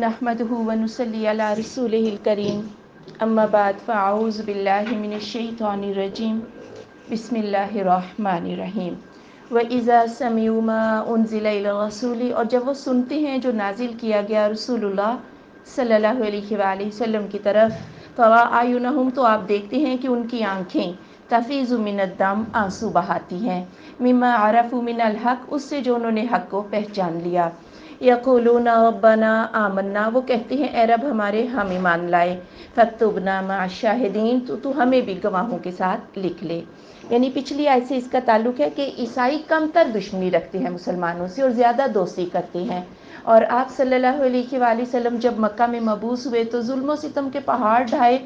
نحمده ونصلي على رسوله الكريم اما بعد فاعوذ باللہ من الشیطان الرجیم بسم اللہ الرحمن الرحیم وَإِذَا سَمِعُوا مَا أُنزِلَ إِلَى الرَّسُولِ، اور جب وہ سنتے ہیں جو نازل کیا گیا رسول اللہ صلی اللہ علیہ وآلہ وسلم کی طرف، تَرَىٰ أَعْيُنَهُمْ، تو آپ دیکھتے ہیں کہ ان کی آنکھیں تفیض من الدم، آنسو بہاتی ہیں، مما عرفوا من الحق، اس سے جو انہوں نے حق کو پہچان لیا، یقولون ربنا آمنا، وہ کہتے ہیں اے رب ہمارے ہم ایمان لائے، فاکتبنا مع الشاہدین، تو ہمیں بھی گواہوں کے ساتھ لکھ لے۔ یعنی پچھلی آیت سے اس کا تعلق ہے کہ عیسائی کم تر دشمنی رکھتے ہیں مسلمانوں سے اور زیادہ دوستی کرتے ہیں، اور آپ صلی اللہ علیہ وآلہ وسلم جب مکہ میں مبعوث ہوئے تو ظلم و ستم کے پہاڑ ڈھائے،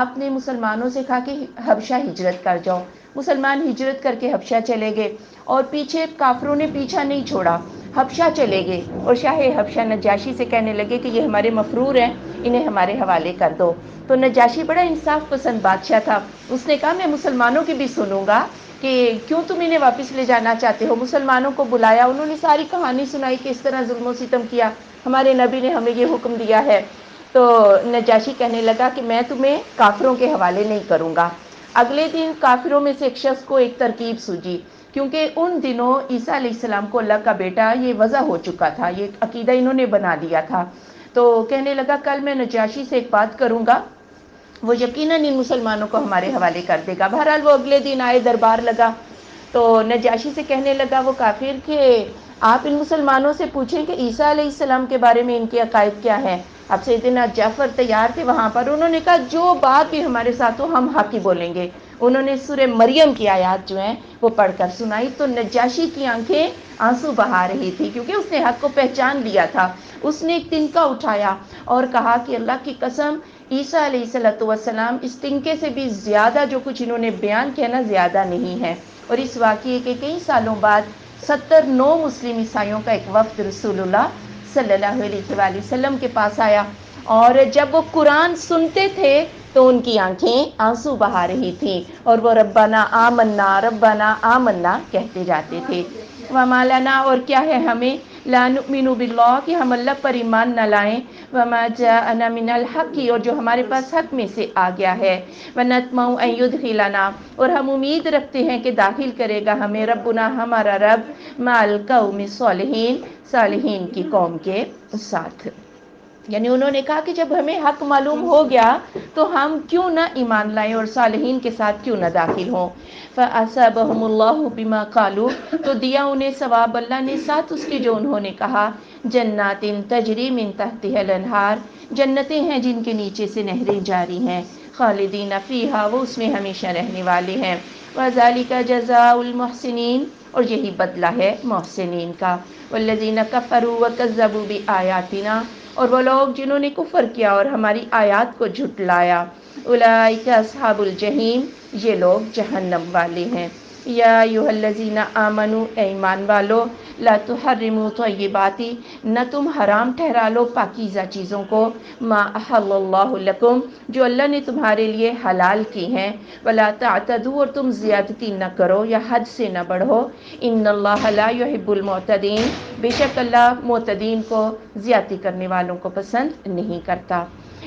آپ نے مسلمانوں سے کہا کہ حبشہ ہجرت کر جاؤ، مسلمان ہجرت کر کے حبشہ چلے گئے، اور پیچھے کافروں نے پیچھا نہیں چھوڑا، حبشہ چلے گئے، اور شاہ حبشہ نجاشی سے کہنے لگے کہ یہ ہمارے مفرور ہیں، انہیں ہمارے حوالے کر دو۔ تو نجاشی بڑا انصاف پسند بادشاہ تھا، اس نے کہا میں مسلمانوں کی بھی سنوں گا کہ کیوں تم انہیں واپس لے جانا چاہتے ہو۔ مسلمانوں کو بلایا، انہوں نے ساری کہانی سنائی کہ اس طرح ظلم و ستم کیا، ہمارے نبی نے ہمیں یہ حکم دیا ہے۔ تو نجاشی کہنے لگا کہ میں تمہیں کافروں کے حوالے نہیں کروں گا۔ اگلے دن کافروں میں سے ایک شخص کو ایک ترکیب سوجی، کیونکہ ان دنوں عیسیٰ علیہ السلام کو اللہ کا بیٹا یہ وضع ہو چکا تھا، یہ عقیدہ انہوں نے بنا لیا تھا، تو کہنے لگا کل میں نجاشی سے ایک بات کروں گا، وہ یقیناً ان مسلمانوں کو ہمارے حوالے کر دے گا۔ بہرحال وہ اگلے دن آئے، دربار لگا، تو نجاشی سے کہنے لگا وہ کافر کہ آپ ان مسلمانوں سے پوچھیں کہ عیسیٰ علیہ السلام کے بارے میں ان کے عقائد کیا ہیں۔ اب سیدنا جعفر تیار تھے وہاں پر، انہوں نے کہا جو بات بھی ہمارے ساتھ ہو ہم حق ہی بولیں گے۔ انہوں نے سورہ مریم کی آیات جو ہیں وہ پڑھ کر سنائی، تو نجاشی کی آنکھیں آنسو بہا رہی تھی کیونکہ اس نے حق کو پہچان لیا تھا۔ اس نے ایک تنکا اٹھایا اور کہا کہ اللہ کی قسم عیسیٰ علیہ السلام اس تنکے سے بھی زیادہ جو کچھ انہوں نے بیان کیا نا زیادہ نہیں ہے۔ اور اس واقعے کے کئی سالوں بعد 79 مسلم عیسائیوں کا ایک وفد رسول اللہ صلی اللہ علیہ وآلہ وسلم کے پاس آیا، اور جب وہ قرآن سنتے تھے تو ان کی آنکھیں آنسو بہا رہی تھیں، اور وہ ربنا آمنا کہتے جاتے تھے۔ وما لنا، اور کیا ہے ہمیں، لا نؤمن باللہ، کہ ہم اللہ پر ایمان نہ لائیں، وما جاءنا من الحق، اور جو ہمارے پاس حق میں سے آ گیا ہے، ونطمع ان یدخلنا، اور ہم امید رکھتے ہیں کہ داخل کرے گا ہمیں ربنا، ہمارا رب، مع القوم الصالحین، صالحین کی قوم کے ساتھ۔ یعنی انہوں نے کہا کہ جب ہمیں حق معلوم ہو گیا تو ہم کیوں نہ ایمان لائیں اور صالحین کے ساتھ کیوں نہ داخل ہوں۔ فَأَصَابَهُمُ اللَّهُ بِمَا قَالُوا، تو دیا انہیں ثواب اللہ نے ساتھ اس کے جو انہوں نے کہا، جنات تجری من تحتها الانہار، جنتیں ہیں جن کے نیچے سے نہریں جاری ہیں، خالدین فیہا، وہ اس میں ہمیشہ رہنے والے ہیں، وَذَلِكَ جَزَاءُ الْمُحْسِنِينَ، اور یہی بدلہ ہے محسنین کا۔ وَالَّذِينَ كَفَرُوا وَكَذَّبُوا بِآيَاتِنَا، اور وہ لوگ جنہوں نے کفر کیا اور ہماری آیات کو جھٹلایا، اولئک اصحاب الجحیم، یہ لوگ جہنم والے ہیں۔ یا ایھا الذین آمنوا، اے ایمان والو، لا تحرموا طیبات، نہ تم حرام ٹھہرا لو پاکیزہ چیزوں کو، ما احل اللہ لکم، جو اللہ نے تمہارے لیے حلال کی ہیں، ولا تعتدوا، اور تم زیادتی نہ کرو یا حد سے نہ بڑھو، ان اللہ لا یحب المعتدین، بے شک اللہ معتدین کو، زیادتی کرنے والوں کو پسند نہیں کرتا۔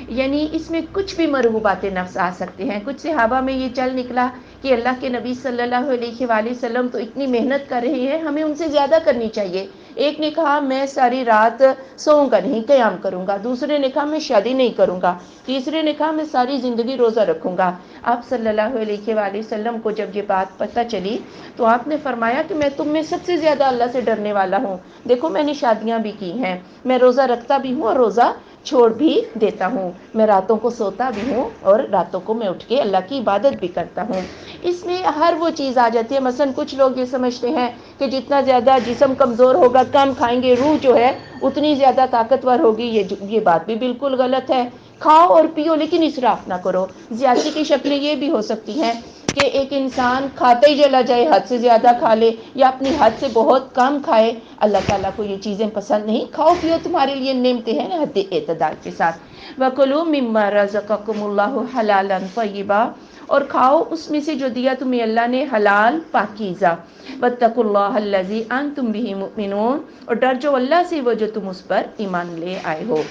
یعنی اس میں کچھ بھی مرغوبات نفس آ سکتے ہیں۔ کچھ صحابہ میں یہ چل نکلا کہ اللہ کے نبی صلی اللہ علیہ وآلہ وسلم تو اتنی محنت کر رہے ہیں، ہمیں ان سے زیادہ کرنی چاہیے۔ ایک نے کہا میں ساری رات سوؤں گا نہیں، قیام کروں گا، دوسرے نے کہا میں شادی نہیں کروں گا، تیسرے نے کہا میں ساری زندگی روزہ رکھوں گا۔ آپ صلی اللہ علیہ وآلہ وسلم کو جب یہ بات پتہ چلی تو آپ نے فرمایا کہ میں تم میں سب سے زیادہ اللہ سے ڈرنے والا ہوں، دیکھو میں نے شادیاں بھی کی ہیں، میں روزہ رکھتا بھی ہوں اور روزہ چھوڑ بھی دیتا ہوں، میں راتوں کو سوتا بھی ہوں اور راتوں کو میں اٹھ کے اللہ کی عبادت بھی کرتا ہوں۔ اس میں ہر وہ چیز آ جاتی ہے، مثلا کچھ لوگ یہ سمجھتے ہیں کہ جتنا زیادہ جسم کمزور ہوگا، کم کھائیں گے، روح جو ہے اتنی زیادہ طاقتور ہوگی، یہ بات بھی بالکل غلط ہے۔ کھاؤ اور پیو لیکن اسراف نہ کرو۔ زیادتی کی شکلیں یہ بھی ہو سکتی ہیں کہ ایک انسان کھاتے ہی چلا جائے، حد سے زیادہ کھا لے یا اپنی حد سے بہت کم کھائے، اللہ تعالیٰ کو یہ چیزیں پسند نہیں۔ کھاؤ پیو تمہارے لیے نعمتیں ہیں حد اعتدال کے ساتھ۔ وَكُلُوا مِمَّا رَزَقَكُمُ اللَّهُ حَلَالًا طَيِّبًا، اور کھاؤ اس میں سے جو دیا تمہیں اللہ نے حلال پاکیزہ۔ وَاتَّقُوا اللَّهَ الَّذِي أَنتُم بِهِ مُؤْمِنُونَ، اور ڈر جو اللہ سے وہ جو تم اس پر ایمان لے آئے ہو۔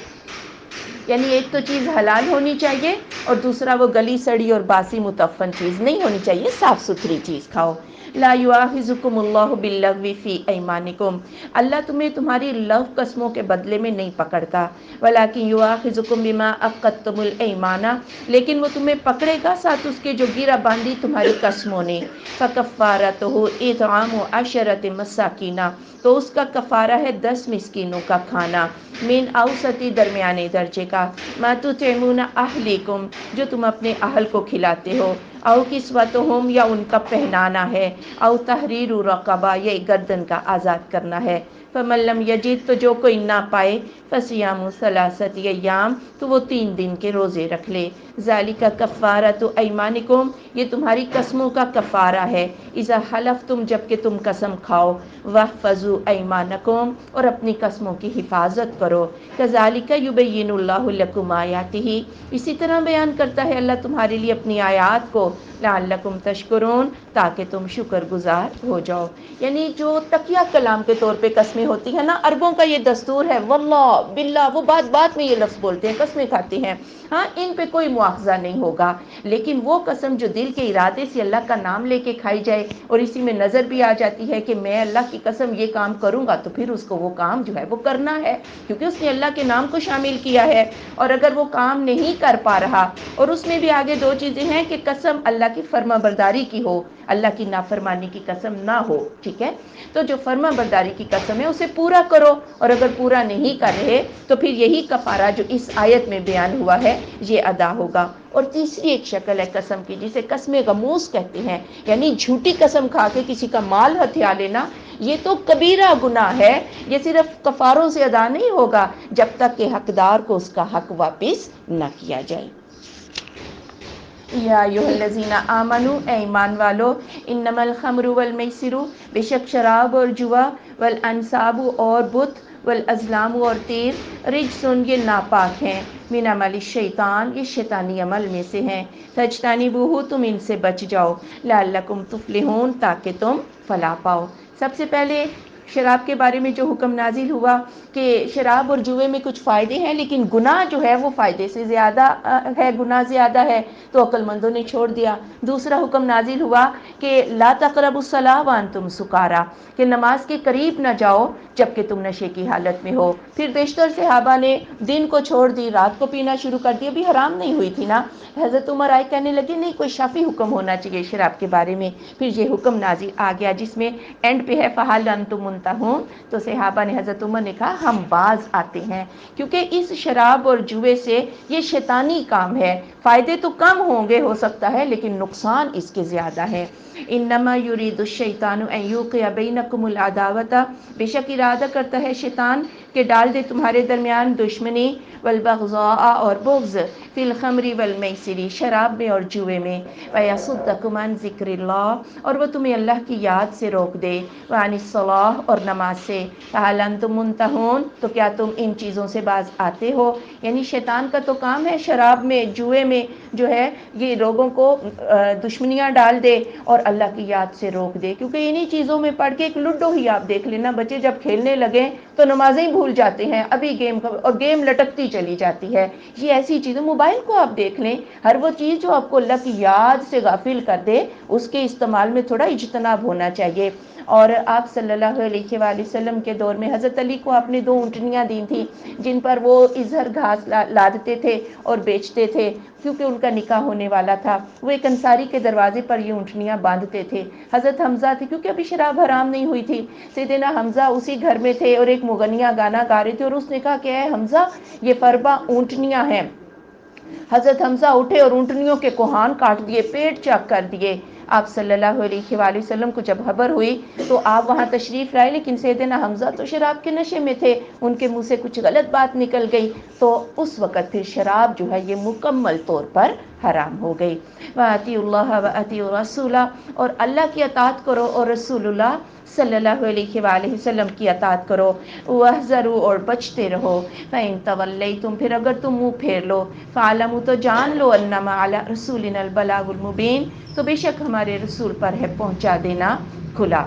یعنی ایک تو چیز حلال ہونی چاہیے اور دوسرا وہ گلی سڑی اور باسی متعفن چیز نہیں ہونی چاہیے، صاف ستھری چیز کھاؤ۔ لا یؤاخذکم اللہ باللغو فی ایمانکم، اللہ تمہیں تمہاری لغو قسموں کے بدلے میں نہیں پکڑتا، ولکن یؤاخذکم بما عقدتم الایمان، لیکن وہ تمہیں پکڑے گا ساتھ اس کے جو گرہ باندھی تمہاری قسموں نے۔ فکفارتہ اطعام 10 مساکین، تو اس کا کفارہ ہے 10 مسکینوں کا کھانا، من اوسطی درمیانے درجے کا، ما تطعمون اہلیکم جو تم اپنے اہل کو کھلاتے ہو، او کسوتہم یا ان کا پہنانا ہے، او تحریر رقبہ یا گردن کا آزاد کرنا ہے۔ فمن لم یجد، تو جو کوئی نہ پائے، فصیام 3 ایام، تو وہ 3 دن کے روزے رکھ لے۔ ذالک کفارۃ ایمانکم، یہ تمہاری قسموں کا کفارہ ہے، اذا حلفتم جب کہ تم قسم کھاؤ، واحفظوا ایمانکم اور اپنی قسموں کی حفاظت کرو۔ کذالک یبین اللہ لکم آیاتہ، اسی طرح بیان کرتا ہے اللہ تمہارے لیے اپنی آیات کو، لعلکم تشکرون تاکہ تم شکر گزار ہو جاؤ۔ یعنی جو تقیہ کلام کے طور پہ قسمیں ہوتی ہیں نا، عربوں کا یہ دستور ہے، واللہ باللہ، وہ بات میں یہ لفظ بولتے ہیں، قسمیں کھاتے ہیں، ہاں ان پہ کوئی مواخذہ نہیں ہوگا، لیکن وہ قسم جو دل کے ارادے سے اللہ کا نام لے کے کھائی جائے اور اسی میں نظر بھی آ جاتی ہے کہ میں اللہ کی قسم یہ کام کروں گا، تو پھر اس کو وہ کام جو ہے وہ کرنا ہے، کیونکہ اس نے اللہ کے نام کو شامل کیا ہے۔ اور اگر وہ کام نہیں کر پا رہا، اور اس میں بھی آگے 2 چیزیں ہیں کہ قسم اللہ کی فرما برداری کی ہو، اللہ کی نافرمانی کی قسم نہ ہو، ٹھیک ہے، تو جو فرما برداری کی قسم ہے اسے پورا کرو، اور اگر پورا نہیں کر رہے تو پھر یہی کفارہ جو اس آیت میں بیان ہوا ہے یہ ادا ہوگا۔ اور تیسری ایک شکل ہے قسم کی، جسے قسم غموس کہتے ہیں، یعنی جھوٹی قسم کھا کے کسی کا مال ہتھیا لینا، یہ تو کبیرہ گناہ ہے، یہ صرف کفاروں سے ادا نہیں ہوگا جب تک کہ حقدار کو اس کا حق واپس نہ کیا جائے۔ یا ایھا الذین آمنو، اے ایمان والو، انما الخمر والمیسر، بے شک شراب اور جوا، والانصاب اور بت، والازلام اور تیر، رجسن یہ ناپاک ہیں، من عمل الشیطان یہ شیطانی عمل میں سے ہیں، فاجتنبوہ تم ان سے بچ جاؤ، لعلکم تفلحون تاکہ تم فلاح پاؤ۔ سب سے پہلے شراب کے بارے میں جو حکم نازل ہوا کہ شراب اور جوئے میں کچھ فائدے ہیں لیکن گناہ جو ہے وہ فائدے سے زیادہ ہے، گناہ زیادہ ہے، تو عقل مندوں نے چھوڑ دیا۔ دوسرا حکم نازل ہوا کہ لا تقربوا الصلاۃ وانتم سکارا، کہ نماز کے قریب نہ جاؤ جبکہ تم نشے کی حالت میں ہو۔ پھر بیشتر صحابہ نے دن کو چھوڑ دی، رات کو پینا شروع کر دیا، بھی حرام نہیں ہوئی تھی نا۔ حضرت عمر آئے کہنے لگے نہیں کوئی شافی حکم ہونا چاہیے شراب کے بارے میں، پھر یہ حکم نازل آ گیا جس میں اینڈ پہ ہے فہل انتم منتہون، تو صحابہ نے حضرت عمر نے کہا ہم باز آتے ہیں، کیونکہ اس شراب اور جوئے سے یہ شیطانی کام ہے، فائدے تو کم ہوں گے ہو سکتا ہے لیکن نقصان اس کے زیادہ ہے۔ انما یرید الشیطان ان یوقع بینکم العداوۃ، بے شک ارادہ کرتا ہے شیطان کہ ڈال دے تمہارے درمیان دشمنی، والبغضاء اور بغض، فی الخمر والمیسر شراب میں اور جوئے میں، ویصدکم عن ذکر اللہ اور وہ تمہیں اللہ کی یاد سے روک دے، وعن الصلاۃ اور نماز سے، فہل انتم منتہون تو کیا تم ان چیزوں سے باز آتے ہو۔ یعنی شیطان کا تو کام ہے شراب میں جوئے میں جو ہے یہ لوگوں کو دشمنیاں ڈال دے اور اللہ کی یاد سے روک دے، کیونکہ انہی چیزوں میں پڑھ کے ایک لڈو ہی آپ دیکھ لینا، بچے جب کھیلنے لگے تو نمازیں ہی بھول جاتے ہیں، ابھی گیم لٹکتی چلی جاتی ہے۔ یہ ایسی چیزیں، موبائل کو آپ دیکھ لیں، ہر وہ چیز جو آپ کو اللہ کی یاد سے غافل کر دے اس کے استعمال میں تھوڑا اجتناب ہونا چاہیے۔ اور آپ صلی اللہ علیہ وآلہ وسلم کے دور میں حضرت علی کو آپ نے 2 اونٹنیاں دی تھیں جن پر وہ ازہر گھاس لادتے تھے اور بیچتے تھے، کیونکہ ان کا نکاح ہونے والا تھا، وہ ایک انصاری کے دروازے پر یہ اونٹنیاں باندھتے تھے۔ حضرت حمزہ تھے، کیونکہ ابھی شراب حرام نہیں ہوئی تھی، سیدنا حمزہ اسی گھر میں تھے اور ایک مغنیہ گانا گا رہے تھے اور اس نے کہا کہ اے حمزہ یہ فربا اونٹنیاں ہیں۔ حضرت حمزہ اٹھے اور اونٹنیوں کے کوہان کاٹ دیے، پیٹ چاک کر دیے۔ آپ صلی اللہ علیہ وآلہ وسلم کو جب خبر ہوئی تو آپ وہاں تشریف لائے، لیکن سیدنا حمزہ تو شراب کے نشے میں تھے، ان کے منہ سے کچھ غلط بات نکل گئی، تو اس وقت پھر شراب جو ہے یہ مکمل طور پر حرام ہو گئی۔ وَأَطِیعُوا اللَّهَ وَأَطِیعُوا الرَّسُولَ اور اللہ کی اطاعت کرو اور رسول اللہ صلی اللہ علیہ وآلہ وسلم کی اطاعت کرو، وَاحْذَرُوا اور بچتے رہو، فَإِن تَوَلَّیْتُمْ پھر اگر تم منہ پھیر لو، فَاعْلَمُوا تو جان لو أَنَّمَا عَلَىٰ رَسُولِنَا الْبَلَاغُ الْمُبِینُ تو بے شک ہمارے رسول پر ہے پہنچا دینا کھلا۔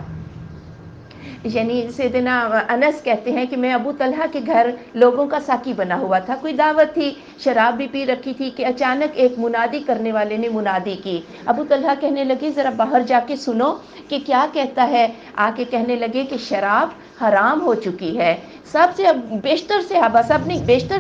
یعنی سیدنا انس کہتے ہیں کہ میں ابو طلحہ کے گھر لوگوں کا ساقی بنا ہوا تھا، کوئی دعوت تھی، شراب بھی پی رکھی تھی کہ اچانک ایک منادی کرنے والے نے منادی کی۔ ابو طلحہ کہنے لگے ذرا باہر جا کے سنو کہ کیا کہتا ہے۔ آ کے کہنے لگے کہ شراب حرام ہو چکی ہے۔ سب سے بیشتر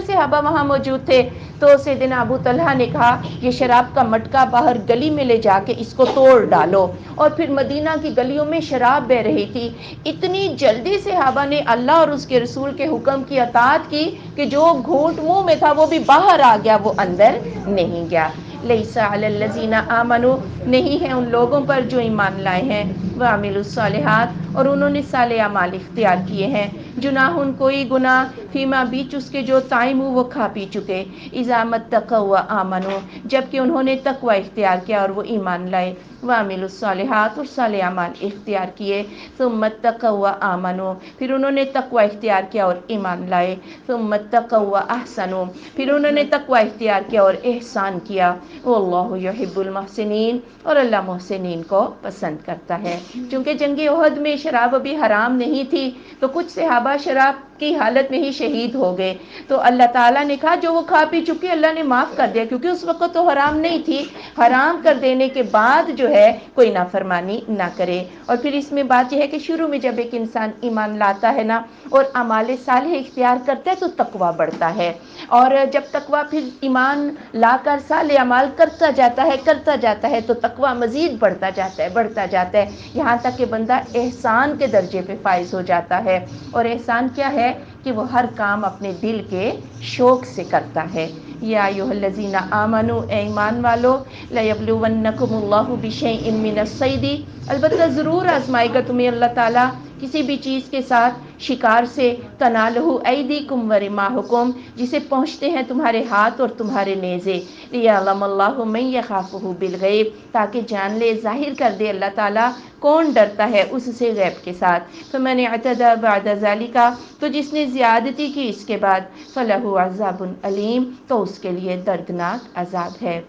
صحابہ وہاں موجود تھے۔ تو سیدنا ابو طلحہ نے کہا یہ شراب کا مٹکا باہر گلی میں لے جا کے اس کو توڑ ڈالو، اور پھر مدینہ کی گلیوں میں شراب بہ رہی تھی۔ اتنی جلدی صحابہ نے اللہ اور اس کے رسول کے حکم کی اطاعت کی کہ جو گھونٹ منہ میں تھا وہ بھی باہر آ گیا، وہ اندر نہیں گیا۔ لیس علی الذین آمنوا، نہیں ہے ان لوگوں پر جو ایمان لائے ہیں، وعملوا الصالحات، اور انہوں نے صالح اعمال اختیار کیے ہیں، جناح کوئی گناہ، فیما بیچ اس کے جو طائم ہو وہ کھا پی چکے، اذا متقوا وآمنوا، جبکہ انہوں نے تقوی اختیار کیا اور وہ ایمان لائے، وعملوا الصالحات، اور صالح اعمال اختیار کیے، ثم اتقوا وآمنوا، پھر انہوں نے تقوی اختیار کیا اور ایمان لائے، ثم اتقوا واحسنوا، پھر انہوں نے تقوی اختیار کیا اور احسان کیا، واللہ یحب المحسنین، اور اللہ محسنین کو پسند کرتا ہے۔ چونکہ جنگ احد میں شراب ابھی حرام نہیں تھی تو کچھ صحابہ شراب کی حالت میں ہی شہید ہو گئے، تو اللہ تعالیٰ نے کہا جو وہ کھا پی چکی اللہ نے معاف کر دیا، کیونکہ اس وقت تو حرام نہیں تھی۔ حرام کر دینے کے بعد جو ہے کوئی نافرمانی نہ کرے۔ اور پھر اس میں بات یہ ہے کہ شروع میں جب ایک انسان ایمان لاتا ہے نا اور اعمال صالح اختیار کرتا ہے تو تقویٰ بڑھتا ہے، اور جب تقویٰ پھر ایمان لا کر صالح اعمال کرتا جاتا ہے تو تقویٰ مزید بڑھتا جاتا ہے یہاں تک کہ بندہ احسان کے درجے پہ فائز ہو جاتا ہے۔ اور احسان کیا ہے کہ وہ ہر کام اپنے دل کے شوق سے کرتا ہے۔ یا ایھا الذین آمنوا، اے ایمان والو، لیبلونکم اللہ بشیء من الصید، البتہ ضرور آزمائے گا تمہیں اللہ تعالیٰ کسی بھی چیز کے ساتھ، شکار سے، تنالہ ایدیکم ورماحکم، جسے پہنچتے ہیں تمہارے ہاتھ اور تمہارے نیزے، لیعلم اللہ من یخافہ بالغیب، تاکہ جان لے، ظاہر کر دے اللہ تعالیٰ کون ڈرتا ہے اس سے غیب کے ساتھ۔ فمن اعتدی بعد ذلک، تو جس نے زیادتی کی اس کے بعد، فلہ عذاب علیم، تو اس کے لیے دردناک عذاب ہے۔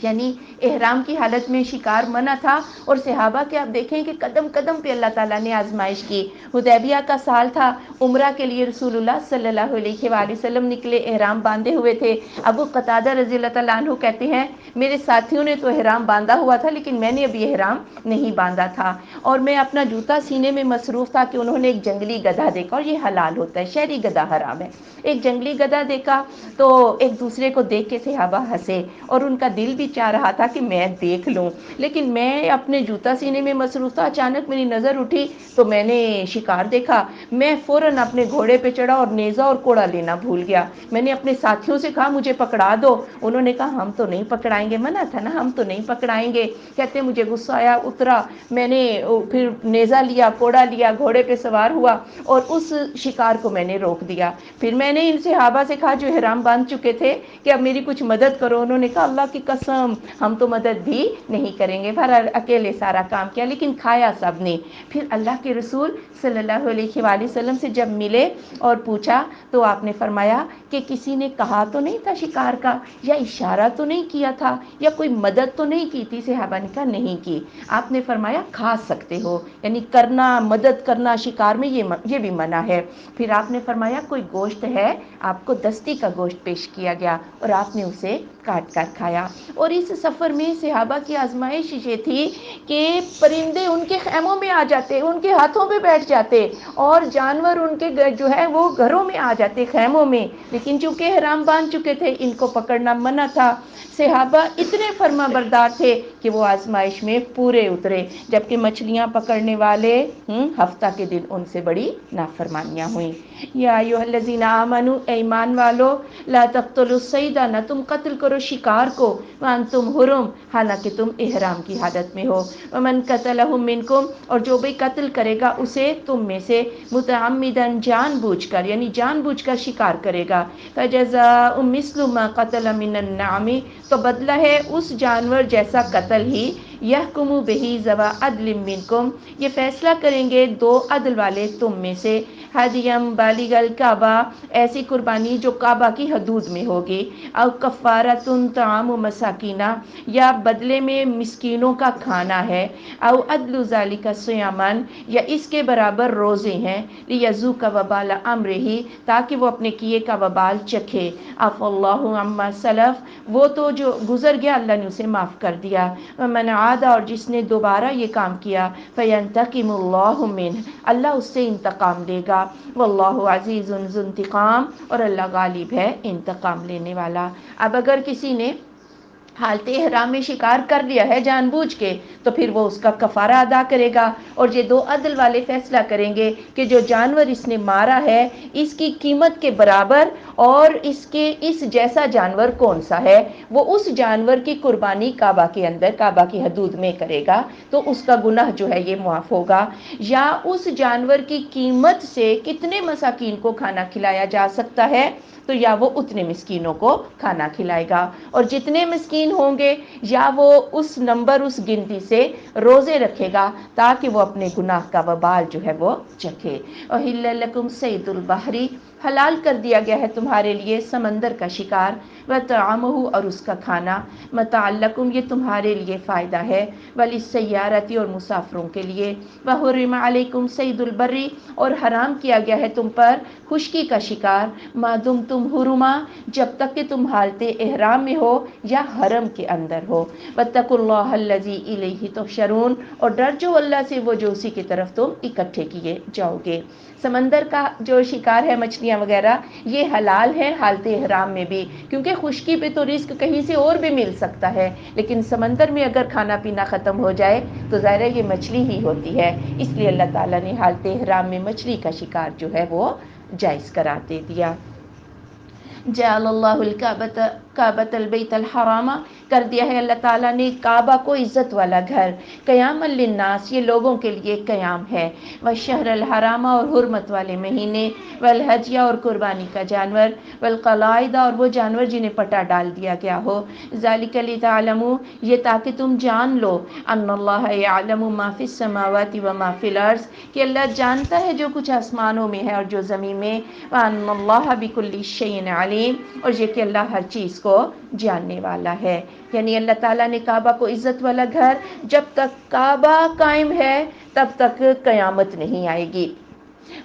یعنی احرام کی حالت میں شکار منع تھا، اور صحابہ کے آپ دیکھیں کہ قدم قدم پہ اللہ تعالیٰ نے آزمائش کی۔ حدیبیہ کا سال تھا، عمرہ کے لیے رسول اللہ صلی اللہ علیہ وآلہ وسلم نکلے، احرام باندھے ہوئے تھے۔ ابو قتادہ رضی اللہ تعالیٰ عنہ کہتے ہیں میرے ساتھیوں نے تو احرام باندھا ہوا تھا لیکن میں نے ابھی احرام نہیں باندھا تھا، اور میں اپنا جوتا سینے میں مصروف تھا کہ انہوں نے ایک جنگلی گدھا دیکھا، اور یہ حلال ہوتا ہے، شہری گدھا حرام ہے۔ ایک جنگلی گدھا دیکھا تو ایک دوسرے کو دیکھ کے صحابہ ہنسے، اور ان کا دل بھی چاہ رہا تھا کہ میں دیکھ لوں، لیکن میں اپنے جوتا سینے میں مصروف تھا۔ اچانک میری نظر اٹھی تو میں نے شکار دیکھا، میں فوراً اپنے گھوڑے پہ چڑھا اور نیزہ اور کوڑا لینا بھول گیا۔ میں نے اپنے ساتھیوں سے کہا مجھے پکڑا دو، انہوں نے کہا ہم تو نہیں پکڑائیں گے، منع تھا نا، ہم تو نہیں پکڑائیں گے۔ کہتے مجھے غصہ آیا، اترا، میں نے پھر نیزہ لیا، کوڑا لیا، گھوڑے پہ سوار ہوا اور اس شکار کو میں نے روک دیا۔ پھر میں نے ان صحابہ سے کہا جو احرام باندھ چکے تھے کہ اب میری کچھ مدد کرو، انہوں نے کہا اللہ کی قسم ہم تو مدد بھی نہیں کریں گے، بہرحال اکیلے سارا کام کیا، لیکن کھایا سب نے۔ پھر اللہ کے رسول صلی اللہ علیہ وآلہ وسلم سے جب ملے اور پوچھا تو آپ نے فرمایا کہ کسی نے کہا تو نہیں تھا شکار کا، یا اشارہ تو نہیں کیا تھا، یا کوئی مدد تو نہیں کی تھی؟ صحابہ نے کہا نہیں کی۔ آپ نے فرمایا کھا سکتے ہو، یعنی کرنا، مدد کرنا شکار میں یہ بھی منع ہے۔ پھر آپ نے فرمایا کوئی گوشت ہے، آپ کو دستی کا گوشت پیش کیا گیا اور آپ نے اسے کاٹ کر کھایا۔ اور اس سفر میں صحابہ کی آزمائش یہ تھی کہ پرندے ان کے خیموں میں آ جاتے، ان کے ہاتھوں پہ بیٹھ جاتے، اور جانور ان کے جو ہے وہ گھروں میں آ جاتے، خیموں میں، لیکن چونکہ احرام باندھ چکے تھے ان کو پکڑنا منع تھا۔ صحابہ اتنے فرما بردار تھے کہ وہ آزمائش میں پورے اترے، جبکہ مچھلیاں پکڑنے والے ہفتہ کے دن ان سے بڑی نافرمانیاں ہوئیں۔ یا ایھا الذین آمنوا، اے ایمان والو، لا تقتلوا الصید، نہ تم قتل کرو شکار کو، وانتم حرم، حالانکہ تم احرام کی حالت میں ہو، ومن قتلہ منکم، اور جو بھی قتل کرے گا اسے تم میں سے، متعمدا، جان بوجھ کر، یعنی جان بوجھ کر شکار کرے گا، فجزاء مثل ما قتل من النعم، تو بدلہ ہے اس جانور جیسا قتل ہی، یحکم بہ ذوی عدل منکم، یہ فیصلہ کریں گے دو عدل والے تم میں سے، ہدیم بالغ الکعبہ، ایسی قربانی جو کعبہ کی حدود میں ہوگی، او کفارۃ طعام مساکینہ، یا بدلے میں مسکینوں کا کھانا ہے، او عدل ذالک صیامن، یا اس کے برابر روزے ہیں، لیذوق وبال امرہ، تاکہ وہ اپنے کیے کا وبال چکھے، عفا اللہ عما سلف، وہ تو جو گزر گیا اللہ نے اسے معاف کر دیا، ومن عاد، اور جس نے دوبارہ یہ کام کیا، فینتقم اللہ منہ، اللہ اس سے انتقام لے گا، واللہ عزیز ذو انتقام، اور اللہ غالب ہے انتقام لینے والا۔ اب اگر کسی نے حالت احرام میں شکار کر لیا ہے جان بوجھ کے، تو پھر وہ اس کا کفارہ ادا کرے گا، اور یہ دو عدل والے فیصلہ کریں گے کہ جو جانور اس نے مارا ہے اس کی قیمت کے برابر اور اس جیسا جانور کون سا ہے، وہ اس جانور کی قربانی کعبہ کے اندر کعبہ کی حدود میں کرے گا تو اس کا گناہ جو ہے یہ معاف ہوگا، یا اس جانور کی قیمت سے کتنے مساکین کو کھانا کھلایا جا سکتا ہے تو یا وہ اتنے مسکینوں کو کھانا کھلائے گا، اور جتنے مسکین ہوں گے یا وہ اس نمبر اس گنتی سے روزے رکھے گا تاکہ وہ اپنے گناہ کا وبال جو ہے وہ چکھے۔ احل لکم صید البحر، حلال کر دیا گیا ہے تمہارے لیے سمندر کا شکار، وطعامہ، اور اس کا کھانا، متاع لکم، یہ تمہارے لیے فائدہ ہے، وللسیارۃ، اور مسافروں کے لیے، وحرم علیکم صید البر، اور حرام کیا گیا ہے تم پر خشکی کا شکار، ما دمتم حرما، جب تک کہ تم حالت احرام میں ہو یا حرم کے اندر ہو، واتقوا اللہ الذی الیہ تحشرون، اور ڈر جو اللہ سے وہ جو اسی کی طرف تم اکٹھے کیے جاؤ گے۔ سمندر کا جو شکار ہے مچھلیاں وغیرہ یہ حلال ہے حالت احرام میں بھی، کیونکہ خشکی پہ تو رزق کہیں سے اور بھی مل سکتا ہے، لیکن سمندر میں اگر کھانا پینا ختم ہو جائے تو ظاہر ہے یہ مچھلی ہی ہوتی ہے، اس لیے اللہ تعالیٰ نے حالت احرام میں مچھلی کا شکار جو ہے وہ جائز قرار دے دیا۔ جعل اللہ کعبۃ البیت الحرام، کر دیا ہے اللہ تعالیٰ نے کعبہ کو عزت والا گھر، قیام للناس، یہ لوگوں کے لیے قیام ہے، والشہر الحرام، اور حرمت والے مہینے، والہدیہ، اور قربانی کا جانور، والقلائد، اور وہ جانور جنہیں پٹا ڈال دیا گیا ہو، ذالک لتعلموا، یہ تاکہ تم جان لو، ان اللہ یعلم ما فی السماوات و ما فی الارض، کہ اللہ جانتا ہے جو کچھ آسمانوں میں ہے اور جو زمین میں، وان اللہ بکل شیء علیم، اور یہ کہ اللہ ہر چیز کو جاننے والا ہے۔ یعنی اللہ تعالیٰ نے کعبہ کو عزت والا گھر، جب تک کعبہ قائم ہے تب تک قیامت نہیں آئے گی۔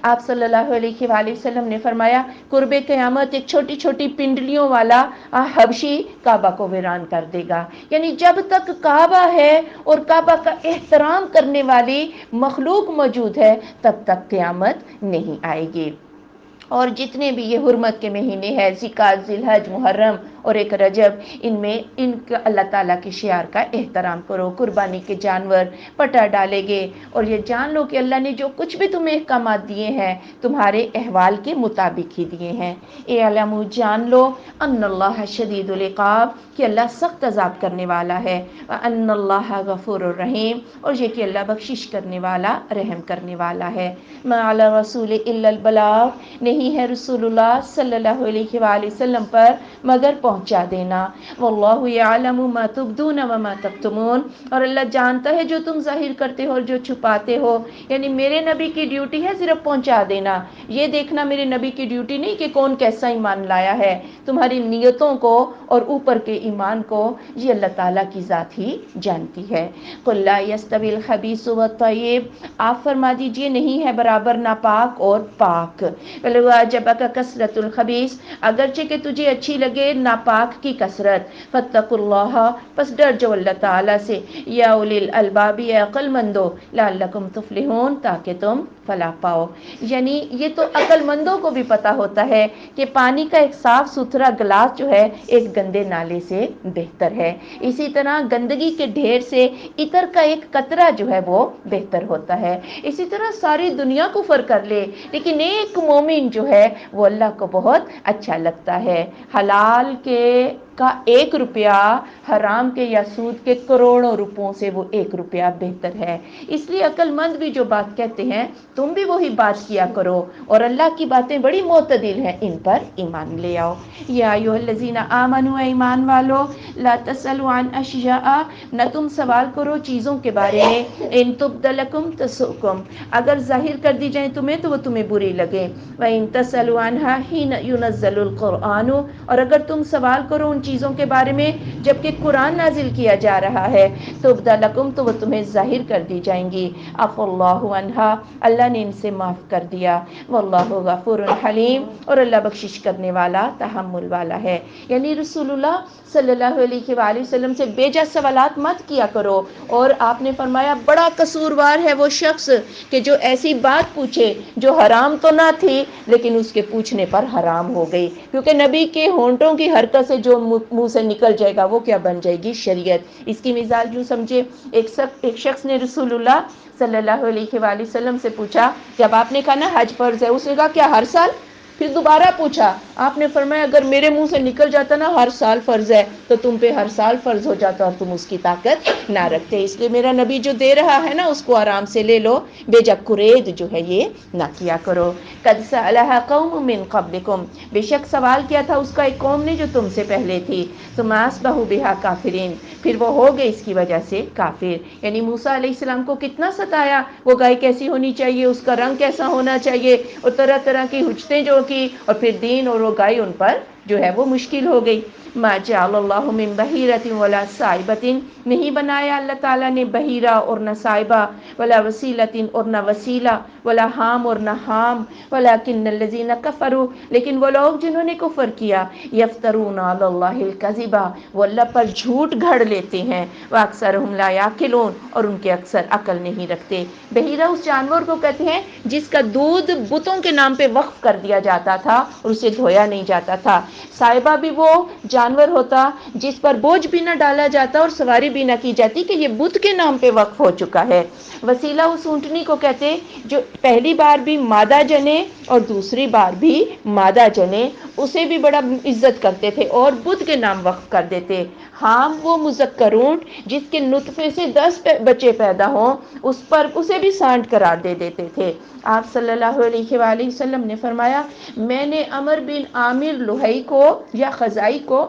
آپ صلی اللہ علیہ وآلہ وسلم نے فرمایا قرب قیامت ایک چھوٹی چھوٹی پنڈلیوں والا حبشی کعبہ کو ویران کر دے گا، یعنی جب تک کعبہ ہے اور کعبہ کا احترام کرنے والی مخلوق موجود ہے تب تک قیامت نہیں آئے گی۔ اور جتنے بھی یہ حرمت کے مہینے ہیں، ذوالقعدہ، ذی الحج، محرم اور ایک رجب، ان کا اللہ تعالیٰ کے شعار کا احترام کرو، قربانی کے جانور پٹا ڈالے گے، اور یہ جان لو کہ اللہ نے جو کچھ بھی تمہیں احکامات دیے ہیں تمہارے احوال کے مطابق ہی دیے ہیں۔ اعلموا، جان لو، ان اللہ شدید العقاب، کہ اللہ سخت عذاب کرنے والا ہے، وان اللہ غفور الرحیم، اور یہ کہ اللہ بخشش کرنے والا رحم کرنے والا ہے۔ ما علی الرسول الا البلاغ، نہیں ہے رسول اللہ صلی اللہ علیہ وآلہ وسلم پر مگر پہنچا دینا، واللہ یعلم ما تبدون وما تکتمون، اور اللہ جانتا ہے جو تم ظاہر کرتے ہو اور جو چھپاتے ہو، یعنی میرے نبی کی ڈیوٹی ہے صرف پہنچا دینا، یہ دیکھنا میرے نبی کی ڈیوٹی نہیں کہ کون کیسا ایمان لایا ہے، تمہاری نیتوں کو اور اوپر کے ایمان کو یہ اللہ تعالیٰ کی ذات ہی جانتی ہے۔ قل لا یستوی الخبیث والطیب، آپ فرما دیجئے نہیں ہے برابر ناپاک اور پاک، وَلَوْ أَعْجَبَكَ كَثْرَةُ الْخَبِيثِ، اگرچہ کہ تجھے اچھی لگے ناپاک کی کثرت، فَاتَّقُوا اللَّهَ، پس ڈر جو اللہ تعالیٰ سے، یا اولی الالباب، یا عقل مندو، لعلکم تفلحون، تاکہ تم فلاح پاؤ۔ یعنی یہ تو عقل مندوں کو بھی پتہ ہوتا ہے کہ پانی کا ایک صاف ستھرا گلاس جو ہے ایک گندے نالے سے بہتر ہے، اسی طرح گندگی کے ڈھیر سے عطر کا ایک قطرہ جو ہے وہ بہتر ہوتا ہے، اسی طرح ساری دنیا کفر کر لے لیکن ایک مومن جو ہے وہ اللہ کو بہت اچھا لگتا ہے۔ حلال کے کا 1 روپیہ حرام کے یا سود کے کروڑوں روپوں سے وہ 1 روپیہ بہتر ہے۔ اس لیے عقل مند بھی جو بات کہتے ہیں تم بھی وہی بات کیا کرو، اور اللہ کی باتیں بڑی معتدل ہیں، ان پر ایمان لے آؤ۔ یا ایھا الذین آمنوا، ایمان والو، لا تسألوا عن اشیاء، نہ تم سوال کرو چیزوں کے بارے میں، ان تبد لکم تسؤکم، اگر ظاہر کر دی جائیں تمہیں تو وہ تمہیں بری لگے، وَإِن تسألوا عنها حين ينزل القرآن، اور اگر تم سوال کرو ان چیزوں کے بارے میں جبکہ قرآن نازل کیا جا رہا ہے، تبد لکم، تو وہ تمہیں ظاہر کر دی جائیں گی، عفا اللہ عنہا، اللہ نے ان سے معاف کر دیا، واللہ غفور حلیم، اور اللہ بخشش کرنے والا تحمل والا ہے۔ یعنی رسول اللہ صلی اللہ علیہ وآلہ وسلم سے بے جا سوالات مت کیا کرو، اور آپ نے فرمایا بڑا قصوروار ہے وہ شخص کہ جو ایسی بات پوچھے جو حرام تو نہ تھی لیکن اس کے پوچھنے پر حرام ہو گئی، کیونکہ نبی کے ہونٹوں کی حرکت سے جو منہ سے نکل جائے گا وہ کیا بن جائے گی؟ شریعت۔ اس کی مثال یوں سمجھے، ایک شخص نے رسول اللہ صلی اللہ علیہ وآلہ وسلم سے پوچھا، جب آپ نے کہا نا حج فرض ہے، اس نے کہا کیا ہر سال؟ پھر دوبارہ پوچھا، آپ نے فرمایا اگر میرے منہ سے نکل جاتا نا ہر سال فرض ہے تو تم پہ ہر سال فرض ہو جاتا اور تم اس کی طاقت نہ رکھتے، اس لیے میرا نبی جو دے رہا ہے نا اس کو آرام سے لے لو، بے جا کرید جو ہے یہ نہ کیا کرو۔ قد سألها قوم من قبلکم، بے شک سوال کیا تھا اس کا ایک قوم نے جو تم سے پہلے تھی، ثم اصبحوا بها کافرین، پھر وہ ہو گئے اس کی وجہ سے کافر۔ یعنی موسیٰ علیہ السلام کو کتنا ستایا، وہ گائے کیسی ہونی چاہیے، اس کا رنگ کیسا ہونا چاہیے، اور طرح طرح کی حجتیں جو کی، اور پھر دین اور وہ گائے ان پر جو ہے وہ مشکل ہو گئی۔ ما جعل اللہ من بحیرۃ ولا صائبۃ، نہیں بنایا اللہ تعالیٰ نے بحیرہ اور نہ صائبہ، ولا وسیلۃ اور نہ وسیلہ، ولا حام اور نہ حام، ولکن الذین کفروا، لیکن وہ لوگ جنہوں نے کفر کیا، یفترون علی اللہ الکذب، وہ اللہ پر جھوٹ گھڑ لیتے ہیں، واکثرہم لا یعقلون، اور ان کے اکثر عقل نہیں رکھتے۔ بحیرہ اس جانور کو کہتے ہیں جس کا دودھ بتوں کے نام پہ وقف کر دیا جاتا تھا اور اسے دھویا نہیں جاتا تھا۔ صائبہ بھی وہ جانور ہوتا جس پر بوجھ بھی نہ ڈالا جاتا اور سواری بھی نہ کی جاتی کہ یہ بت کے نام پہ وقف ہو چکا ہے۔ وسیلہ اس اونٹنی کو کہتے جو پہلی بار بھی مادہ جنے اور دوسری بار بھی مادہ جنے، اسے بھی بڑا عزت کرتے تھے اور بت کے نام وقف کر دیتے۔ حام وہ مذکر اونٹ جس کے نطفے سے 10 بچے پیدا ہوں، اسے بھی سانڈ قرار دے دیتے تھے۔ آپ صلی اللہ علیہ وآلہ وسلم نے فرمایا، میں نے عمر بن عامر لوہئی کو یا خزائی کو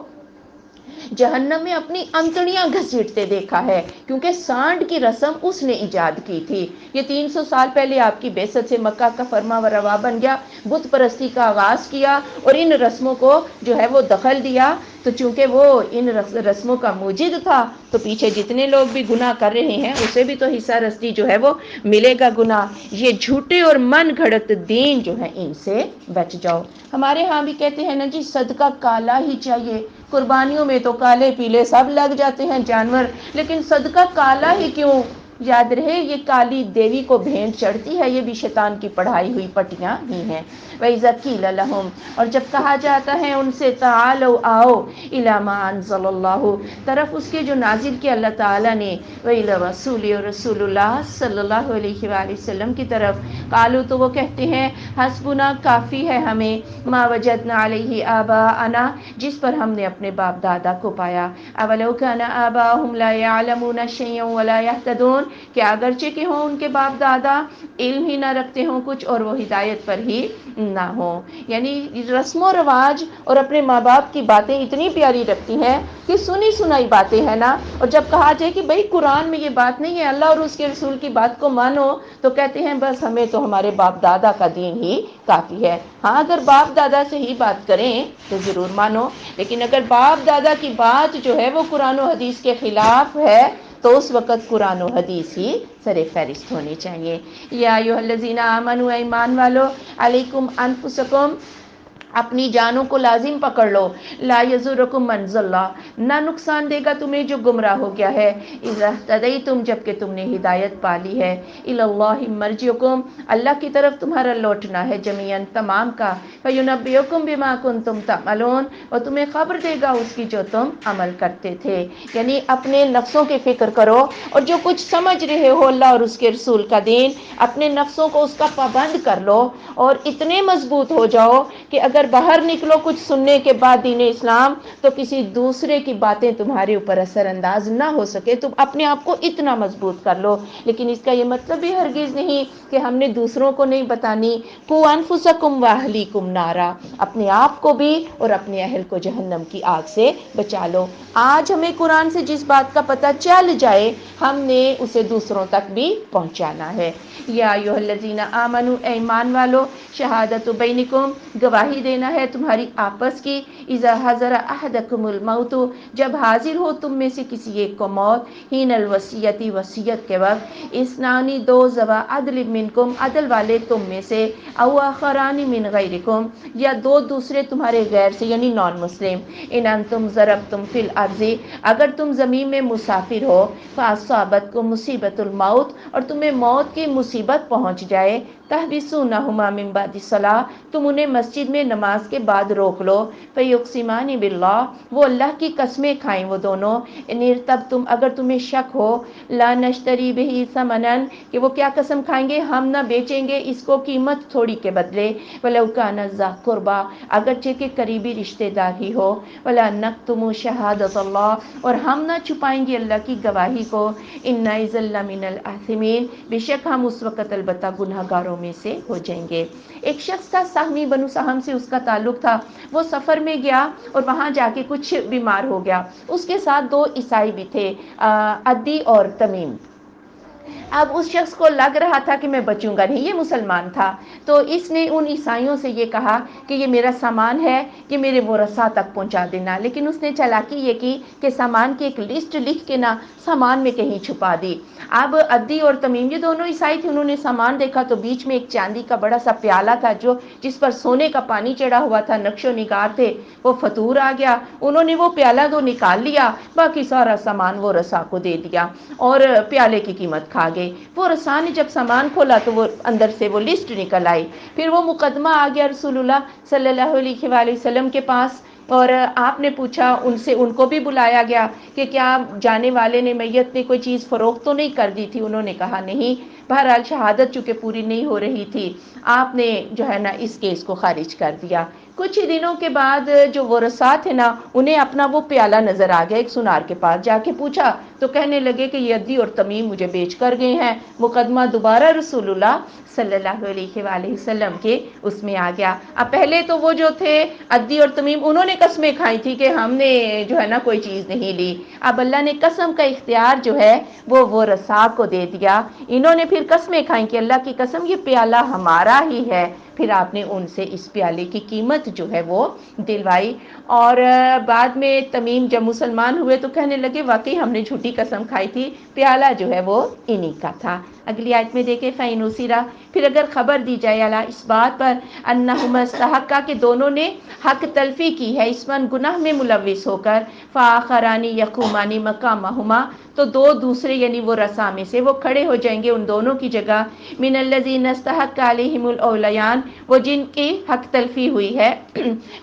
جہنم میں اپنی انتڑیاں گھسیٹتے دیکھا ہے، کیونکہ سانڈ کی رسم اس نے ایجاد کی تھی۔ یہ 300 سال پہلے آپ کی بعثت سے مکہ کا فرما و روا بن گیا، بت پرستی کا آغاز کیا اور ان رسموں کو جو ہے وہ دخل دیا، تو چونکہ وہ ان رسموں کا موجد تھا تو پیچھے جتنے لوگ بھی گناہ کر رہے ہیں اسے بھی تو حصہ رستی جو ہے وہ ملے گا گناہ۔ یہ جھوٹے اور من گھڑت دین جو ہے ان سے بچ جاؤ۔ ہمارے ہاں بھی کہتے ہیں نا جی صدقہ کالا ہی چاہیے، قربانیوں میں تو کالے پیلے سب لگ جاتے ہیں جانور، لیکن صدقہ کالا ہی کیوں؟ یاد رہے یہ کالی دیوی کو بھینٹ چڑھتی ہے، یہ بھی شیطان کی پڑھائی ہوئی پٹیاں ہی ہیں۔ وَإِذَا قِيلَ لَهُمْ، اور جب کہا جاتا ہے ان سے تعالوا آؤ إِلَى مَا أَنزَلَ اللَّهُ، طرف اس کے جو نازل کیا اللہ تعالیٰ نے، وَإِلَى رَسُولِ، اور رسول اللہ صلی اللہ علیہ وآلہ وسلم کی طرف، قالوا تو وہ کہتے ہیں حسبنا کافی ہے ہمیں، ما وجدنا علیہ آباءنا، جس پر ہم نے اپنے باپ دادا کو پایا، اولو کان آباؤہم لا یعلمون شیئا ولا یہتدون، کہ اگرچہ کہ ہوں ان کے باپ دادا علم ہی نہ رکھتے ہوں کچھ اور وہ ہدایت پر ہی نہ ہوں۔ یعنی رسم و رواج اور اپنے ماں باپ کی باتیں اتنی پیاری رکھتی ہیں کہ سنی سنائی باتیں ہیں نا، اور جب کہا جائے کہ بھئی قرآن میں یہ بات نہیں ہے، اللہ اور اس کے رسول کی بات کو مانو، تو کہتے ہیں بس ہمیں تو ہمارے باپ دادا کا دین ہی کافی ہے۔ ہاں اگر باپ دادا سے ہی بات کریں تو ضرور مانو، لیکن اگر باپ دادا کی بات جو ہے وہ قرآن و حدیث کے خلاف ہے تو اس وقت قرآن و حدیث ہی سر فہرست ہونی چاہیے۔ یا ایھا الذین آمنوا، ایمان والو، علیکم انفسکم، اپنی جانوں کو لازم پکڑ لو، لا یضرکم من ضل، نہ نقصان دے گا تمہیں جو گمراہ ہو گیا ہے، اذا اہتدیتم، جب کہ تم نے ہدایت پالی ہے، الی اللہ مرجعکم، اللہ کی طرف تمہارا لوٹنا ہے جمیعاً تمام کا، فینبئکم بما کنتم تعملون، اور تمہیں خبر دے گا اس کی جو تم عمل کرتے تھے۔ یعنی اپنے نفسوں کی فکر کرو اور جو کچھ سمجھ رہے ہو اللہ اور اس کے رسول کا دین، اپنے نفسوں کو اس کا پابند کر لو اور اتنے مضبوط ہو جاؤ کہ اگر اگر باہر نکلو کچھ سننے کے بعد دین اسلام تو کسی دوسرے کی باتیں تمہارے اوپر اثر انداز نہ ہو سکے، تم اپنے آپ کو اتنا مضبوط کر لو۔ لیکن اس کا یہ مطلب بھی ہرگز نہیں کہ ہم نے دوسروں کو نہیں بتانی۔ قوا انفسکم واہلیکم نارا، اپنے آپ کو بھی اور اپنے اہل کو جہنم کی آگ سے بچا لو۔ آج ہمیں قرآن سے جس بات کا پتہ چل جائے ہم نے اسے دوسروں تک بھی پہنچانا ہے۔ یا ایھا الذین آمنوا، اے ایمان والو، شہادت بینکم، گواہی دینا ہے تمہاری آپس کی، اذا حضر احدکم الموت، جب حاضر ہو تم میں سے کسی ایک کو موت، حین الوصیت، وصیت کے وقت، اثنان دو ذوا عدل منکم، عدل والے تم میں سے، او آخران من غیرکم، یا دو دوسرے تمہارے غیر سے یعنی نان مسلم، ان انتم ضربتم فی الارض، اگر تم زمین میں مسافر ہو، فاصابتکم مصیبت الموت، اور تمہیں موت کی مصیبت پہنچ جائے، تحبسونہما من بعد الصلاۃ، تم انہیں مسجد میں نماز کے بعد روک لو، فیقسمان باللہ، وہ اللہ کی قسمیں کھائیں وہ دونوں، ان ارتبتم، اگر تمہیں شک ہو، لا نشتری بہ ثمنا، کہ وہ کیا قسم کھائیں گے، ہم نہ بیچیں گے اس کو قیمت تھوڑی کے بدلے، ولو کان ذا قربا، اگرچہ کہ قریبی رشتہ دار ہی ہو، ولا نکتم شہادت اللہ، اور ہم نہ چھپائیں گے اللہ کی گواہی کو، انا اذا لمن الآثمین، بے شک ہم اس وقت البتہ گناہ گاروں میں سے ہو جائیں گے۔ ایک شخص تھا، سہمی بنو سہم سے اس کا تعلق تھا، وہ سفر میں گیا اور وہاں جا کے کچھ بیمار ہو گیا، اس کے ساتھ دو عیسائی بھی تھے، عدی اور تمیم۔ اب اس شخص کو لگ رہا تھا کہ میں بچوں گا نہیں، یہ مسلمان تھا، تو اس نے ان عیسائیوں سے یہ کہا کہ یہ میرا سامان ہے، یہ میرے ورثاء تک پہنچا دینا، لیکن اس نے چالاکی یہ کی کہ سامان کی ایک لسٹ لکھ کے نہ سامان میں کہیں چھپا دی۔ اب عدی اور تمیم یہ دونوں عیسائی تھے، انہوں نے سامان دیکھا تو بیچ میں ایک چاندی کا بڑا سا پیالہ تھا جس پر سونے کا پانی چڑھا ہوا تھا، نقش و نگار تھے، وہ فطور آ گیا، انہوں نے وہ پیالہ تو نکال لیا، باقی سارا سامان ورثاء کو دے دیا اور پیالے کی قیمت کھا گئے۔ ورثاء نے جب سامان کھولا تو وہ اندر سے وہ لسٹ نکل آئی، پھر وہ مقدمہ آ گیا رسول اللہ صلی اللہ علیہ وآلہ وسلم کے پاس، اور آپ نے پوچھا ان سے، ان کو بھی بلایا گیا کہ کیا جانے والے نے، میت نے کوئی چیز فروخت تو نہیں کر دی تھی، انہوں نے کہا نہیں۔ بہرحال شہادت چونکہ پوری نہیں ہو رہی تھی، آپ نے جو ہے نا اس کیس کو خارج کر دیا۔ کچھ ہی دنوں کے بعد جو ورثاء تھے نا، انہیں اپنا وہ پیالہ نظر آ گیا، ایک سنار کے پاس جا کے پوچھا تو کہنے لگے کہ یہ عدی اور تمیم مجھے بیچ کر گئے ہیں۔ مقدمہ دوبارہ رسول اللہ صلی اللہ علیہ وآلہ وسلم کے اس میں آ گیا۔ اب پہلے تو وہ جو تھے عدی اور تمیم، انہوں نے قسمیں کھائی تھی کہ ہم نے جو ہے نا کوئی چیز نہیں لی، اب اللہ نے قسم کا اختیار جو ہے وہ ورثاء کو دے دیا۔ انہوں نے پھر قسمیں کھائیں کہ اللہ کی قسم یہ پیالہ ہمارا ہی ہے، پھر آپ نے ان سے اس پیالے کی قیمت جو ہے وہ دلوائی، اور بعد میں تمیم جب مسلمان ہوئے تو کہنے لگے واقعی ہم نے جھوٹی قسم کھائی تھی، پیالہ جو ہے وہ انہی کا تھا۔ اگلی آیت میں دیکھیں فَإِنْ أُسِرَ، پھر اگر خبر دی جائے علی اس بات پر، انہما استحقا کہ دونوں نے حق تلفی کی ہے، اسمن گناہ میں ملوث ہو کر، فآخران یقومان مقامہما، تو دو دوسرے یعنی وہ ورثاء میں سے وہ کھڑے ہو جائیں گے ان دونوں کی جگہ، من الذین استحق علیہم الاولیان، وہ جن کی حق تلفی ہوئی ہے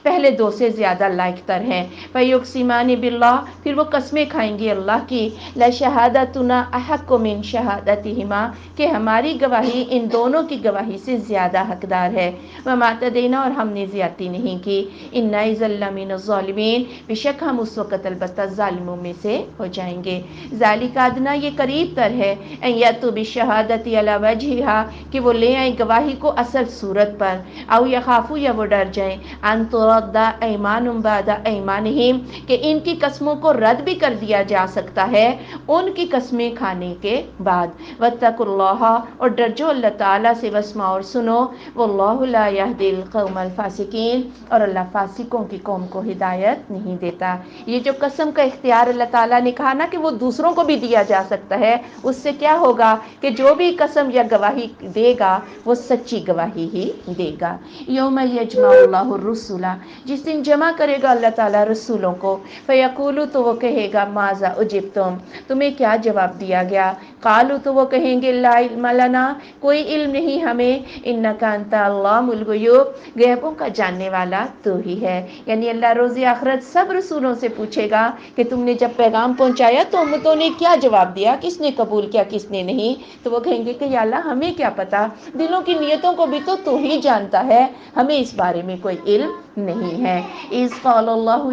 پہلے دو سے زیادہ لائق تر ہیں، فیقسمان باللہ، پھر وہ قسمیں کھائیں گے اللہ کی، لشہادتنا احق من شہادتہما، کہ ہماری گواہی ان دونوں کی گواہی سے زیادہ حقدار ہے، وما اعتدینا، اور ہم نے زیادتی نہیں کی، انا اذا لمن الظالمین، بے شک ہم اس وقت البتہ ظالموں میں سے ہو جائیں گے۔ ذالک ادنیٰ، یہ قریب تر ہے، ان یاتوا بالشہادۃ علی وجہہا، کہ وہ لے آئیں گواہی کو اصل صورت پر، او یخافوا، یا وہ ڈر جائیں، ان ترد ایمان بعد ایمانہم، کہ ان کی قسموں کو رد بھی کر دیا جا سکتا ہے ان کی قسمیں کھانے کے بعد، واتقوا اللہ، اور ڈر جو اللہ تعالیٰ سے، واسمعوا، اور سنو، واللہ لا یہدی القوم الفاسقین، اور اللہ فاسقوں کی قوم کو ہدایت نہیں دیتا۔ یہ جو قسم کا اختیار اللہ تعالیٰ نے کہا نا کہ وہ دوسروں کو بھی دیا جا سکتا ہے، اس سے کیا ہوگا کہ جو بھی قسم یا گواہی دے گا وہ سچی گواہی ہی دے گا۔ یوم یجمع اللہ الرسل، جس دن جمع کرے گا اللہ تعالیٰ رسولوں کو، فیقول، تو وہ کہے گا، ماذا اجبتم، تمہیں کیا جواب دیا گیا، قالوا، تو وہ کہیں گے، لا علم لنا، کوئی علم نہیں ہمیں، انک انت علام الغیوب، غیبوں کا جاننے والا تو ہی ہے۔ یعنی اللہ روز آخرت سب رسولوں سے پوچھے گا کہ تم نے جب پیغام پہنچایا تو امتوں نے کیا جواب دیا، کس نے قبول کیا کس نے نہیں، تو وہ کہیں گے کہ یا اللہ ہمیں کیا پتا، دلوں کی نیتوں کو بھی تو ہی جانتا ہے، ہمیں اس بارے میں کوئی علم نہیں ہے۔ اذ قال اللہ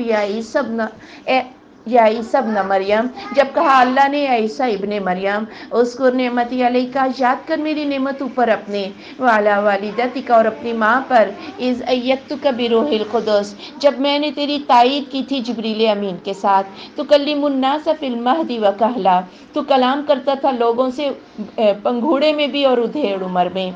یا عیسی ابن مریم، جب کہا اللہ نے یا عیسیٰ ابن مریم، اذکر نعمتی علیک، یاد کر میری نعمت اوپر اپنے، وعلی والدتک، اور اپنی ماں پر، اذ ایدتک بروح القدس، جب میں نے تیری تائید کی تھی جبریل امین کے ساتھ، تکلم الناس فی المہد وکہلا، تو کلام کرتا تھا لوگوں سے پنگھوڑے میں بھی اور ادھیڑ عمر میں،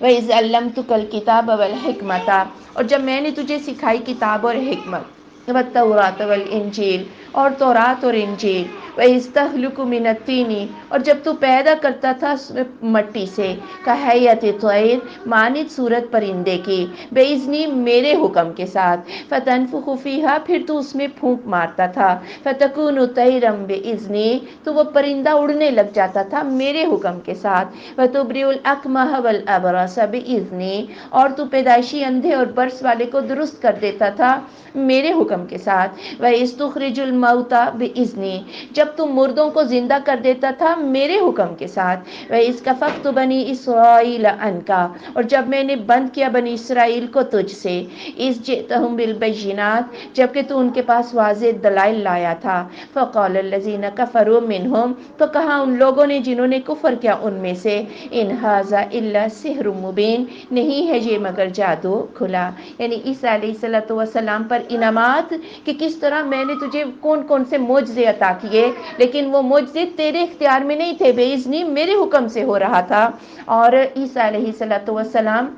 وَإِذْ عَلَّمْتُكَ الْكِتَابَ وَالْحِکْمَةَ، اور جب میں نے تجھے سکھائی کتاب اور حکمت، وَالتَّوْرَاةَ وَالْإِنْجِيلَ، اور تورات اور انجیل، وَإِذْ تَخْلُقُ مِنَ الطِّينِ، اور جب تو پیدا کرتا تھا مٹی سے، کَہَیَّةِ الطَّیْرِ، مانند صورت پرندے کی، بِإِذْنِی، میرے حکم کے ساتھ، فَتَنفُخُ فِیہا، پھر تو اس میں پھونک مارتا تھا، فَتَکُونُ طَیْرًا بِإِذْنِی، تو وہ پرندہ اڑنے لگ جاتا تھا میرے حکم کے ساتھ، وَتُبْرِئُ الْأَکْمَحَ وَالْأَبْرَصَ بِإِذْنِی، اور تو پیدائشی اندھے اور برس والے کو درست کر دیتا تھا میرے حکم کے ساتھ، وَإِذْ تُخْرِجُ الْمَوْتَى بِإِذْنِی، جب تم مردوں کو زندہ کر دیتا تھا میرے حکم کے ساتھ، وَإِذْ كَفَفْتُ بَنِي إِسْرَائِيلَ عَنْكَ، اور جب میں نے بند کیا بنی اسرائیل کو تجھ سے، إِذْ جِئْتَهُم بِالْبَيِّنَاتِ، جبکہ تو ان کے پاس واضح دلائل لایا تھا، فَقَالَ الَّذِينَ كَفَرُوا مِنْهُمْ، تو کہا ان لوگوں نے جنہوں نے کفر کیا ان میں سے، إِنْ هَذَا إِلَّا سِحْرٌ مُبِينٌ، نہیں ہے یہ مگر جادو کھلا۔ یعنی عیسیٰ علیہ السلام پر انعامات کہ کس طرح میں نے تجھے کون کون سے معجزے عطا کیے، لیکن وہ معجزے تیرے اختیار میں نہیں تھے، بے اذنی میرے حکم سے ہو رہا تھا۔ اور عیسیٰ علیہ السلام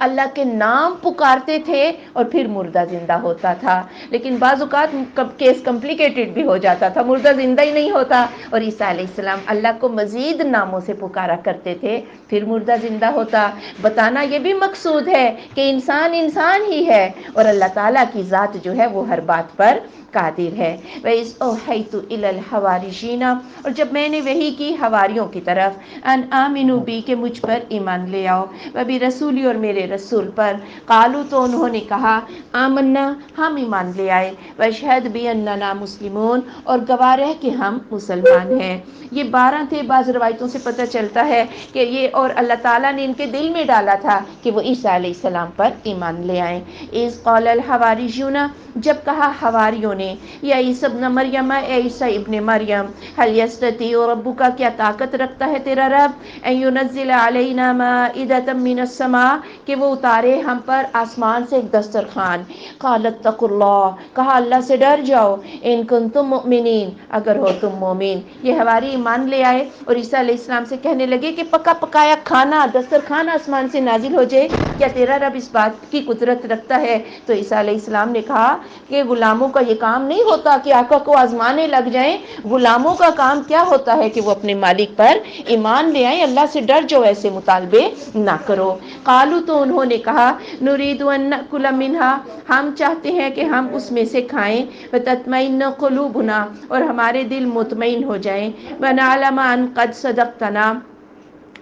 اللہ کے نام پکارتے تھے اور پھر مردہ زندہ ہوتا تھا، لیکن بعض اوقات کیس کمپلیکیٹڈ بھی ہو جاتا تھا، مردہ زندہ ہی نہیں ہوتا، اور عیسیٰ علیہ السلام اللہ کو مزید ناموں سے پکارا کرتے تھے پھر مردہ زندہ ہوتا۔ بتانا یہ بھی مقصود ہے کہ انسان انسان ہی ہے اور اللہ تعالیٰ کی ذات جو ہے وہ ہر بات پر قادر ہے۔ وَإِذْ أَوْحَيْتُ إِلَى الْحَوَارِيِّينَ، اور جب میں نے وحی کی حواریوں کی طرف، أَنْ آمِنُوا بِی، کہ مجھ پر ایمان لے آؤ، وَبِرَسُولِی، اور میرے رسول پر، قالوا، تو انہوں نے کہا، آمنا، ہم ایمان لے آئے، وَاشْهَدْ بِأَنَّنَا مُسْلِمُونَ، اور گواہ رہ کہ ہم مسلمان ہیں۔ یہ 12 تھے، بعض روایتوں سے پتہ چلتا ہے کہ یہ اور اللہ تعالیٰ نے ان کے دل میں ڈالا تھا کہ وہ عیسیٰ علیہ السلام پر ایمان لے آئیں۔ اِذْ قَالَ الْحَوَارِيُّونَ، جب کہا حواریوں نے، یا عیسیٰ ابن مریم، اے عیسیٰ ابن مریم، هل يستطيع ربك، کیا طاقت رکھتا ہے تیرا رب، ان ينزل علينا مائدة من السماء، کہ وہ اتارے ہم پر آسمان سے ایک دسترخوان، قال اتقوا اللہ، کہا اللہ سے ڈر جاؤ، ان کنتم مؤمنین، اگر ہو تم مومن۔ یہ حواری ایمان لے آئے اور عیسیٰ علیہ السلام سے کہنے لگے کہ پکا پکایا کھانا دسترخوان آسمان سے نازل ہو جائے، کیا تیرا رب اس بات کی قدرت رکھتا ہے؟ تو عیسیٰ علیہ السلام نے کہا کہ غلاموں کا یہ کام نہیں ہوتا کہ آقا کو آزمانے لگ جائیں، غلاموں کا کام کیا ہوتا ہے کہ وہ اپنے مالک پر ایمان لے آئیں، اللہ سے ڈر جو ایسے مطالبے نہ کرو۔ قالوا، تو انہوں نے کہا، نرید ان نأکل منہا، ہم چاہتے ہیں کہ ہم اس میں سے کھائیں، وتطمئن قلوبنا، اور ہمارے دل مطمئن ہو جائیں، ونعلم ان قد صدقتنا،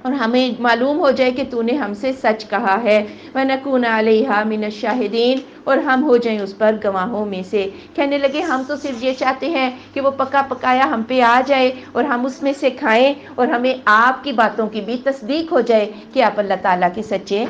اور ہمیں معلوم ہو جائے کہ تو نے ہم سے سچ کہا ہے، وَنَكُونَ عَلَيْهَا مِنَ الشَّاهِدِينَ، اور ہم ہو جائیں اس پر گواہوں میں سے۔ کہنے لگے ہم تو صرف یہ چاہتے ہیں کہ وہ پکا پکایا ہم پہ آ جائے اور ہم اس میں سے کھائیں، اور ہمیں آپ کی باتوں کی بھی تصدیق ہو جائے کہ آپ اللہ تعالیٰ کے سچے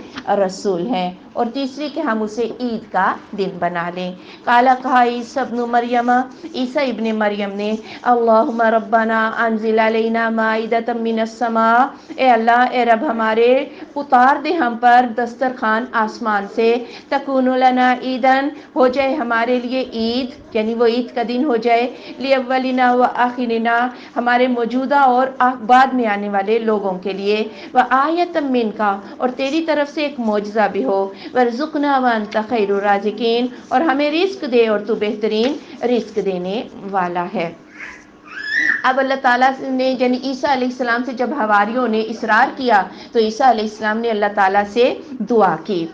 رسول ہیں، اور تیسری کہ ہم اسے عید کا دن بنا لیں۔ قال، کہا عیسیٰ ابن مریم، عیسیٰ ابن مریم نے، اللہم ربنا انزل علینا مائدۃ من السماء، اے اللہ، اے رب ہمارے، اتار دے ہم پر دسترخوان آسمان سے، تکون لنا عیدن، ہو جائے ہمارے لیے عید، یعنی وہ عید کا دن ہو جائے، لاولنا و آخرنا، ہمارے موجودہ اور بعد میں آنے والے لوگوں کے لیے، وآیۃ منک، اور تیری طرف سے ایک معجزہ بھی ہو، وارزقنا وانت خیر الرازقین، اور ہمیں رزق دے اور تو بہترین رزق دینے والا ہے۔ اب اللہ تعالیٰ نے یعنی عیسیٰ علیہ السلام سے جب حواریوں نے اصرار کیا تو عیسیٰ علیہ السلام نے اللہ تعالیٰ سے دعا کی۔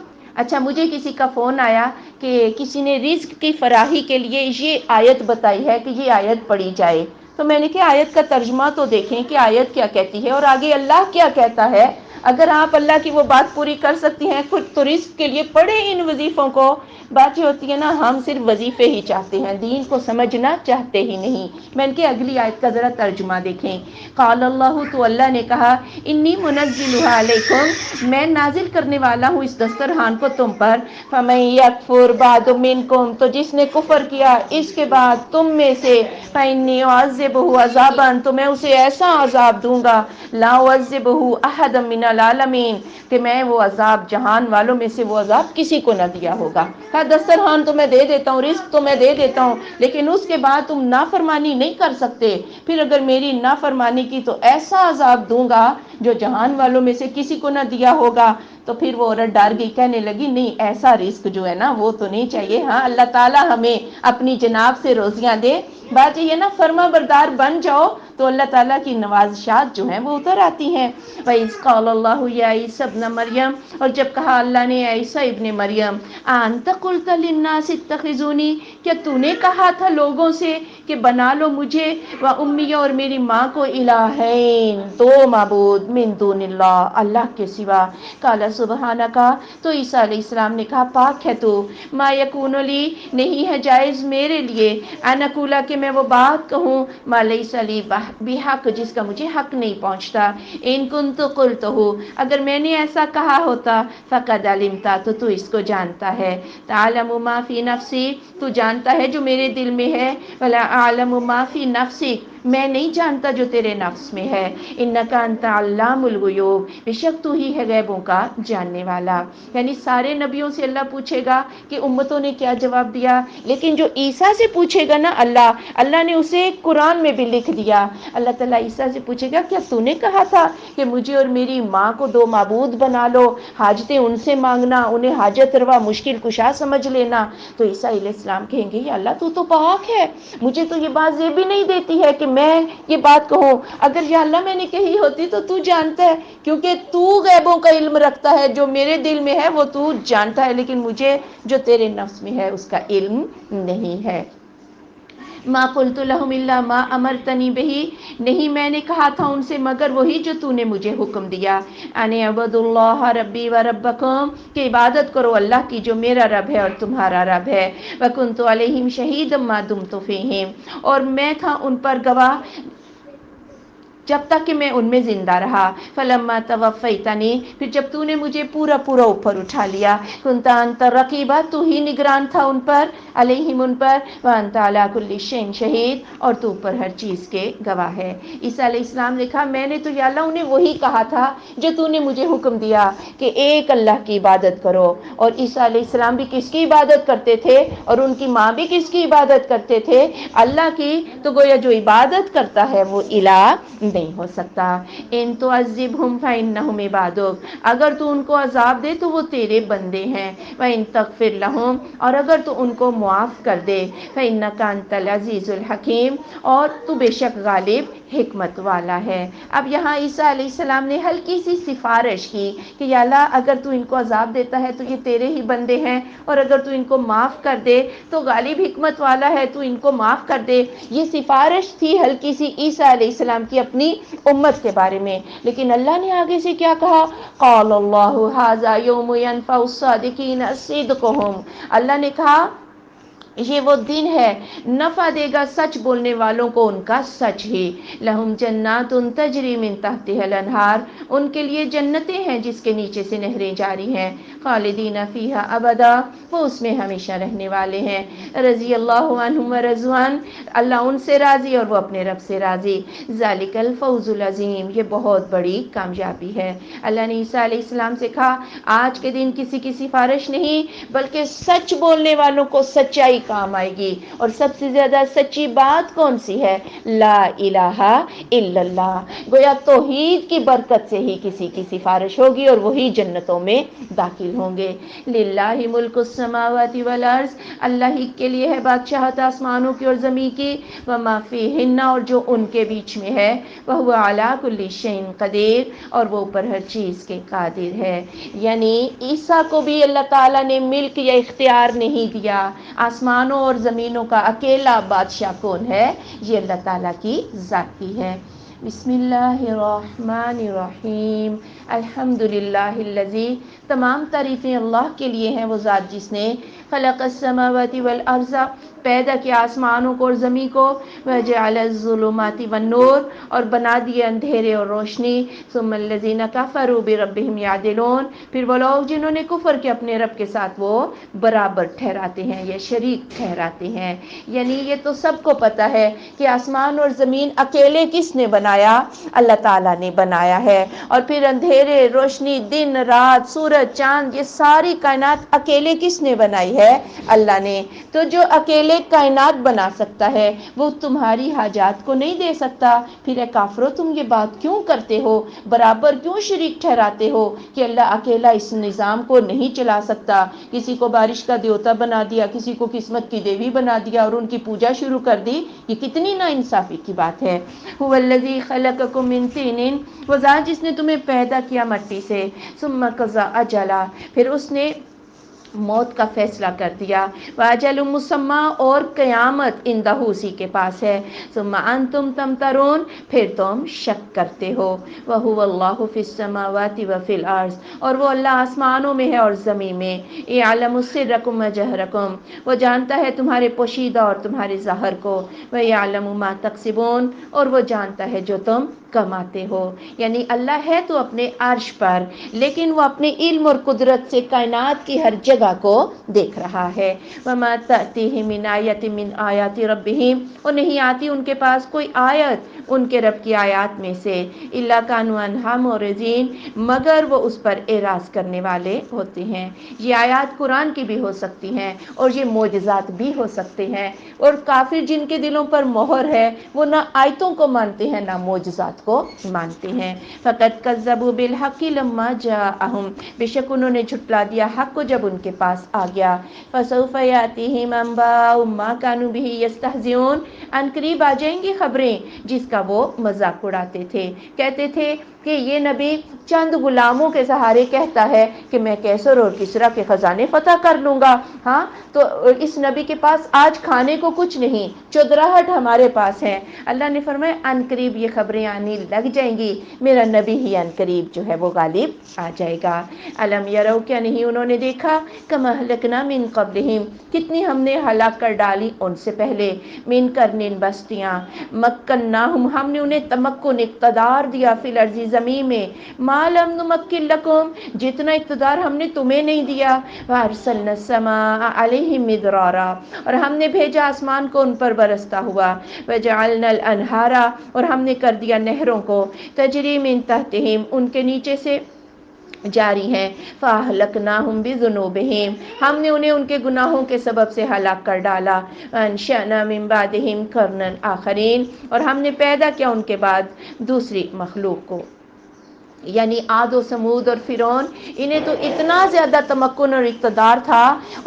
اچھا، مجھے کسی کا فون آیا کہ کسی نے رزق کی فراہی کے لیے یہ آیت بتائی ہے کہ یہ آیت پڑھی جائے، تو میں نے کہا آیت کا ترجمہ تو دیکھیں کہ آیت کیا کہتی ہے اور آگے اللہ کیا کہتا ہے. اگر آپ اللہ کی وہ بات پوری کر سکتی ہیں خود تو رزق کے لیے پڑھے ان وظیفوں کو. بات یہ ہوتی ہے نا ہم صرف وظیفے ہی چاہتے ہیں, دین کو سمجھنا چاہتے ہی نہیں. میں ان کی اگلی آیت کا ذرا ترجمہ دیکھیں. قال اللہ, تو اللہ نے کہا, انی منزلها علیکم, میں نازل کرنے والا ہوں اس دسترخوان کو تم پر. فمن یکفر بعد منکم, تو جس نے کفر کیا اس کے بعد تم میں سے, فانی اعذبہ عذابا, تو میں اسے ایسا عذاب دوں گا, لا اعذبہ احدا من العالمین, کہ میں وہ عذاب جہان والوں میں سے وہ عذاب کسی کو نہ دیا ہوگا. کہا دسترخوان تو میں دے دیتا ہوں, رزق تو میں دے دیتا ہوں, لیکن اس کے بعد تم نافرمانی نہیں کر سکتے. پھر اگر میری نافرمانی کی تو ایسا عذاب دوں گا جو جہان والوں میں سے کسی کو نہ دیا ہوگا. تو پھر وہ عورت ڈر گئی, کہنے لگی نہیں ایسا رزق جو ہے نا وہ تو نہیں چاہیے. ہاں اللہ تعالیٰ ہمیں اپنی جناب سے روزیاں دے. بات یہ نا فرما بردار بن جاؤ تو اللہ تعالیٰ کی نوازشات جو ہیں وہ اتر آتی ہیں. وَإِذْ قَالَ اللَّهُ يَا عِيسَى ابْنَ مَرْيَمَ, اور جب کہا اللہ نے عیسیٰ ابن مریم, أَأَنْتَ قُلْتَ لِلنَّاسِ اتَّخِذُونِي, کیا تو نے کہا تھا لوگوں سے کہ بنا لو مجھے وَأُمِّيَ, اور میری ماں کو, الہین, دو معبود, من دون اللہ, اللہ کے سوا. قَالَ سُبْحَانَكَ, تو عیسیٰ علیہ السلام نے کہا پاک ہے تو, ما یکون لی, نہیں ہے جائز میرے لیے, ان اقول, کہ میں وہ بات کہوں, ما لیس لی بحق, جس کا مجھے حق نہیں پہنچتا. ان کنت قلتہ, اگر میں نے ایسا کہا ہوتا, فقد علمت, تو اس کو جانتا ہے. تعلم ما فی نفسی, تو جانتا ہے جو میرے دل میں ہے, ولا اعلم ما فی نفسک, میں نہیں جانتا جو تیرے نفس میں ہے. انک انت علام الغیوب, بے شک تو ہی ہے غیبوں کا جاننے والا. یعنی سارے نبیوں سے اللہ پوچھے گا کہ امتوں نے کیا جواب دیا, لیکن جو عیسیٰ سے پوچھے گا نا اللہ نے اسے قرآن میں بھی لکھ دیا. اللہ تعالیٰ عیسیٰ سے پوچھے گا کیا تو نے کہا تھا کہ مجھے اور میری ماں کو دو معبود بنا لو, حاجتیں ان سے مانگنا, انہیں حاجت روا مشکل کشا سمجھ لینا. تو عیسیٰ علیہ السلام کہیں گے یا اللہ تو پاک ہے, مجھے تو یہ بات یہ بھی نہیں دیتی ہے کہ میں یہ بات کہوں, اگر یا اللہ میں نے کہی ہوتی تو جانتا ہے, کیونکہ تو غیبوں کا علم رکھتا ہے, جو میرے دل میں ہے وہ تو جانتا ہے, لیکن مجھے جو تیرے نفس میں ہے اس کا علم نہیں ہے. ما قلت لهم الا ما امرتنی به, نہیں میں نے کہا تھا ان سے مگر وہی جو تو نے مجھے حکم دیا. ان اعبدوا اللہ ربی و ربکم, کہ عبادت کرو اللہ کی جو میرا رب ہے اور تمہارا رب ہے. وکنت علیہم شہیدا ما دمت فیہم, اور میں تھا ان پر گواہ جب تک کہ میں ان میں زندہ رہا. فلما توفیتنی, پھر جب تو نے مجھے پورا اوپر اٹھا لیا, کنت انت رقیبا, تو ہی نگران تھا ان پر, علیہم ان پر, وانت علی کل شیء شہید, اور تو پر ہر چیز کے گواہ ہے. عیسیٰ علیہ السلام نے کہا میں نے تو یا اللہ انہیں وہی کہا تھا جو تو نے مجھے حکم دیا کہ ایک اللہ کی عبادت کرو. اور عیسیٰ علیہ السلام بھی کس کی عبادت کرتے تھے, اور ان کی ماں بھی کس کی عبادت کرتے تھے, اللہ کی. تو گویا جو عبادت کرتا ہے وہ الہ نہیں ہو سکتا. ان تعذبہم فانہم عبادک, اگر تو ان کو عذاب دے تو وہ تیرے بندے ہیں. وان تغفر لہم, اور اگر تو ان کو معاف کر دے, فانک انت العزیز الحکیم, اور تو بے شک غالب حکمت والا ہے. اب یہاں عیسیٰ علیہ السلام نے ہلکی سی سفارش کی کہ یا اللہ اگر تو ان کو عذاب دیتا ہے تو یہ تیرے ہی بندے ہیں, اور اگر تو ان کو معاف کر دے تو غالب حکمت والا ہے, تو ان کو معاف کر دے. یہ سفارش تھی ہلکی سی عیسیٰ علیہ السلام کی اپنی امت کے بارے میں. لیکن اللہ نے آگے سے کیا کہا, قال اللہ ھذا یوم ینفع الصادقین صدقہم, اللہ نے کہا یہ وہ دن ہے نفع دے گا سچ بولنے والوں کو ان کا سچ ہی. لہم جنات تجری من تحتها الانہار, ان کے لیے جنتیں ہیں جس کے نیچے سے نہریں جاری ہیں. خالدین فیہا ابدا, وہ اس میں ہمیشہ رہنے والے ہیں. رضی اللہ عنہم ورضوان, اللہ ان سے راضی اور وہ اپنے رب سے راضی. ذالک الفوز العظیم, یہ بہت بڑی کامیابی ہے. اللہ نے عیسیٰ علیہ السلام سے کہا آج کے دن کسی کی سفارش نہیں بلکہ سچ بولنے والوں کو سچائی کام آئے گی. اور سب سے زیادہ سچی بات کون سی ہے, لا الہ الا اللہ. گویا توحید کی برکت سے ہی کسی کی سفارش ہوگی اور وہی جنتوں میں داخل ہوں گے. للہ ملک السماوات والارض, اللہ ہی کے لیے ہے بادشاہت آسمانوں کی اور زمین کی. وما فیہن, اور جو ان کے بیچ میں ہے. وہو علی کل شیء قدیر, اور وہ اوپر ہر چیز کے قادر ہے. یعنی عیسیٰ کو بھی اللہ تعالیٰ نے ملک یا اختیار نہیں دیا, آسمان آسمانوں اور زمینوں کا اکیلا بادشاہ کون ہے؟ یہ اللہ تعالیٰ کی ذات کی ہے۔ بسم اللہ الرحمن الرحیم، الحمدللہ الذی، تمام تعریفیں اللہ کے لیے ہیں، وہ ذات جس نے خلق السماوات والارض، پیدا کیا آسمانوں کو اور زمین کو، وجعل الظلمات والنور، اور بنا دیے اندھیرے اور روشنی، ثم الذین کفروا بربہم یعدلون، پھر وہ لوگ جنہوں نے کفر کیا اپنے رب کے ساتھ وہ برابر ٹھہراتے ہیں یا شریک ٹھہراتے ہیں۔ یعنی یہ تو سب کو پتہ ہے کہ آسمان اور زمین اکیلے کس نے بنایا؟ اللہ تعالیٰ نے بنایا ہے، اور پھر اندھیرے روشنی، دن رات، سورج چاند، یہ ساری کائنات اکیلے کس نے بنائی ہے؟ اللہ نے۔ تو جو اکیلے کائنات بنا سکتا ہے وہ تمہاری حاجات کو نہیں دے سکتا؟ پھر اے کافرو تم یہ بات کیوں کرتے ہو؟ برابر کیوں شریک ٹھہراتے ہو کہ اللہ اکیلا اس نظام کو نہیں چلا سکتا؟ کسی کو بارش کا دیوتا بنا دیا، کسی کو قسمت کی دیوی بنا دیا اور ان کی پوجا شروع کر دی، یہ کتنی نا انصافی کی بات ہے۔ هو الذی خلقکم من طین، وہ ذات جس نے تمہیں پیدا کیا مٹی سے، ثم قضى اجلا، پھر اس نے موت کا فیصلہ کر دیا، واجل مسمى، اور قیامت عندہ اسی کے پاس ہے، ثم انتم تمترون، پھر تم شک کرتے ہو، وهو اللہ فی السماوات وفی الارض، اور وہ اللہ آسمانوں میں ہے اور زمین میں، یعلم سرکم وجہرکم، وہ جانتا ہے تمہارے پوشیدہ اور تمہارے ظاہر کو، ویعلم ما تکسبون، اور وہ جانتا ہے جو تم کماتے ہو۔ یعنی اللہ ہے تو اپنے عرش پر، لیکن وہ اپنے علم اور قدرت سے کائنات کی ہر جگہ کو دیکھ رہا ہے۔ وما تأتیہم من آیۃ من آیات ربہم، اور نہیں آتی ان کے پاس کوئی آیت ان کے رب کی آیات میں سے، الا کانوا عنہا معرضین، مگر وہ اس پر اعراض کرنے والے ہوتے ہیں۔ یہ آیات قرآن کی بھی ہو سکتی ہیں اور یہ معجزات بھی ہو سکتے ہیں، اور کافر جن کے دلوں پر مہر ہے وہ نہ آیتوں کو مانتے ہیں نہ معجزات کو مانتے ہیں۔ فقد کذبوا بالحق لما جاءہم، بے شک انہوں نے جھٹلا دیا حق کو جب ان کے پاس آ گیا۔ فسوف یاتیہم انباء ما کانوا بہ یستہزئون، ان قریب آ جائیں گی خبریں جس کا وہ مذاق اڑاتے تھے، کہتے تھے کہ یہ نبی چند غلاموں کے سہارے کہتا ہے کہ میں کیسر اور کسریٰ کے خزانے فتح کر لوں گا، ہاں تو اس نبی کے پاس آج کھانے کو کچھ نہیں، چودراہٹ ہمارے پاس ہے۔ اللہ نے فرمایا ان قریب یہ خبریں آنے لگ جائیں گی، میرا نبی ہی ان قریب جو ہے وہ غالب آ جائے گا۔ الم یرو، کیا نہیں انہوں نے دیکھا، کما اہلکنا من قبلہم، کتنی ہم نے ہلاک کر ڈالی ان سے پہلے، من قرن، بستیاں، مکناہم، ہم نے انہیں تمکن اقتدار دیا، فی الارض، زمین میں، ما لم نمکن لکم، جتنا اقتدار ہم نے تمہیں نہیں دیا، وارسلنا السماء علیہم مدرارا، اور ہم نے بھیجا آسمان کو ان پر برستا ہوا، وجعلنا الانہار، اور ہم نے کر دیا نہروں کو، تجری من تحتہم، ان کے نیچے سے جاری ہیں، فاہلکناہم بذنوبہم، ہم نے انہیں ان کے گناہوں کے سبب سے ہلاک کر ڈالا، انشأنا من بعدہم قرنا آخرین، اور ہم نے پیدا کیا ان کے بعد دوسری مخلوق کو۔ یعنی عاد و سمود اور فرعون، انہیں تو اتنا زیادہ تمکن اور اقتدار تھا،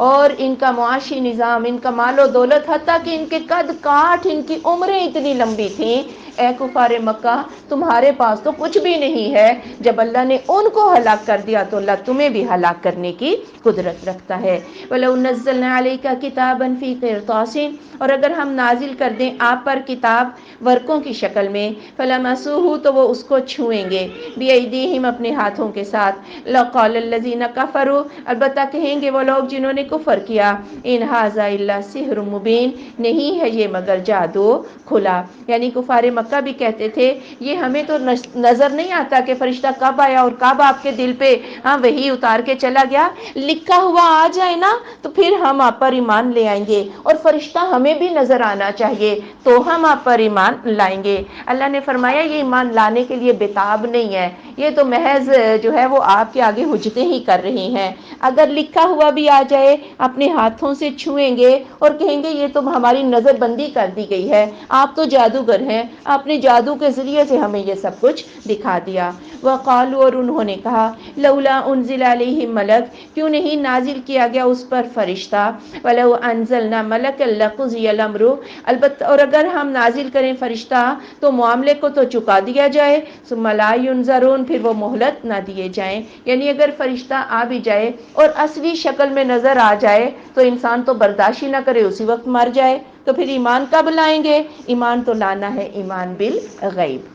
اور ان کا معاشی نظام، ان کا مال و دولت، حتیٰ کہ ان کے قد کاٹ، ان کی عمریں اتنی لمبی تھیں۔ اے کفار مکہ، تمہارے پاس تو کچھ بھی نہیں ہے، جب اللہ نے ان کو ہلاک کر دیا تو اللہ تمہیں بھی ہلاک کرنے کی قدرت رکھتا ہے۔ وَلَوْ نَزَّلْنَا عَلَيْكَ كِتَابًا فِي قِرْطَاسٍ، اور اگر ہم نازل کر دیں آپ پر کتاب ورقوں کی شکل میں، فَلَمَسُوهُ، تو وہ اس کو چھوئیں گے، بِأَيْدِيهِمْ، اپنے ہاتھوں کے ساتھ، لَقَالَ الَّذِينَ كَفَرُوا، البتہ کہیں گے وہ لوگ جنہوں نے کفر کیا، إِنْ هَذَا إِلَّا سِحْرٌ مُبِينٌ، نہیں ہے یہ مگر جادو کھلا۔ یعنی کفار مکہ بھی کہتے تھے یہ ہمیں تو نظر نہیں آتا کہ فرشتہ کب آیا اور کب آپ کے دل پہ وحی اتار کے چلا گیا، لکھا ہوا آ جائے نا تو پھر ہم آپ پر ایمان لے آئیں گے، اور فرشتہ ہمیں بھی نظر آنا چاہیے تو ہم آپ پر ایمان لائیں گے۔ اللہ نے فرمایا یہ ایمان لانے کے لیے بتاب نہیں ہے، یہ تو محض جو ہے وہ آپ کے آگے حجتیں ہی کر رہی ہیں۔ اگر لکھا ہوا بھی آ جائے اپنے ہاتھوں سے چھوئیں گے اور کہیں گے یہ تو ہماری نظر بندی کر دی گئی ہے، آپ تو جادوگر ہیں، آپ نے جادو کے ذریعے سے ہمیں یہ سب کچھ دکھا دیا۔ وقالوا اور انہوں نے کہا لولا انزل علیہ ملک کیوں نہیں نازل کیا گیا اس پر فرشتہ ولو انزلنا ملک لقضی الامر البتہ اور اگر ہم نازل کریں فرشتہ تو معاملے کو تو چکا دیا جائے ثم لا ينظرون پھر وہ مہلت نہ دیے جائیں. یعنی اگر فرشتہ آ بھی جائے اور اصلی شکل میں نظر آ جائے تو انسان تو برداشت ہی نہ کرے اسی وقت مر جائے تو پھر ایمان کب لائیں گے؟ ایمان تو لانا ہے ایمان بالغیب.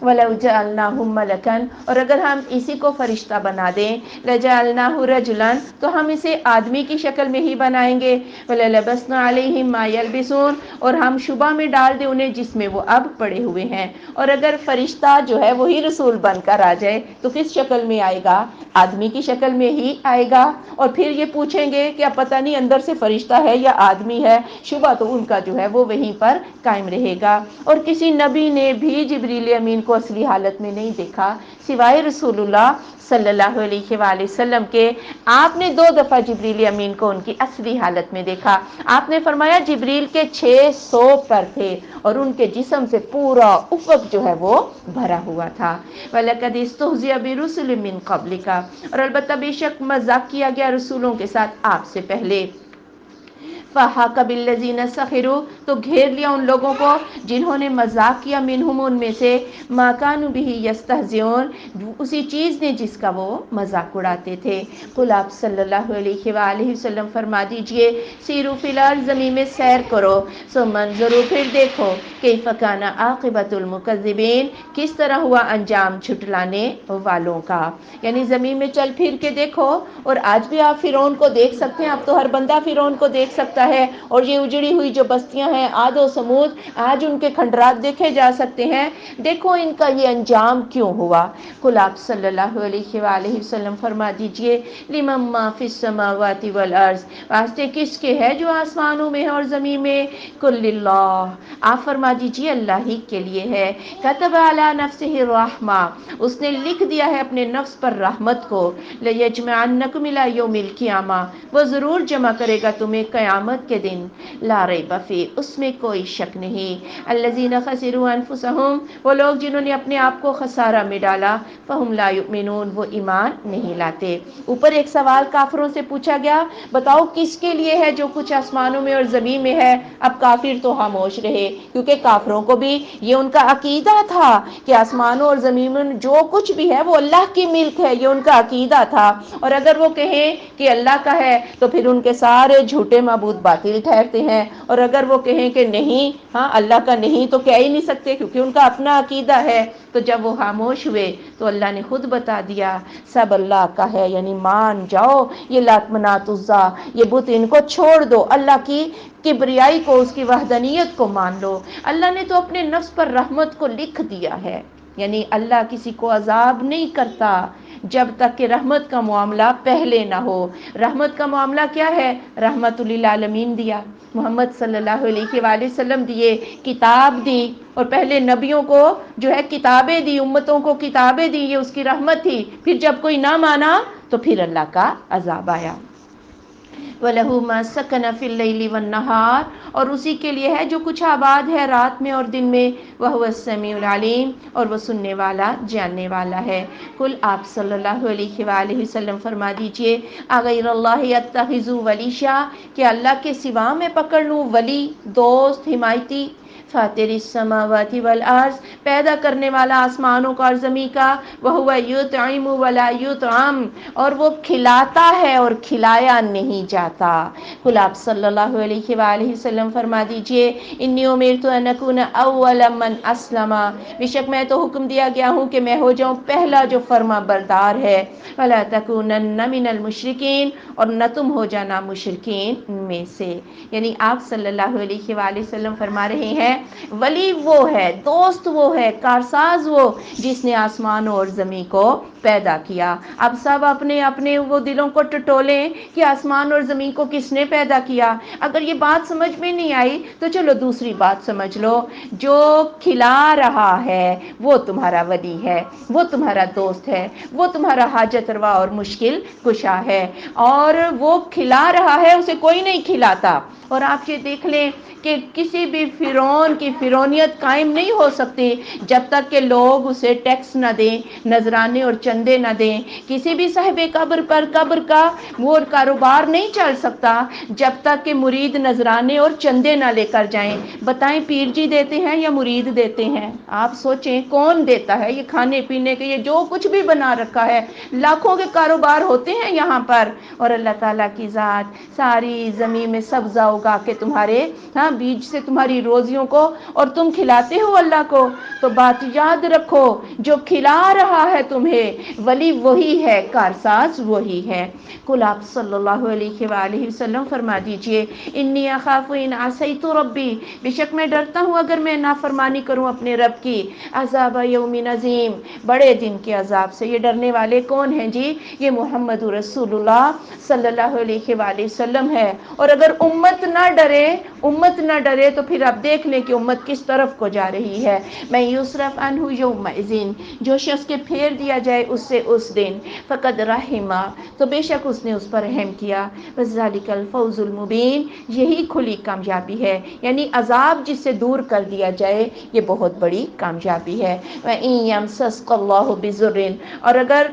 وَلَوْ جَعَلْنَاهُ مَلَكًا اور اگر ہم اسی کو فرشتہ بنا دیں لَجَعَلْنَاهُ رَجُلًا تو ہم اسے آدمی کی شکل میں ہی بنائیں گے وَلَلَبَسْنَا عَلَيْهِمْ مَا يَلْبِسُونَ اور ہم شبہ میں ڈال دیں انہیں جس میں وہ اب پڑے ہوئے ہیں. اور اگر فرشتہ جو ہے وہی رسول بن کر آ جائے تو کس شکل میں آئے گا؟ آدمی کی شکل میں ہی آئے گا. اور پھر یہ پوچھیں گے کہ اب پتہ نہیں اندر سے فرشتہ ہے یا آدمی ہے، شبہ تو ان کا جو ہے وہ وہیں پر قائم رہے گا. اور کسی نبی نے بھی جبریل امین کو اصلی حالت میں نہیں دیکھا سوائے رسول اللہ صلی اللہ علیہ وآلہ وسلم کے. آپ نے 2 دفعہ جبریل امین کو ان کی اصلی حالت میں دیکھا. آپ نے فرمایا جبریل کے 600 پر تھے اور ان کے جسم سے پورا افق جو ہے وہ بھرا ہوا تھا. وَلَقَدِ اسْتُهْزِئَ بِرُسُلٍ مِّن قَبْلِكَ اور البتہ بے شک مذاق کیا گیا رسولوں کے ساتھ آپ سے پہلے. فَحَاقَ بِالَّذِينَ سَخِرُوا تو گھیر لیا ان لوگوں کو جنہوں نے مذاق کیا منہم ان میں سے مَا كَانُوا بِهِ يَسْتَهْزِئُونَ اسی چیز نے جس کا وہ مذاق اڑاتے تھے. قل آپ صلی اللہ علیہ وآلہ وسلم فرما دیجئے سیروا فی الارض زمین میں سیر کرو ثم انظروا پھر دیکھو کیف کان عاقبۃ المکذبین کس طرح ہوا انجام جھٹلانے والوں کا. یعنی زمین میں چل پھر کے دیکھو. اور آج بھی آپ فرعون کو دیکھ سکتے ہیں. اب تو ہر بندہ فرعون کو دیکھ سکتا ہے. اور یہ اجڑی ہوئی جو بستیاں ہیں عاد و ثمود آج ان کے کھنڈرات دیکھے جا سکتے ہیں. دیکھو ان کا یہ انجام کیوں ہوا. قل آپ صلی اللہ علیہ وآلہ وسلم فرما دیجئے لمن ما فی السماوات والارض واسطے کس کے ہے جو آسمانوں میں ہے اور زمین میں. قل للہ آپ فرما دیجئے اللہ ہی کے لیے ہے. کتب علی نفسہ الرحمہ اس نے لکھ دیا ہے اپنے نفس پر رحمت کو. لیجمعنکم الی یوم القیامہ وہ ضرور جمع کرے گا تمہیں قیامت کے دن. لا ریب فیہ اس میں کوئی شک نہیں. الذین خسروا انفسہم وہ لوگ جنہوں نے اپنے آپ کو خسارہ میں ڈالا. فہم لا یؤمنون وہ ایمان نہیں لاتے. اوپر ایک سوال کافروں سے پوچھا گیا بتاؤ کس کے لیے ہے جو کچھ آسمانوں میں اور زمین میں ہے. اب کافر تو خاموش رہے کیونکہ کافروں کو بھی یہ ان کا عقیدہ تھا کہ آسمانوں اور زمین میں جو کچھ بھی ہے وہ اللہ کی ملک ہے. یہ ان کا عقیدہ تھا. اور اگر وہ کہیں کہ اللہ کا ہے تو پھر ان کے سارے جھوٹے معبود باطل ٹھہرتے ہیں. اور اگر وہ کہیں کہ نہیں ہاں اللہ کا نہیں تو کہہ ہی نہیں سکتے کیونکہ ان کا اپنا عقیدہ ہے. تو جب وہ خاموش ہوئے تو اللہ نے خود بتا دیا سب اللہ کا ہے. یعنی مان جاؤ یہ لات منات عزا یہ بت ان کو چھوڑ دو. اللہ کی کبریائی کو اس کی وحدانیت کو مان لو. اللہ نے تو اپنے نفس پر رحمت کو لکھ دیا ہے. یعنی اللہ کسی کو عذاب نہیں کرتا جب تک کہ رحمت کا معاملہ پہلے نہ ہو. رحمت کا معاملہ کیا ہے؟ رحمت للعالمین دیا محمد صلی اللہ علیہ وآلہ وسلم دیے کتاب دی اور پہلے نبیوں کو جو ہے کتابیں دی امتوں کو کتابیں دی یہ اس کی رحمت تھی. پھر جب کوئی نہ مانا تو پھر اللہ کا عذاب آیا. وَلَهُ مَا سَكَنَ فِي اللَّيْلِ وَالنَّهَارِ اور اسی کے لیے ہے جو کچھ آباد ہے رات میں اور دن میں. وَهُوَ السَّمِيعُ الْعَلِيمُ اور وہ سننے والا جاننے والا ہے. قل آپ صلی اللہ علیہ وآلہ وسلم فرما دیجئے اغیر اللہ اتخذ ولیشا کہ اللہ کے سوا میں پکڑ لوں ولی دوست حمایتی. فاطر السماوات والارض پیدا کرنے والا آسمانوں کا اور زمین کا. وَهُوَ يُطْعِمُ وَلَا يُطْعَمُ اور وہ کھلاتا ہے اور کھلایا نہیں جاتا. قل آپ صلی اللہ علیہ وآلہ وسلم فرما دیجئے انی امرت ان اکون اول من اسلم بے شک میں تو حکم دیا گیا ہوں کہ میں ہو جاؤں پہلا جو فرما بردار ہے. وَلَا تَكُونَنَّ مِنَ الْمُشْرِكِينَ اور نہ تم ہو جانا مشرکین میں سے. یعنی آپ صلی اللہ علیہ وآلہ وسلم فرما رہے ہیں ولی وہ ہے دوست وہ ہے کارساز وہ جس نے آسمانوں اور زمین کو پیدا کیا. اب سب اپنے اپنے وہ دلوں کو ٹٹولیں کہ آسمان اور زمین کو کس نے پیدا کیا. اگر یہ بات سمجھ میں نہیں آئی تو چلو دوسری بات سمجھ لو. جو کھلا رہا ہے وہ تمہارا ولی ہے وہ تمہارا دوست ہے وہ تمہارا حاجت روا اور مشکل کشا ہے. اور وہ کھلا رہا ہے اسے کوئی نہیں کھلاتا. اور آپ یہ دیکھ لیں کہ کسی بھی فرعون کی فرعونیت قائم نہیں ہو سکتی جب تک کہ لوگ اسے ٹیکس نہ دیں، نذرانے اور چندے نہ دیں۔ کسی بھی صاحب قبر پر قبر کا وہ کاروبار نہیں چل سکتا جب تک کہ مرید نذرانے اور چندے نہ لے کر جائیں۔ بتائیں پیر جی دیتے ہیں یا مرید دیتے ہیں؟ آپ سوچیں کون دیتا ہے؟ یہ کھانے پینے کے یہ جو کچھ بھی بنا رکھا ہے، لاکھوں کے کاروبار ہوتے ہیں یہاں پر، اور اللہ تعالیٰ کی ذات ساری زمین میں سبزہ اگا کے تمہارے بیج سے تمہاری روزیوں کو اور تم کھلاتے ہو اللہ کو۔ تو بات یاد رکھو، جو کھلا رہا ہے تمہیں ولی وہی ہے، کارساز وہی ہے۔ کل آپ صلی اللہ علیہ وآلہ وسلم فرما دیجئے انی اخاف ان عصیت ربی، بے شک میں ڈرتا ہوں اگر میں نافرمانی کروں اپنے رب کی، عذاب یوم عظیم، بڑے دن کے عذاب سے۔ یہ ڈرنے والے کون ہیں جی؟ یہ محمد رسول اللہ صلی اللہ علیہ وآلہ وسلم ہے۔ اور اگر امت نہ ڈرے تو پھر آپ دیکھ لیں کہ امت کس طرف کو جا رہی ہے۔ میں یصرف عنہ یومئذ، جو شخص کے پھیر دیا جائے اس سے اس دن، فقد رحمہ، تو بے شک اس نے اس پر رحم کیا، وذالک الفوز المبین، یہی کھلی کامیابی ہے، یعنی عذاب جس سے دور کر دیا جائے یہ بہت بڑی کامیابی ہے۔ وَإِن يَمْسَسْكَ اللَّهُ بِضُرٍّ، اور اگر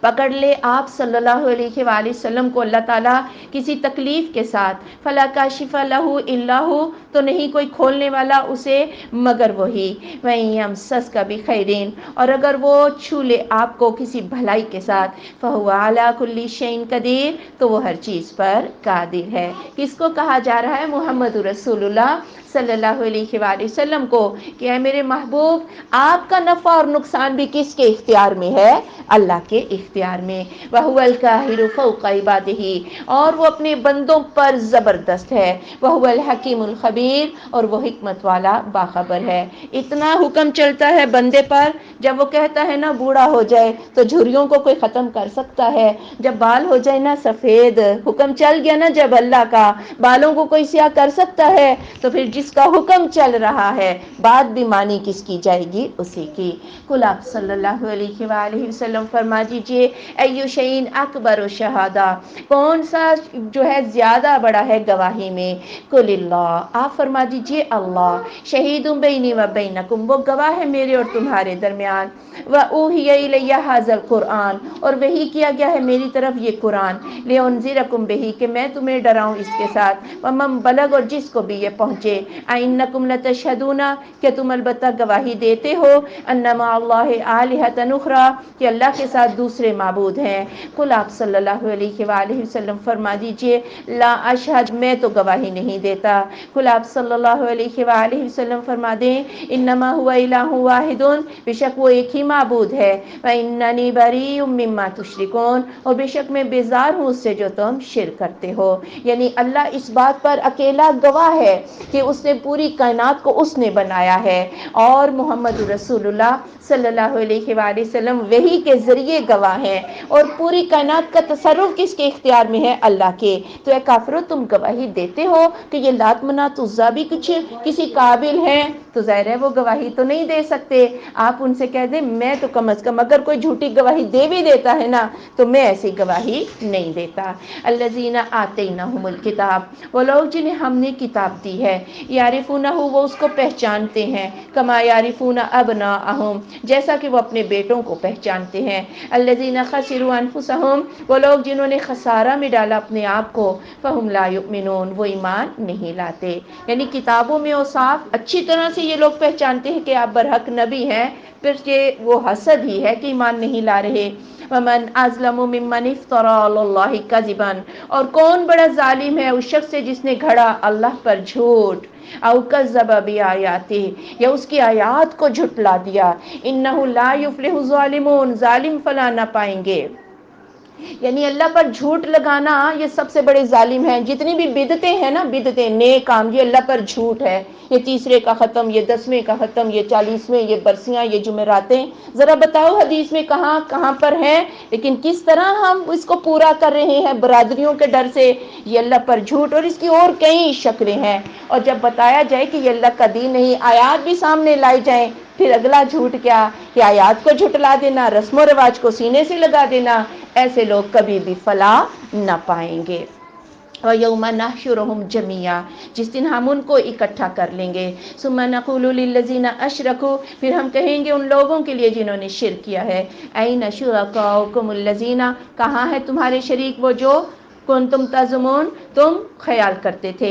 پکڑ لے آپ صلی اللہ علیہ وآلہ وسلم کو اللہ تعالیٰ کسی تکلیف کے ساتھ، فلا کاشف لہ الا ہو، تو نہیں کوئی کھولنے والا اسے مگر وہی۔ وَإِن يَمْسَسْكَ بِخَيْرٍ، اور اگر وہ چھو لے آپ کو کسی بھلائی کے ساتھ، فَهُوَ عَلَى كُلِّ شَيْءٍ قَدِيرٌ، تو وہ ہر چیز پر قادر ہے۔ کس کو کہا جا رہا ہے؟ محمد رسول اللہ صلی اللہ علیہ وآلہ وسلم کو، کہ اے میرے محبوب آپ کا نفع اور نقصان بھی کس کے اختیار میں ہے؟ اللہ کے اختیار میں۔ وَهُوَ الْقَاهِرُ فَوْقَ عِبَادِهِ، اور وہ اپنے بندوں پر زبردست ہے۔ وَهُوَ الْحَكِيمُ الْخَبِيرُ، اور وہ حکمت والا باخبر ہے۔ اتنا حکم چلتا ہے بندے پر، جب وہ کہتا ہے نا بوڑھا ہو جائے تو جھریوں کو کوئی ختم کر سکتا ہے، جب بال ہو جائے نا سفید، حکم چل گیا نا جب اللہ کا، بالوں کو کوئی سیاہ کر سکتا ہے، تو پھر جس کا حکم چل رہا ہے بات بھی مانی کس کی جائے گی؟ اسی کی۔ کل آپ صلی اللہ علیہ وآلہ وسلم فرما دیجئے ایو شیء اکبر شہادہ، کون سا جو ہے زیادہ بڑا ہے گواہی میں؟ کل اللہ، آپ فرما دیجئے اللہ، شہید بینی و بینکم، وہ گواہ ہے میرے اور تمہارے درمیان، وَأُوحِیَ إِلَیَّ هَذَا الْقُرْآنُ، اور وحی کیا گیا ہے میری طرف یہ قرآن، لِأُنذِرَکُم بِہِ، کہ میں تمہیں ڈراؤں اس کے ساتھ، وَمَن بلغ، اور جس کو بھی یہ پہنچے، أَإِنَّکُم لَتَشْهَدُونَ، کہ تم البتہ گواہی دیتے ہو، أَنَّ مَعَ اللَّهِ آلِهَةً أُخْرَىٰ، کہ اللہ کے ساتھ دوسرے معبود ہیں۔ کل آپ صلی اللہ علیہ وآلہ وسلم فرما دیجئے لا اشہد، میں تو گواہی نہیں دیتا۔ کل آپ صلی اللہ علیہ وآلہ وسلم فرما دیں انما هو الہ واحد، بے شک وہ ایک ہی معبود ہے، واننی بریء مما تشرکون، اور بے شک میں بیزار ہوں اس سے جو تم شرک کرتے ہو۔ یعنی اللہ اس بات پر اکیلا گواہ ہے کہ اس نے پوری کائنات کو اس نے بنایا ہے، اور محمد رسول اللہ صلی اللہ علیہ وآلہ وسلم وحی کے ذریعے گواہ ہیں، اور پوری کائنات کا تصرف کس کے اختیار میں ہے؟ اللہ کے۔ تو اے کافرو، تم گواہی دیتے ہو کہ یہ لات منات عزا بھی کچھ کسی قابل ہیں، تو ظاہر ہے وہ گواہی تو نہیں دے سکتے۔ آپ ان سے کہہ دیں میں تو کم از کم اگر کوئی جھوٹی گواہی دے بھی دیتا ہے نا تو میں ایسی گواہی نہیں دیتا۔ الذین آتیناہم الکتاب، وہ لوگ جنہیں ہم نے کتاب دی ہے، یعرفونہ، وہ اس کو پہچانتے ہیں، کما یعرفون ابناءہم، جیسا کہ وہ اپنے بیٹوں کو پہچانتے ہیں۔ الذین خسروا انفسہم، وہ لوگ جنہوں نے خسارہ میں ڈالا اپنے آپ کو، فہم لا یؤمنون، وہ ایمان نہیں لاتے۔ یعنی کتابوں میں اوصاف اچھی طرح سے یہ لوگ پہچانتے ہیں کہ آپ برحق نبی ہیں، پھر کہ وہ حسد ہی ہے کہ ایمان نہیں لا رہے۔ ومن اظلم ممن افترى علی اللہ کذبا، اور کون بڑا ظالم ہے اس شخص سے جس نے گھڑا اللہ پر جھوٹ، او کذب بآیاتہ، یا اس کی آیات کو جھٹلا دیا، انہ لا یفلح الظالمون، ظالم فلاح نہ پائیں گے۔ یعنی اللہ پر جھوٹ لگانا یہ سب سے بڑے ظالم ہیں۔ جتنی بھی بدعتیں ہیں نا، بدعتیں نیک کام، یہ اللہ پر جھوٹ ہے، یہ تیسرے کا ختم، یہ 10ویں کا ختم، یہ 40ویں، یہ برسیاں، یہ جمعراتیں، ذرا بتاؤ حدیث میں کہاں کہاں پر ہیں؟ لیکن کس طرح ہم اس کو پورا کر رہے ہیں برادریوں کے ڈر سے؟ یہ اللہ پر جھوٹ، اور اس کی اور کئی شکلیں ہیں۔ اور جب بتایا جائے کہ یہ اللہ کا دین نہیں، آیات بھی سامنے لائی جائیں، پھر اگلا جھوٹ کیا کہ آیات کو جھٹلا دینا، رسم و رواج کو سینے سے لگا دینا، ایسے لوگ کبھی بھی فلاح نہ پائیں گے۔ وَيَوْمَ نَحْشُرُهُمْ جَمِيعًا، جس دن ہم ان کو اکٹھا کر لیں گے. ثُمَّ نَقُولُ لِلَّذِينَ أَشْرَكُوا، پھر ہم کہیں گے ان لوگوں کے لیے جنہوں نے شرک کیا ہے، أَيْنَ شُرَكَاؤُكُمُ الَّذِينَ، کہاں ہے تمہارے شریک وہ جو کنتم تزعمون، تم خیال کرتے تھے.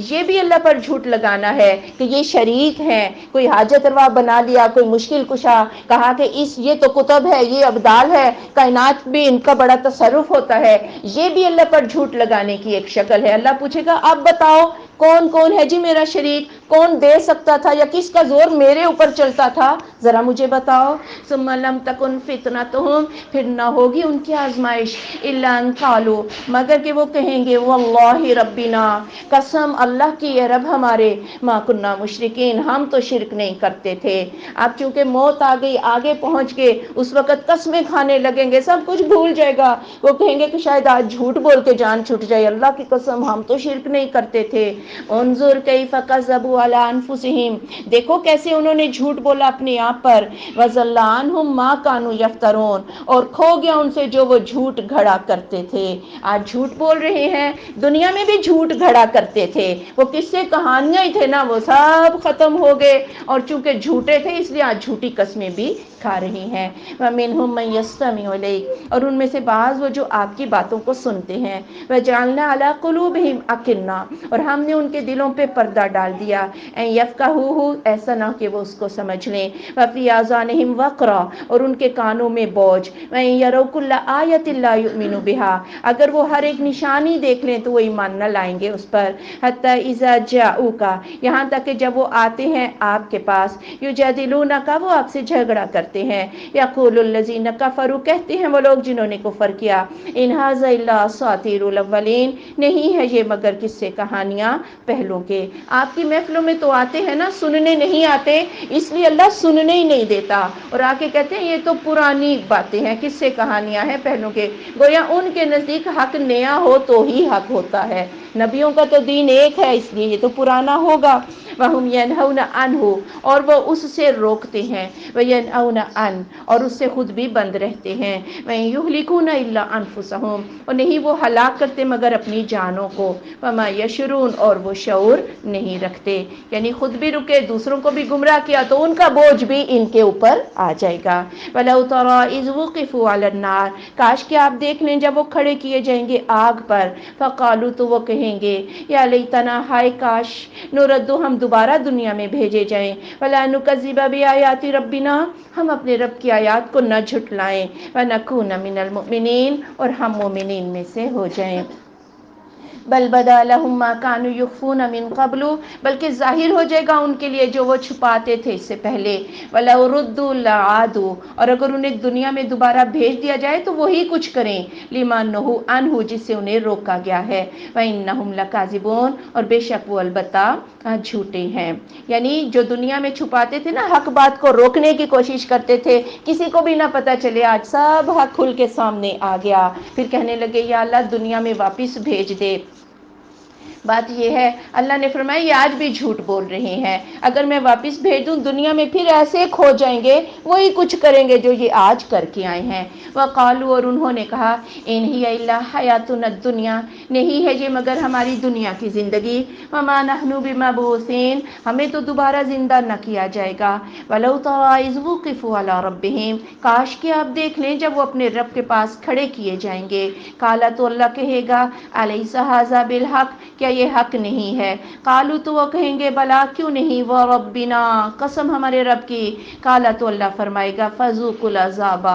یہ بھی اللہ پر جھوٹ لگانا ہے کہ یہ شریک ہیں. کوئی حاجت روا بنا لیا، کوئی مشکل کشا، کہا کہ یہ تو کتب ہے، یہ ابدال ہے، کائنات بھی ان کا بڑا تصرف ہوتا ہے. یہ بھی اللہ پر جھوٹ لگانے کی ایک شکل ہے. اللہ پوچھے گا اب بتاؤ کون کون ہے جی میرا شریک، کون دے سکتا تھا یا کس کا زور میرے اوپر چلتا تھا، ذرا مجھے بتاؤ. ثم لم تکن فتنتہم، پھر نہ ہوگی ان کی آزمائش، الا ان قالوا، مگر کہ وہ کہیں گے واللہ ربنا، قسم اللہ کی یہ رب ہمارے، ما کننا مشرکین، ہم تو شرک نہیں کرتے تھے. اب چونکہ موت آ گئی، آگے پہنچ کے اس وقت قسمیں کھانے لگیں گے، سب کچھ بھول جائے گا. وہ کہیں گے کہ شاید آج جھوٹ بول کے جان چھوٹ جائے، اللہ کی قسم ہم تو شرک نہیں کرتے تھے. انظر کیف کذبوا علی انفسہم، دیکھو کیسے انہوں نے جھوٹ بولا اپنے آپ پر. وضل عنہم ما کانوا یفترون، اور کھو گیا ان سے جو وہ جھوٹ گھڑا کرتے تھے. آج جھوٹ بول رہے ہیں، دنیا میں بھی جھوٹ گھڑا کرتے تھے. وہ قصے کہانیاں ہی تھے نا، وہ سب ختم ہو گئے، اور چونکہ جھوٹے تھے اس لیے آج جھوٹی قسمیں بھی کھا رہی ہیں. وَمِنْهُمْ مَنْ يَسْتَمِعُ إِلَيْكَ، اور ان میں سے بعض وہ جو آپ کی باتوں کو سنتے ہیں. وَجَعَلْنَا عَلَىٰ قُلُوبِهِمْ أَكِنَّةً، اور ہم نے ان کے دلوں پہ پردہ ڈال دیا، أَن يَفْقَهُوهُ، ایسا نہ کہ وہ اس کو سمجھ لیں. وَفِي آذَانِهِمْ وَقْرًا، اور ان کے کانوں میں بوجھ. وَإِن يَرَوْا كُلَّ آيَةٍ لَا يُؤْمِنُوا بِهَا، اگر وہ ہر ایک نشانی دیکھ لیں تو وہ ایمان نہ لائیں گے اس پر. حَتَّى إِذَا جَاءُوكَ، یہاں تک کہ جب وہ آتے ہیں آپ کے پاس، يُجَادِلُونَكَ، وہ آپ سے جھگڑا کرتے ہیں. يَقُولُ الَّذِينَ كَفَرُوا، کہتے ہیں وہ لوگ جنہوں نے کفر کیا، إِنْ هَٰذَا إِلَّا أَسَاطِيرُ الْأَوَّلِينَ، نہیں ہے یہ مگر قصے کہانیاں پہلوں کے. آپ کی محفلوں میں تو آتے ہیں نا، سننے نہیں آتے، اس لیے اللہ سننے ہی نہیں دیتا، اور آ کے کہتے ہیں یہ تو پرانی باتیں ہیں، قصے کہانیاں ہیں پہلوں کے. گویا ان کے نزدیک حق نیا ہو تو ہی حق ہوتا ہے، نبیوں کا تو دین ایک ہے، اس لیے یہ تو پرانا ہوگا. وَهُمْ يَنْهَوْنَ عَنْهُ، اور وہ اس سے روکتے ہیں. وَيَنْأَوْنَ عَنْهُ، اور اس سے خود بھی بند رہتے ہیں. وَإِن يُهْلِكُونَ إِلَّا أَنفُسَهُمْ، اور نہیں وہ ہلاک کرتے مگر اپنی جانوں کو. وَمَا يَشْعُرُونَ، اور وہ شعور نہیں رکھتے. یعنی خود بھی رکے، دوسروں کو بھی گمراہ کیا تو ان کا بوجھ بھی ان کے اوپر آ جائے گا. وَلَوْ تَرَىٰ إِذْ وُقِفُوا عَلَى النَّارِ، کاش کہ آپ دیکھ لیں جب وہ کھڑے کیے جائیں گے آگ پر. فَقَالُوا، تو وہ کہیں گے یا لیتنا، ہائے کاش، نُرَدُّ، ہم دوبارہ دنیا میں بھیجے جائیں. وَلَا نُكَذِّبَ بِآيَاتِ رَبِّنَا، ہم اپنے رب کی آیات کو نہ جھٹلائیں. وَنَكُونَ مِنَ الْمُؤْمِنِينَ، اور ہم مومنین میں سے ہو جائیں. بل بدا لهم ما كانوا يخفون من قبل، بلکہ ظاہر ہو جائے گا ان کے لیے جو وہ چھپاتے تھے اس سے پہلے. ولو ردوا لعادوا، اور اگر انہیں دنیا میں دوبارہ بھیج دیا جائے تو وہی کچھ کریں. لما نہوا عنہ، جس سے انہیں روکا گیا ہے. وانہم لکاذبون، اور بے شک وہ البتہ جھوٹے ہیں. یعنی جو دنیا میں چھپاتے تھے نا، حق بات کو روکنے کی کوشش کرتے تھے، کسی کو بھی نہ پتہ چلے، آج سب حق کھل کے سامنے آ گیا. پھر کہنے لگے یا اللہ دنیا میں واپس بھیج دے. بات یہ ہے، اللہ نے فرمایا یہ آج بھی جھوٹ بول رہے ہیں، اگر میں واپس بھیج دوں دنیا میں پھر ایسے کھو جائیں گے، وہی کچھ کریں گے جو یہ آج کر کے آئے ہیں. وقالوا، اور انہوں نے کہا، ان ہی الا حیاتنا الدنیا، نہیں ہے یہ مگر ہماری دنیا کی زندگی. وما نحن بمبعوثین، ہمیں تو دوبارہ زندہ نہ کیا جائے گا. ولو تری اذ وقفوا علی ربہم، کاش کہ آپ دیکھ لیں جب وہ اپنے رب کے پاس کھڑے کیے جائیں گے. قالا، تو اللہ کہے گا، الیس ھذا بالحق، کیا یہ حق نہیں ہے. قالوا، تو وہ کہیں گے، بلا، کیوں نہیں. وربنا، قسم ہمارے رب کی. قالا، تو اللہ فرمائے گا، فذوقوا العذاب،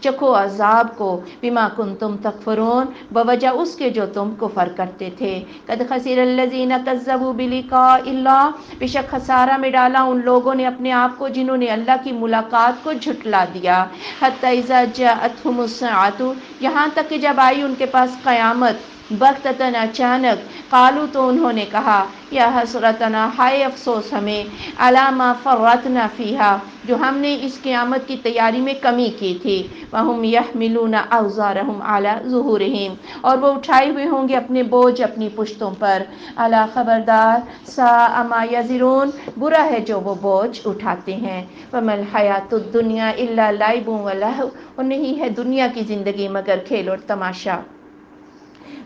چکھو عذاب کو. بما کنتم تکفرون، بوجہ اس کے جو تم کفر کرتے تھے. قد خسر الذین کذبوا بلقاء اللہ، بے شک خسارہ میں ڈالا ان لوگوں نے اپنے آپ کو جنہوں نے اللہ کی ملاقات کو جھٹلا دیا. حتی اذا جاءتهم الساعۃ، یہاں تک کہ جب آئی ان کے پاس قیامت، بغتتاً، اچانک. قالوا، تو انہوں نے کہا، یا حسرتنا، ہائے افسوس ہمیں، علی ما فرطنا فیہا، جو ہم نے اس قیامت کی تیاری میں کمی کی تھی. وہم یحملون اوزارہم علی ظہورہم، اور وہ اٹھائے ہوئے ہوں گے اپنے بوجھ اپنی پشتوں پر. الا، خبردار، ساء ما یزرون، برا ہے جو وہ بوجھ اٹھاتے ہیں. وما الحیاۃ الدنیا الا لعب ولہو، اور نہیں ہے دنیا کی زندگی مگر کھیل اور تماشا.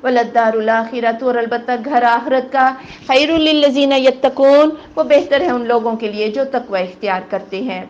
وللدار الآخرۃ، اور البتہ گھر آخرت کا، خیر للذین یتقون، وہ بہتر ہے ان لوگوں کے لیے جو تقوی اختیار کرتے ہیں۔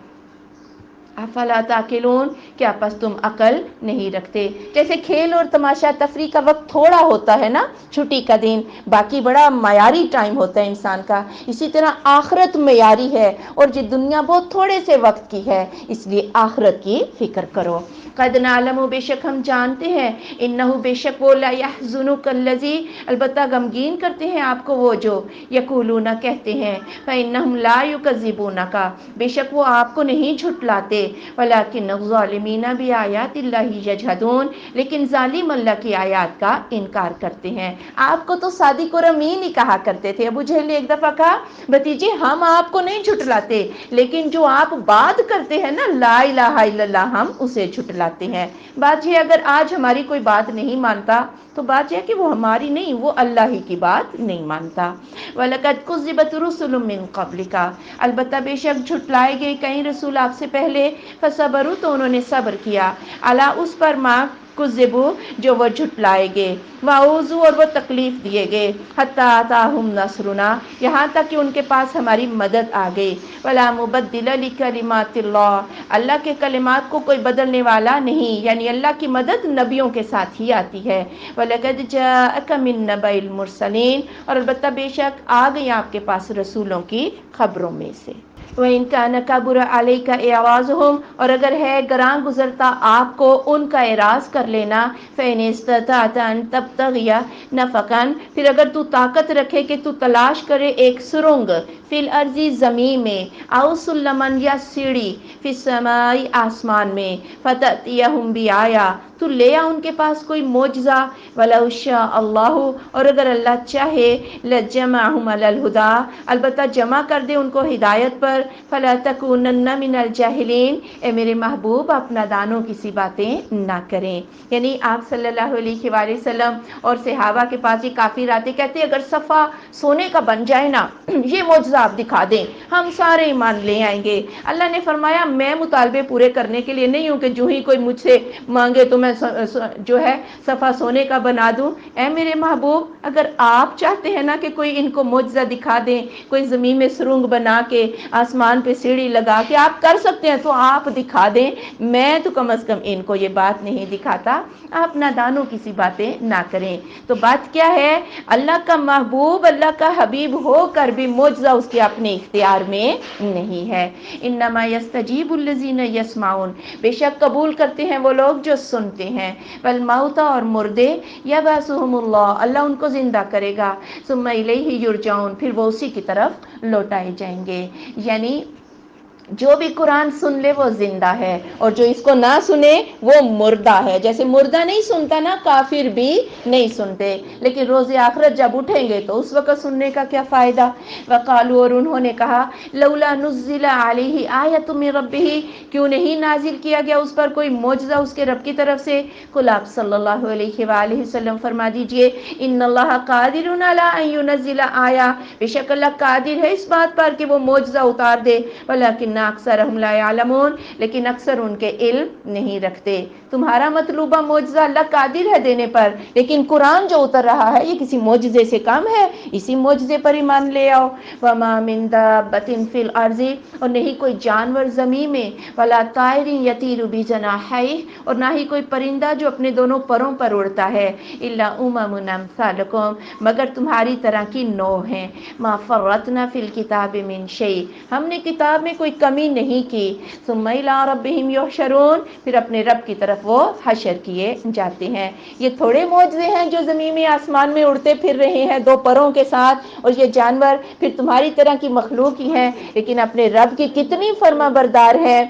افلا تعقلون، کیا پس تم عقل نہیں رکھتے؟ جیسے کھیل اور تماشا تفریح کا وقت تھوڑا ہوتا ہے نا، چھٹی کا دن، باقی بڑا معیاری ٹائم ہوتا ہے انسان کا، اسی طرح آخرت معیاری ہے اور یہ دنیا بہت تھوڑے سے وقت کی ہے، اس لیے آخرت کی فکر کرو۔ قد نعلم، بے شک ہم جانتے ہیں، انہ بے شک وہ، لا یحزنک الذی، البتہ غمگین کرتے ہیں آپ کو وہ جو، یقولون کہتے ہیں، فانہم لا یکذبونک، بے شک وہ آپ کو نہیں جھٹلاتے، ولکن الظالمین بآیات اللہ یجحدون، لیکن ظالم اللہ کی آیات کا انکار کرتے ہیں۔ آپ کو تو صادق اور امین ہی کہا کرتے تھے۔ ابو جہل نے ایک دفعہ کہا، بھتیجے ہم آپ کو نہیں جھٹلاتے، لیکن جو آپ بات کرتے ہیں نا لا الہ الا اللہ، ہم اسے جھٹلاتے ہیں۔ بات یہ اگر آج ہماری کوئی بات نہیں مانتا تو بات یہ کہ وہ ہماری نہیں، وہ اللہ ہی کی بات نہیں مانتا۔ وَلَقَدْ كُذِّبَتْ رُسُلٌ مِّن قَبْلِكَ، البتہ بے شک جھٹلائے گئے کئی رسول آپ سے پہلے، فَصَبَرُوا، تو انہوں نے صبر کیا، عَلَىٰ، اس پر، مَا کُذِّبُوا، جو وہ جھٹلائے گئے، وَأُوذُوا، اور وہ تکلیف دیے گئے، حَتَّىٰ أَتَاهُمْ نَصْرُنَا، یہاں تک کہ ان کے پاس ہماری مدد آ گئی، وَلَا مُبَدِّلَ لِكَلِمَاتِ اللَّهِ، اللہ کے کلمات کو کوئی بدلنے والا نہیں، یعنی اللہ کی مدد نبیوں کے ساتھ ہی آتی ہے۔ وَلَقَدْ جَاءَكَ مِن نَّبَإِ الْمُرْسَلِينَ، اور البتہ بے شک آ گئی آپ کے پاس رسولوں کی خبروں میں سے۔ وَإِن كَانَ كَبُرَ عَلَيْكَ إِعْرَاضُهُمْ، اور اگر ہے گراں گزرتا آپ کو ان کا اعراض کر لینا، فَإِنِ اسْتَطَعْتَ أَن تَبْتَغِيَ نَفَقًا، پھر اگر تو طاقت رکھے کہ تو تلاش کرے ایک سرنگ، فی الارض، زمین میں، او سلمن، یا سیڑھی، فی السماء، آسمان میں، فَتَأْتِيَهُم بِآیَةٍ، تو لے آ ان کے پاس کوئی معجزہ، وَلَوْ شَاءَ اللَّهُ، اور اگر اللہ چاہے، لَجَمَعَهُمْ عَلَى الْهُدَىٰ، البتہ جمع کر دے ان کو ہدایت پر، فَلَا تَكُونَنَّ مِنَ الْجَاهِلِينَ، اے میرے محبوب آپ نادانوں کی سی باتیں نہ کریں۔ یعنی آپ صلی اللہ علیہ وآلہ وسلم اور صحابہ کے پاس یہ کافر آتے، کہتے اگر صفا سونے کا بن جائے نا، یہ معجزہ آپ دکھا دیں، ہم سارے ایمان لے آئیں گے۔ اللہ نے فرمایا میں مطالبے پورے کرنے کے لیے نہیں ہوں کہ جو ہی کوئی مجھ سے مانگے تو میں جو ہے صفا سونے کا بنا دوں۔ اے میرے محبوب، اگر آپ چاہتے ہیں نا کہ کوئی ان کو معجزہ دکھا دیں، کوئی زمین میں سرنگ بنا کے، آسمان پہ سیڑھی لگا کے آپ کر سکتے ہیں تو آپ دکھا دیں، میں تو کم از کم ان کو یہ بات نہیں دکھاتا۔ آپ نادانوں کی سی باتیں نہ کریں۔ تو بات کیا ہے، اللہ کا محبوب، اللہ کا حبیب ہو کر بھی معجزہ اس کے اپنے اختیار میں نہیں ہے۔ انما یستجیب الذین یسمعون، بے شک قبول کرتے ہیں وہ لوگ جو سنتے ہیں، والموتى، اور مردے، یبعثهم اللہ، اللہ ان کو زندہ کرے گا، ثم الیہ یرجعون، پھر وہ اسی کی طرف لوٹائے جائیں گے۔ یعنی جو بھی قرآن سن لے وہ زندہ ہے، اور جو اس کو نہ سنے وہ مردہ ہے۔ جیسے مردہ نہیں سنتا نا، کافر بھی نہیں سنتے، لیکن روز آخرت جب اٹھیں گے تو اس وقت سننے کا کیا فائدہ۔ وقالوا، اور انہوں نے کہا، لولا نزل علیہ آیۃ من ربہ، کیوں نہیں نازل کیا گیا اس پر کوئی معجزہ اس کے رب کی طرف سے۔ قل، آپ صلی اللہ علیہ وآلہ وسلم فرما دیجئے، ان اللہ قادر علی ان ینزل آیہ، بے شک اللہ قادر ہے اس بات پر کہ وہ معجزہ اتار دے، ولکن اکثرهم لا یعلمون، لیکن اکثر ان کے علم نہیں رکھتے۔ تمہارا مطلوبہ معجزہ اللہ قادر ہے دینے پر، لیکن قرآن جو اتر رہا ہے یہ کسی معجزے سے کم ہے، اسی معجزے پر ایمان لے آؤ۔ وما من دابۃ فی الارض، اور نہیں کوئی جانور زمین میں، ولا طائر یطیر بجناحیہ، اور نہ ہی کوئی پرندہ جو اپنے دونوں پروں پر اڑتا ہے، الا امم امثالکم، مگر تمہاری طرح کی نوع ہیں، ما فرطنا فی الکتاب من شیء، ہم نے کتاب میں کوئی کمی نہیں کی، ثم الی ربہم یحشرون، پھر اپنے رب کی طرف وہ حشر کیے جاتے ہیں۔ یہ تھوڑے معجزے ہیں جو زمین میں آسمان میں اڑتے پھر رہے ہیں دو پروں کے ساتھ، اور یہ جانور پھر تمہاری طرح کی مخلوق ہی ہیں، لیکن اپنے رب کی کتنی فرما بردار ہیں۔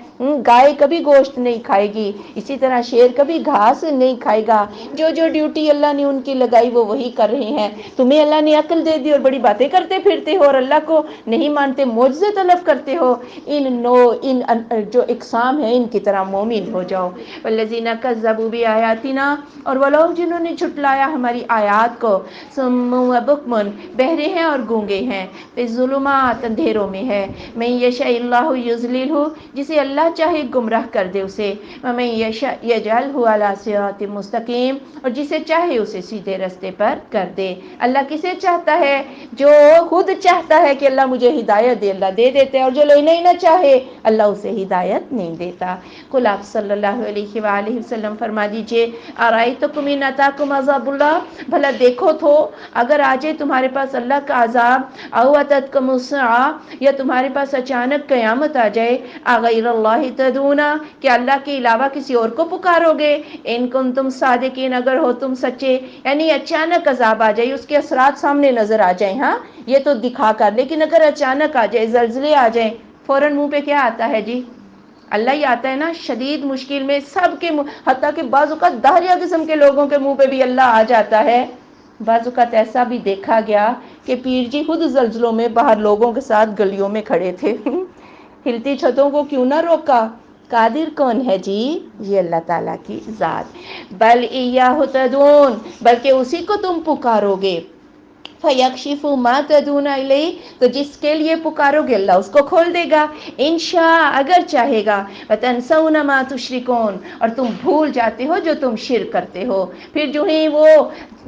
گائے کبھی گوشت نہیں کھائے گی، اسی طرح شیر کبھی گھاس نہیں کھائے گا، جو جو ڈیوٹی اللہ نے ان کی لگائی وہ وہی کر رہے ہیں۔ تمہیں اللہ نے عقل دے دی اور بڑی باتیں کرتے پھرتے ہو اور اللہ کو نہیں مانتے، معجزے طلب کرتے ہو۔ ان جو اقسام ہیں ان کی طرح مومن ہو جاؤ. والذین کذبوا بآیاتنا، اور وہ لوگ جنہوں نے جھٹلایا ہماری آیات کو، صم و بکم، بہرے ہیں اور گونگے ہیں، فی الظلمات، اندھیروں میں ہے، من یشاء اللہ یضللہ، جسے اللہ چاہے گمراہ کر دے اسے، ومن یشاء یجعلہ علی صراط مستقیم، اور جسے چاہے اسے سیدھے رستے پر کر دے. اللہ کسے چاہتا ہے؟ جو خود چاہتا ہے کہ اللہ مجھے ہدایت دے، اللہ دے دیتے ہیں، اور جو لینا ہی نہ چاہے اللہ اسے ہدایت نہیں دیتا. قل آپ صلی اللہ علیہ وآلہ وسلم فرما دیجئے، ارأیتکم ان اتاکم عذاب اللہ، بھلا دیکھو تو اگر آ جائے تمہارے پاس اللہ کا عذاب، او اتتکم الساعہ، یا تمہارے پاس اچانک قیامت آ جائے، اغیر اللہ تدعون، کہ اللہ کے علاوہ کسی اور کو پکارو گے، ان کنتم صادقین، اگر ہو تم سچے. یعنی اچانک عذاب آ جائے، اس کے اثرات سامنے نظر آ جائیں، ہاں یہ تو دکھا کر، لیکن اگر اچانک آ جائے، زلزلے آ جائیں، فوراً منہ پہ کیا آتا ہے جی؟ اللہ ہی آتا ہے نا. شدید مشکل میں سب کے حتیٰ کہ بعض اوقات داہریہ قسم کے لوگوں کے منہ پہ بھی اللہ آ جاتا ہے. بعض اوقات ایسا بھی دیکھا گیا کہ پیر جی خود زلزلوں میں باہر لوگوں کے ساتھ گلیوں میں کھڑے تھے. ہلتی چھتوں کو کیوں نہ روکا؟ قادر کون ہے جی؟ یہ اللہ تعالیٰ کی ذات. بل ایاہ تدعون، بلکہ اسی کو تم پکارو گے. فیکشف ما تدعون الیہ، تو جس کے لیے پکارو گے اللہ اس کو کھول دے گا، انشاء، اگر چاہے گا. وتنسون ما تشرکون، اور تم بھول جاتے ہو جو تم شرک کرتے ہو. پھر جو ہی وہ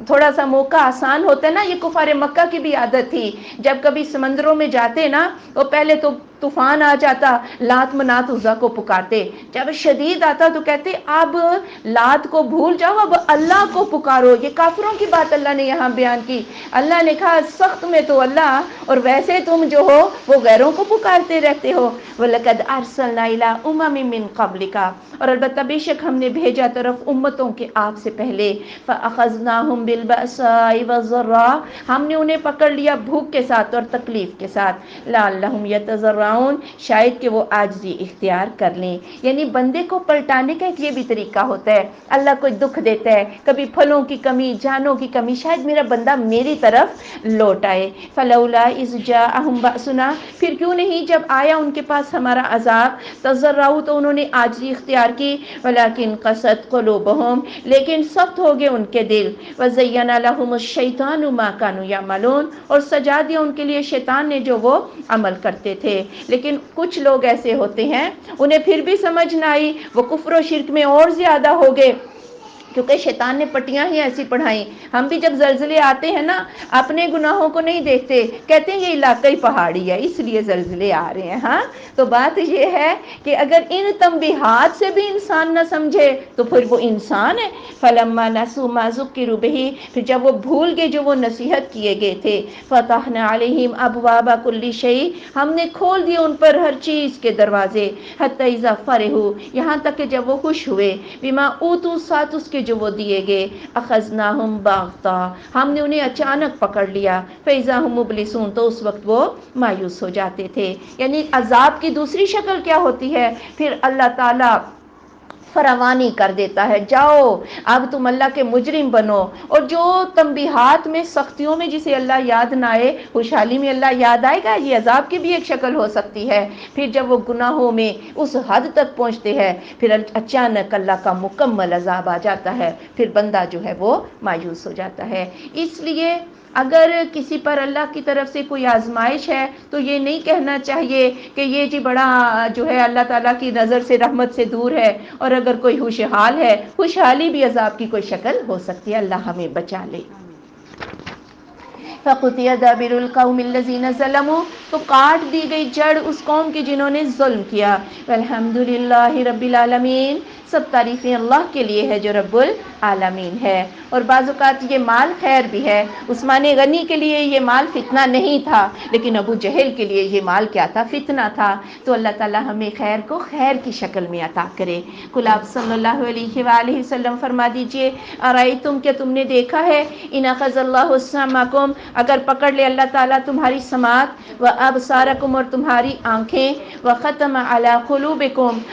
تھوڑا سا موقع آسان ہوتا ہے نا، یہ کفار مکہ کی بھی عادت تھی، جب کبھی سمندروں میں جاتے نا تو پہلے تو طوفان آ جاتا، لات منات عزا کو پکارتے، جب شدید آتا تو کہتے اب لات کو بھول جاؤ، اب اللہ کو پکارو. یہ کافروں کی بات اللہ نے یہاں بیان کی. اللہ نے کہا سخت میں تو اللہ، اور ویسے تم جو ہو وہ غیروں کو پکارتے رہتے ہو. وَلَقَدْ أَرْسَلْنَا إِلَىٰ أُمَمٍ مِّن قَبْلِكَ، اور البتہ بے شک ہم نے بھیجا طرف امتوں کے آپ سے پہلے. فَأَخَذْنَاهُمْ بِالْبَأْسَاءِ وَالضَّرَّاءِ، ہم نے انہیں پکڑ لیا بھوک کے ساتھ اور تکلیف کے ساتھ. لَعَلَّهُمْ يَتَضَرَّعُونَ، شاید کہ وہ عاجزی اختیار کر لیں. یعنی بندے کو پلٹانے کا ایک یہ بھی طریقہ ہوتا ہے. اللہ کوئی دکھ دیتا ہے، کبھی پھلوں کی کمی، جانوں کی کمی، شاید میرا بندہ میری طرف لوٹ آئے. فَلَوْلَا إِذْ جَاءَهُمْ بَأْسُنَا، پھر کیوں نہیں جب آیا ان کے پاس ہمارا عذاب، تضرعوا، تو انہوں نے عاجزی اختیار کی. وَلَكِنْ قَسَتْ قُلُوبُهُمْ، لیکن سخت ہو گئے ان کے دل. وَزَيَّنَ لَهُمُ الشَّيْطَانُ مَا كَانُوا يَعْمَلُونَ، اور سجا دیا ان کے لیے شیطان نے جو وہ عمل کرتے تھے. لیکن کچھ لوگ ایسے ہوتے ہیں انہیں پھر بھی سمجھ نہ آئی، وہ کفر و شرک میں اور زیادہ ہو گئے، کیونکہ شیطان نے پٹیاں ہی ایسی پڑھائیں. ہم بھی جب زلزلے آتے ہیں نا اپنے گناہوں کو نہیں دیکھتے، کہتے ہیں یہ علاقہ ہی پہاڑی ہے اس لیے زلزلے آ رہے ہیں. ہاں تو بات یہ ہے کہ اگر ان تنبیہات سے بھی انسان نہ سمجھے تو پھر وہ انسان ہے. فَلَمَّا نَسُوا مَا ذُكِّرُوا بِهِ، پھر جب وہ بھول گئے جو وہ نصیحت کیے گئے تھے. فَتَحْنَا عَلَيْهِمْ أَبْوَابَ كُلِّ شَيْءٍ، ہم نے کھول دیے ان پر ہر چیز کے دروازے. حَتَّى إِذَا فَرِحُوا، یہاں تک کہ جب وہ خوش ہوئے، بِمَا أُوتُوا، ساتھ اس کے جو وہ دیے گئے، أَخَذْنَاهُمْ بَغْتَةً، ہم نے انہیں اچانک پکڑ لیا. فَإِذَا هُمْ مُبْلِسُونَ، تو اس وقت وہ مایوس ہو جاتے تھے. یعنی عذاب کی دوسری شکل کیا ہوتی ہے؟ پھر اللہ تعالیٰ فراوانی کر دیتا ہے، جاؤ اب تم اللہ کے مجرم بنو. اور جو تنبیہات میں، سختیوں میں جسے اللہ یاد نہ آئے، خوشحالی میں اللہ یاد آئے گا، یہ عذاب کی بھی ایک شکل ہو سکتی ہے. پھر جب وہ گناہوں میں اس حد تک پہنچتے ہیں، پھر اچانک اللہ کا مکمل عذاب آ جاتا ہے، پھر بندہ جو ہے وہ مایوس ہو جاتا ہے. اس لیے اگر کسی پر اللہ کی طرف سے کوئی آزمائش ہے تو یہ نہیں کہنا چاہیے کہ یہ جی بڑا جو ہے اللہ تعالیٰ کی نظر سے، رحمت سے دور ہے. اور اگر کوئی خوشحال ہے، خوشحالی بھی عذاب کی کوئی شکل ہو سکتی ہے. اللہ ہمیں بچا لے. فَقُطِعَ دَابِرُ الْقَوْمِ الَّذِينَ ظَلَمُوا، تو کاٹ دی گئی جڑ اس قوم کی جنہوں نے ظلم کیا. وَالْحَمْدُ لِلَّهِ رَبِّ الْعَالَمِينَ، سب تعریفیں اللہ کے لیے ہے جو رب العالمین ہے. اور بعض اوقات یہ مال خیر بھی ہے. عثمان غنی کے لیے یہ مال فتنہ نہیں تھا، لیکن ابو جہل کے لیے یہ مال کیا تھا؟ فتنہ تھا. تو اللہ تعالیٰ ہمیں خیر کو خیر کی شکل میں عطا کرے. قل آپ صلی اللہ علیہ وآلہ وسلم فرما دیجئے، ارائیتم، کیا تم نے دیکھا ہے، ان اخذ اللہ سمعکم، اگر پکڑ لے اللہ تعالیٰ تمہاری سماعت، و ابصارکم، اور تمہاری آنکھیں، و ختم علی قلوبکم،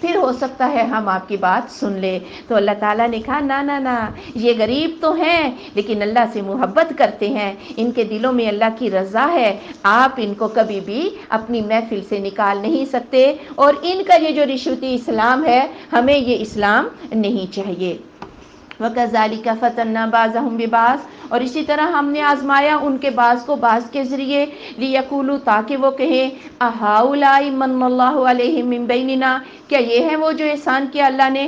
پھر ہو سکتا ہے ہم آپ کی بات سن لے. تو اللہ تعالیٰ نے کہا نا یہ غریب تو ہیں لیکن اللہ سے محبت کرتے ہیں, ان کے دلوں میں اللہ کی رضا ہے, آپ ان کو کبھی بھی اپنی محفل سے نکال نہیں سکتے, اور ان کا یہ جو رشوتی اسلام ہے ہمیں یہ اسلام نہیں چاہیے. وَكَذَلِكَ فَتَنَّا بَعْضَهُمْ بِبَعْضٍ, اور اسی طرح ہم نے آزمایا ان کے بعض کو بعض کے ذریعے, لِيَقُولُوا, تاکہ وہ کہیں, أَهَٰؤُلَاءِ مَنَّ اللَّهُ عَلَيْهِم مِّن بَيْنِنَا, کیا یہ ہیں وہ جو احسان کیا اللہ نے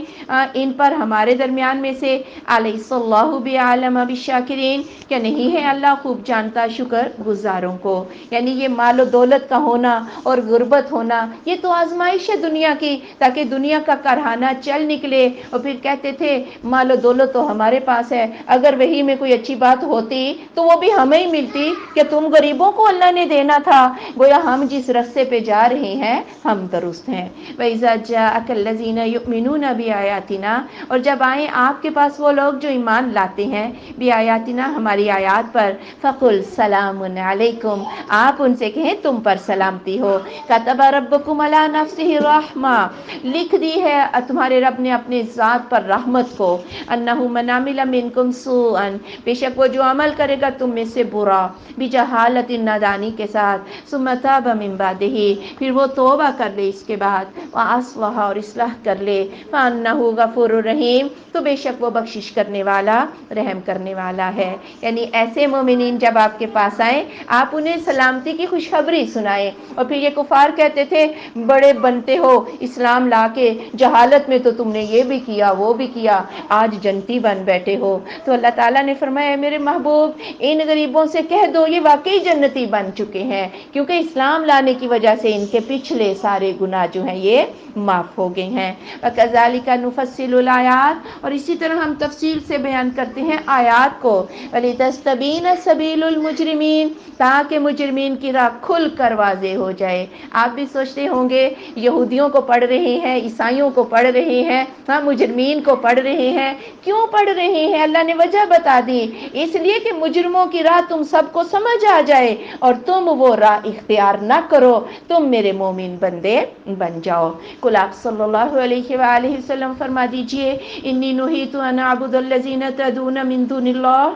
ان پر ہمارے درمیان میں سے, أَلَيْسَ اللَّهُ بِأَعْلَمَ بِالشَّاكِرِينَ, کیا نہیں ہے اللہ خوب جانتا شکر گزاروں کو. یعنی یہ مال و دولت کا ہونا اور غربت ہونا یہ تو آزمائش ہے دنیا کی, تاکہ دنیا کا کارخانہ چل نکلے. اور پھر کہتے تھے مال و دولت تو ہمارے پاس ہے, اگر وہی میں کوئی اچھی بات ہوتی تو وہ بھی ہمیں ہی ملتی, کہ تم غریبوں کو اللہ نے دینا تھا. گویا ہم جس رستے پہ جا رہے ہیں ہم درست ہیں. وَإِذَا جَاءَكَ الَّذِينَ يُؤْمِنُونَ بِآيَاتِنَا, اور جب آئیں آپ کے پاس وہ لوگ جو ایمان لاتے ہیں بِآيَاتِنَا, ہماری آیات پر, فَقُلْ سَلَامٌ عَلَيْكُمْ, آپ ان سے کہیں تم پر سلامتی ہو. كَتَبَ رَبُّكُمْ عَلَىٰ نَفْسِهِ الرَّحْمَةَ, لکھ دی ہے تمہارے رب نے اپنے ذات پر رحمت کو, أَنَّهُ مَنْ عَمِلَ مِنْكُمْ سُوءًا, بے شک وہ جو عمل کرے گا تم میں سے برا, بِجَہَالَةٍ, نادانی کے ساتھ, ثُمَّ تَابَ مِنْ بَعْدِهِ, پھر وہ توبہ کر لے اس کے بعد, وَأَصْلَحَ, اور اصلاح کر لے, فَأَنَّهُ غَفُورٌ رَحِيمٌ, تو بے شک وہ بخشش کرنے والا رحم کرنے والا ہے. یعنی ایسے مومنین جب آپ کے پاس آئیں آپ انہیں سلامتی کی خوشخبری سنائیں. اور پھر یہ کفار کہتے تھے بڑے بنتے ہو اسلام لا کے, جہالت میں تو تم نے یہ بھی کیا وہ بھی کیا, آج جنتی بن بیٹھے ہو. تو اللہ تعالیٰ نے فرمایا اے میرے محبوب, ان غریبوں سے کہہ دو یہ واقعی جنتی بن چکے ہیں, کیونکہ اسلام لانے کی وجہ سے ان کے پچھلے سارے گناہ جو ہیں یہ معاف ہو گئے ہیں. وَكَذَلِكَ نُفَصِّلُ الْآيَاتِ, اور اسی طرح ہم تفصیل سے بیان کرتے ہیں آیات کو, وَلِتَسْتَبِينَ سَبِيلُ الْمُجْرِمِينَ, تاکہ مجرمین کی راہ کھل کر واضح ہو جائے. آپ بھی سوچتے ہوں گے یہودیوں کو پڑھ رہے ہیں, عیسائیوں کو پڑھ رہے ہیں, ہاں مجرمین کو پڑھ رہے ہیں, کیوں پڑھ رہے ہیں؟ اللہ نے وجہ بتا دی, اس لیے کہ مجرموں کی راہ تم سب کو سمجھ آ جائے اور تم وہ راہ اختیار نہ کرو, تم میرے مومن بندے بن جاؤ. قل آپ صلی اللہ علیہ وآلہ وسلم فرما دیجئے, انی نہیت ان اعبد الذین تدعون من دون اللہ,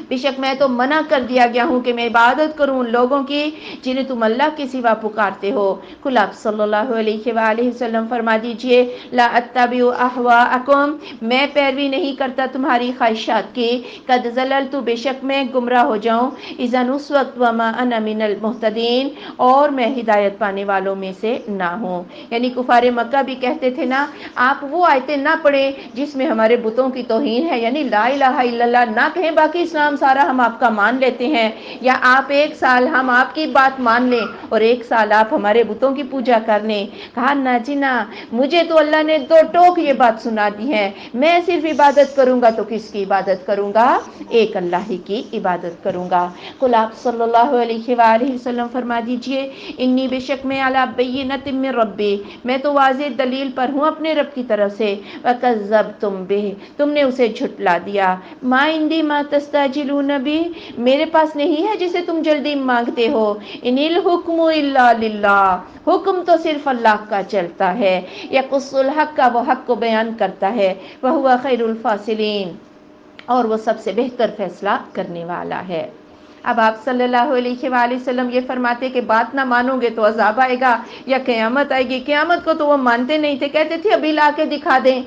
بے شک میں تو منع کر دیا گیا ہوں کہ میں عبادت کروں ان لوگوں کی جنہیں تم اللہ کے سوا پکارتے ہو. قل آپ صلی اللہ علیہ وآلہ وسلم فرما دیجئے, لا اتبع اہواءکم, میں پیروی نہیں کرتا تمہاری خواہشات کی, قد ضللت, بے شک میں گمراہ ہو جاؤں, اذا, اس وقت, وما انا من المہتدین, اور میں ہدایت پانے والوں میں سے نہ ہوں. یعنی کفار مکہ بھی کہتے تھے نا آپ وہ آیتیں نہ پڑھیں جس میں ہمارے بتوں کی توہین ہے, یعنی لا الہ الا اللہ نہ کہیں, باقی اسلام سارا ہم آپ کا مان لیتے ہیں, یا آپ ایک سال ہم آپ کی بات مان لیں اور ایک سال آپ ہمارے بتوں کی پوجا کر لیں. کہا نا جی نا, مجھے تو اللہ نے دو ٹوک یہ بات سنا دی ہے, میں صرف عبادت کروں گا تو کس کی عبادت کروں گا, ایک اللہ ہی کی عبادت کروں گا. قل آپ صلی اللہ علیہ وآلہ وسلم فرما دیجئے, انی, بے شک میں, علی بینۃ من ربی, میں تو واضح دلیل پر ہوں اپنے رب کی طرف سے, وکذبتم بہ, تم نے اسے جھٹلا دیا, ما عندی ما تستعجلون بہ, میرے پاس نہیں ہے جسے تم جلدی مانگتے ہو, ان الحکم الا للہ, حکم تو صرف اللہ کا چلتا ہے, یقص الحق, کا وہ حق کو بیان کرتا ہے, وہو خیر الفاصلین, اور وہ سب سے بہتر فیصلہ کرنے والا ہے. اب آپ صلی اللہ علیہ وآلہ وسلم یہ فرماتے کہ بات نہ مانو گے تو عذاب آئے گا یا قیامت آئے گی. قیامت کو تو وہ مانتے نہیں تھے, کہتے تھے ابھی لا کے دکھا دیں.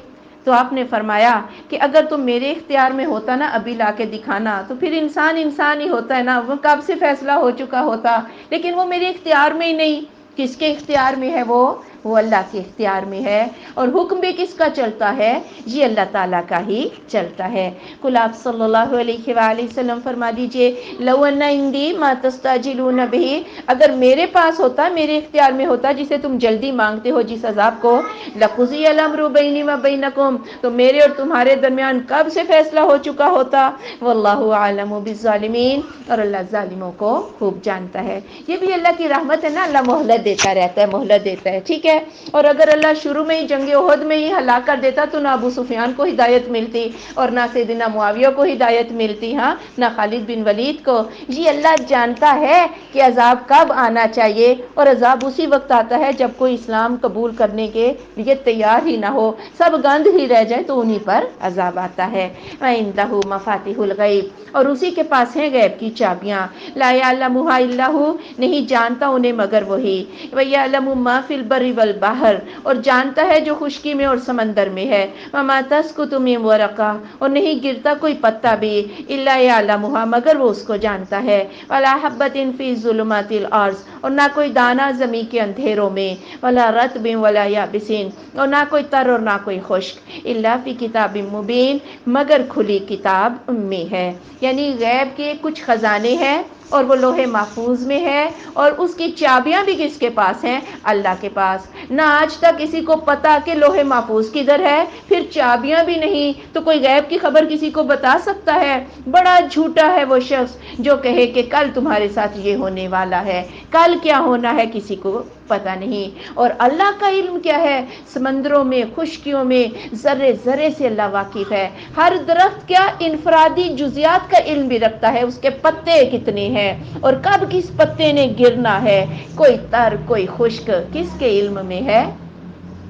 تو آپ نے فرمایا کہ اگر تم میرے اختیار میں ہوتا نا ابھی لا کے دکھانا, تو پھر انسان انسان ہی ہوتا ہے نا, وہ کب سے فیصلہ ہو چکا ہوتا, لیکن وہ میرے اختیار میں ہی نہیں. کس کے اختیار میں ہے وہ اللہ کے اختیار میں ہے. اور حکم بھی کس کا چلتا ہے, یہ اللہ تعالیٰ کا ہی چلتا ہے. قل آپ صلی اللہ علیہ وآلہ وسلم فرما دیجئے, لو ان عندی ما تستعجلون بہ, اگر میرے پاس ہوتا, میرے اختیار میں ہوتا جسے تم جلدی مانگتے ہو جس عذاب کو, لقضی الامر بینی و بینکم, تو میرے اور تمہارے درمیان کب سے فیصلہ ہو چکا ہوتا, واللہ اعلم بالظالمین, اور اللہ ظالموں کو خوب جانتا ہے. یہ بھی اللہ کی رحمت ہے نا, اللہ مہلت دیتا رہتا ہے, مہلت دیتا ہے, ٹھیک ہے. ہے. اور اگر اللہ شروع میں ہی جنگ احد میں ہی ہلاک کر دیتا تو نہ ابو سفیان کو ہدایت ملتی اور نہ سیدنا معاویہ کو ہدایت ملتی, ہاں نہ خالد بن ولید کو. جی اللہ جانتا ہے کہ عذاب کب آنا چاہیے, اور عذاب اسی وقت آتا ہے جب کوئی اسلام قبول کرنے کے لیے تیار ہی نہ ہو, سب گند ہی رہ جائے تو انہی پر عذاب آتا ہے. وَعِندَهُ مَفَاتِحُ الْغَیْبِ, اور اسی کے پاس ہیں غیب کی چابیاں. لا یعلمها الا هو, نہیں جانتا انہیں مگر وہی. وَیَعْلَمُ مَا فِی الْبَرِّ وَالْبَحْرِ, اور جانتا ہے جو خشکی میں اور سمندر میں ہے. وَمَا تَسْقُطُ مِن وَرَقَةٍ, اور نہیں گرتا کوئی پتا بھی, اِلَّا یعلمها, مگر وہ اس کو جانتا ہے. وَلَا حَبَّةٍ فِی ظُلُمَاتِ الْأَرْضِ, اور نہ کوئی دانہ زمین کے اندھیروں میں. وَلَا رَطْبٍ وَلَا یَابِسٍ, اور نہ کوئی تر اور نہ کوئی خشک. اِلَّا فِی کِتَابٍ مُبِین, مگر کھلی کتاب میں ہے. یعنی غیب کے کچھ خزانے ہیں اور وہ لوح محفوظ میں ہے, اور اس کی چابیاں بھی کس کے پاس ہیں؟ اللہ کے پاس. نہ آج تک کسی کو پتا کہ لوح محفوظ کدھر ہے, پھر چابیاں بھی نہیں, تو کوئی غیب کی خبر کسی کو بتا سکتا ہے؟ بڑا جھوٹا ہے وہ شخص جو کہے کہ کل تمہارے ساتھ یہ ہونے والا ہے. کل کیا ہونا ہے کسی کو پتا نہیں. اور اللہ کا علم کیا ہے؟ سمندروں میں, خشکیوں میں, ذرے ذرے سے اللہ واقف ہے. ہر درخت کیا انفرادی جزیات کا علم بھی رکھتا ہے, اس کے پتے کتنے ہیں اور کب کس پتے نے گرنا ہے, کوئی تر کوئی خشک, کس کے علم میں ہے؟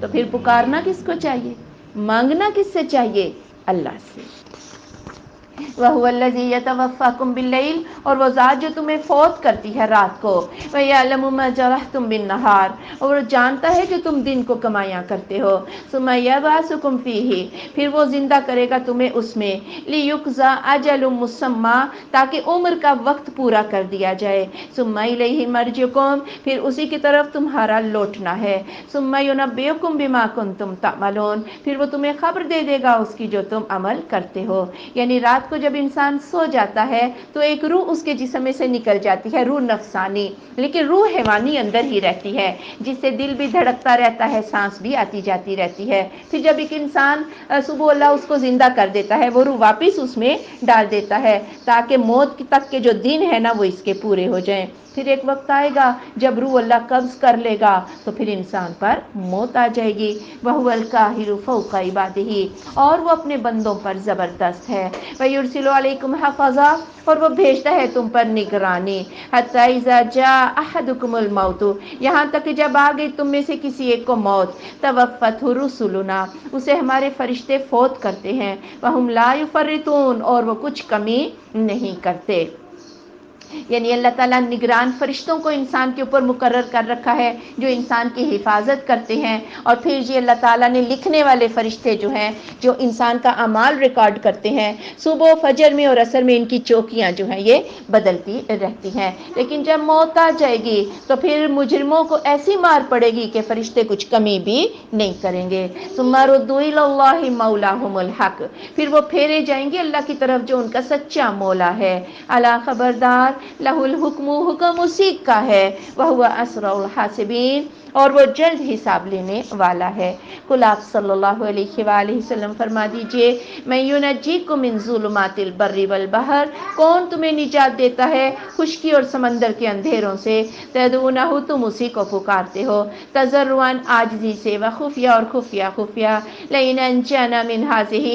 تو پھر پکارنا کس کو چاہیے, مانگنا کس سے چاہیے؟ اللہ سے. وَهُوَ الَّذِي يَتَوَفَّاكُم بِاللَّيْلِ, اور وہ ذات جو تمہیں فوت کرتی ہے رات کو. وَيَعْلَمُ مَا جَرَحْتُم بِالنَّهَارِ, اور وہ جانتا ہے جو تم دن کو کمایا کرتے ہو. ثُمَّ يَبْعَثُكُم فِيهِ, پھر وہ زندہ کرے گا تمہیں اس میں. لِيُقْضَىٰ أَجَلٌ مُّسَمًّى, تاکہ عمر کا وقت پورا کر دیا جائے. ثُمَّ إِلَيْهِ مَرْجِعُكُمْ, پھر اسی کی طرف تمہارا لوٹنا ہے. ثُمَّ يُنَبِّئُكُم بِمَا كُنتُمْ تَعْمَلُونَ, پھر وہ تمہیں خبر دے دے گا اس کی جو تم عمل کرتے ہو. یعنی رات کو جب انسان سو جاتا ہے تو ایک روح اس کے جسم میں سے نکل جاتی ہے, روح نفسانی, لیکن روح حیوانی اندر ہی رہتی ہے, جس سے دل بھی دھڑکتا رہتا ہے, سانس بھی آتی جاتی رہتی ہے. پھر جب ایک انسان صبح اللہ اس کو زندہ کر دیتا ہے, وہ روح واپس اس میں ڈال دیتا ہے تاکہ موت تک کے جو دن ہے نا وہ اس کے پورے ہو جائیں. پھر ایک وقت آئے گا جب روح اللہ قبض کر لے گا تو پھر انسان پر موت آ جائے گی. وَهُوَ الْقَاهِرُ فَوْقَ عِبَادِهِ, اور وہ اپنے بندوں پر زبردست ہے. وَيُرْسِلُ عَلَيْكُمْ حَفَظًا, اور وہ بھیجتا ہے تم پر نگرانی. حَتَّى إِذَا جَاءَ أَحَدُكُمُ الْمَوْتُ, یہاں تک کہ جب آ گئی تم میں سے کسی ایک کو موت. تَوَفَّتْهُ رُسُلُنَا, اسے ہمارے فرشتے فوت کرتے ہیں. وَهُمْ لَا يُفَرِّطُونَ, اور وہ کچھ کمی نہیں کرتے. یعنی اللہ تعالیٰ نگران فرشتوں کو انسان کے اوپر مقرر کر رکھا ہے جو انسان کی حفاظت کرتے ہیں. اور پھر یہ اللہ تعالیٰ نے لکھنے والے فرشتے جو ہیں جو انسان کا اعمال ریکارڈ کرتے ہیں, صبح و فجر میں اور عصر میں ان کی چوکیاں جو ہیں یہ بدلتی رہتی ہیں. لیکن جب موت آ جائے گی تو پھر مجرموں کو ایسی مار پڑے گی کہ فرشتے کچھ کمی بھی نہیں کریں گے. ثُمَّ رُدُّوا إِلَى اللَّهِ مَوْلَاهُمُ الْحَقِّ, پھر وہ پھیرے جائیں گے اللہ کی طرف جو ان کا سچا مولا ہے. الا خبردار, لہ الحکم, حکم اسی کا ہے. وہو اسرع الحاسبین, اور وہ جلد حساب لینے والا ہے. قل آپ صلی اللہ علیہ وآلہ وسلم فرما دیجئے, من ینجیکم من ظلمات البر والبحر, کون تمہیں نجات دیتا ہے خشکی اور سمندر کے اندھیروں سے. تدعونہ, تم اسی کو پکارتے ہو, تضرعا, عاجزی سے, وخفیہ, اور خفیہ خفیہ. لئن انجانا من ہذہ,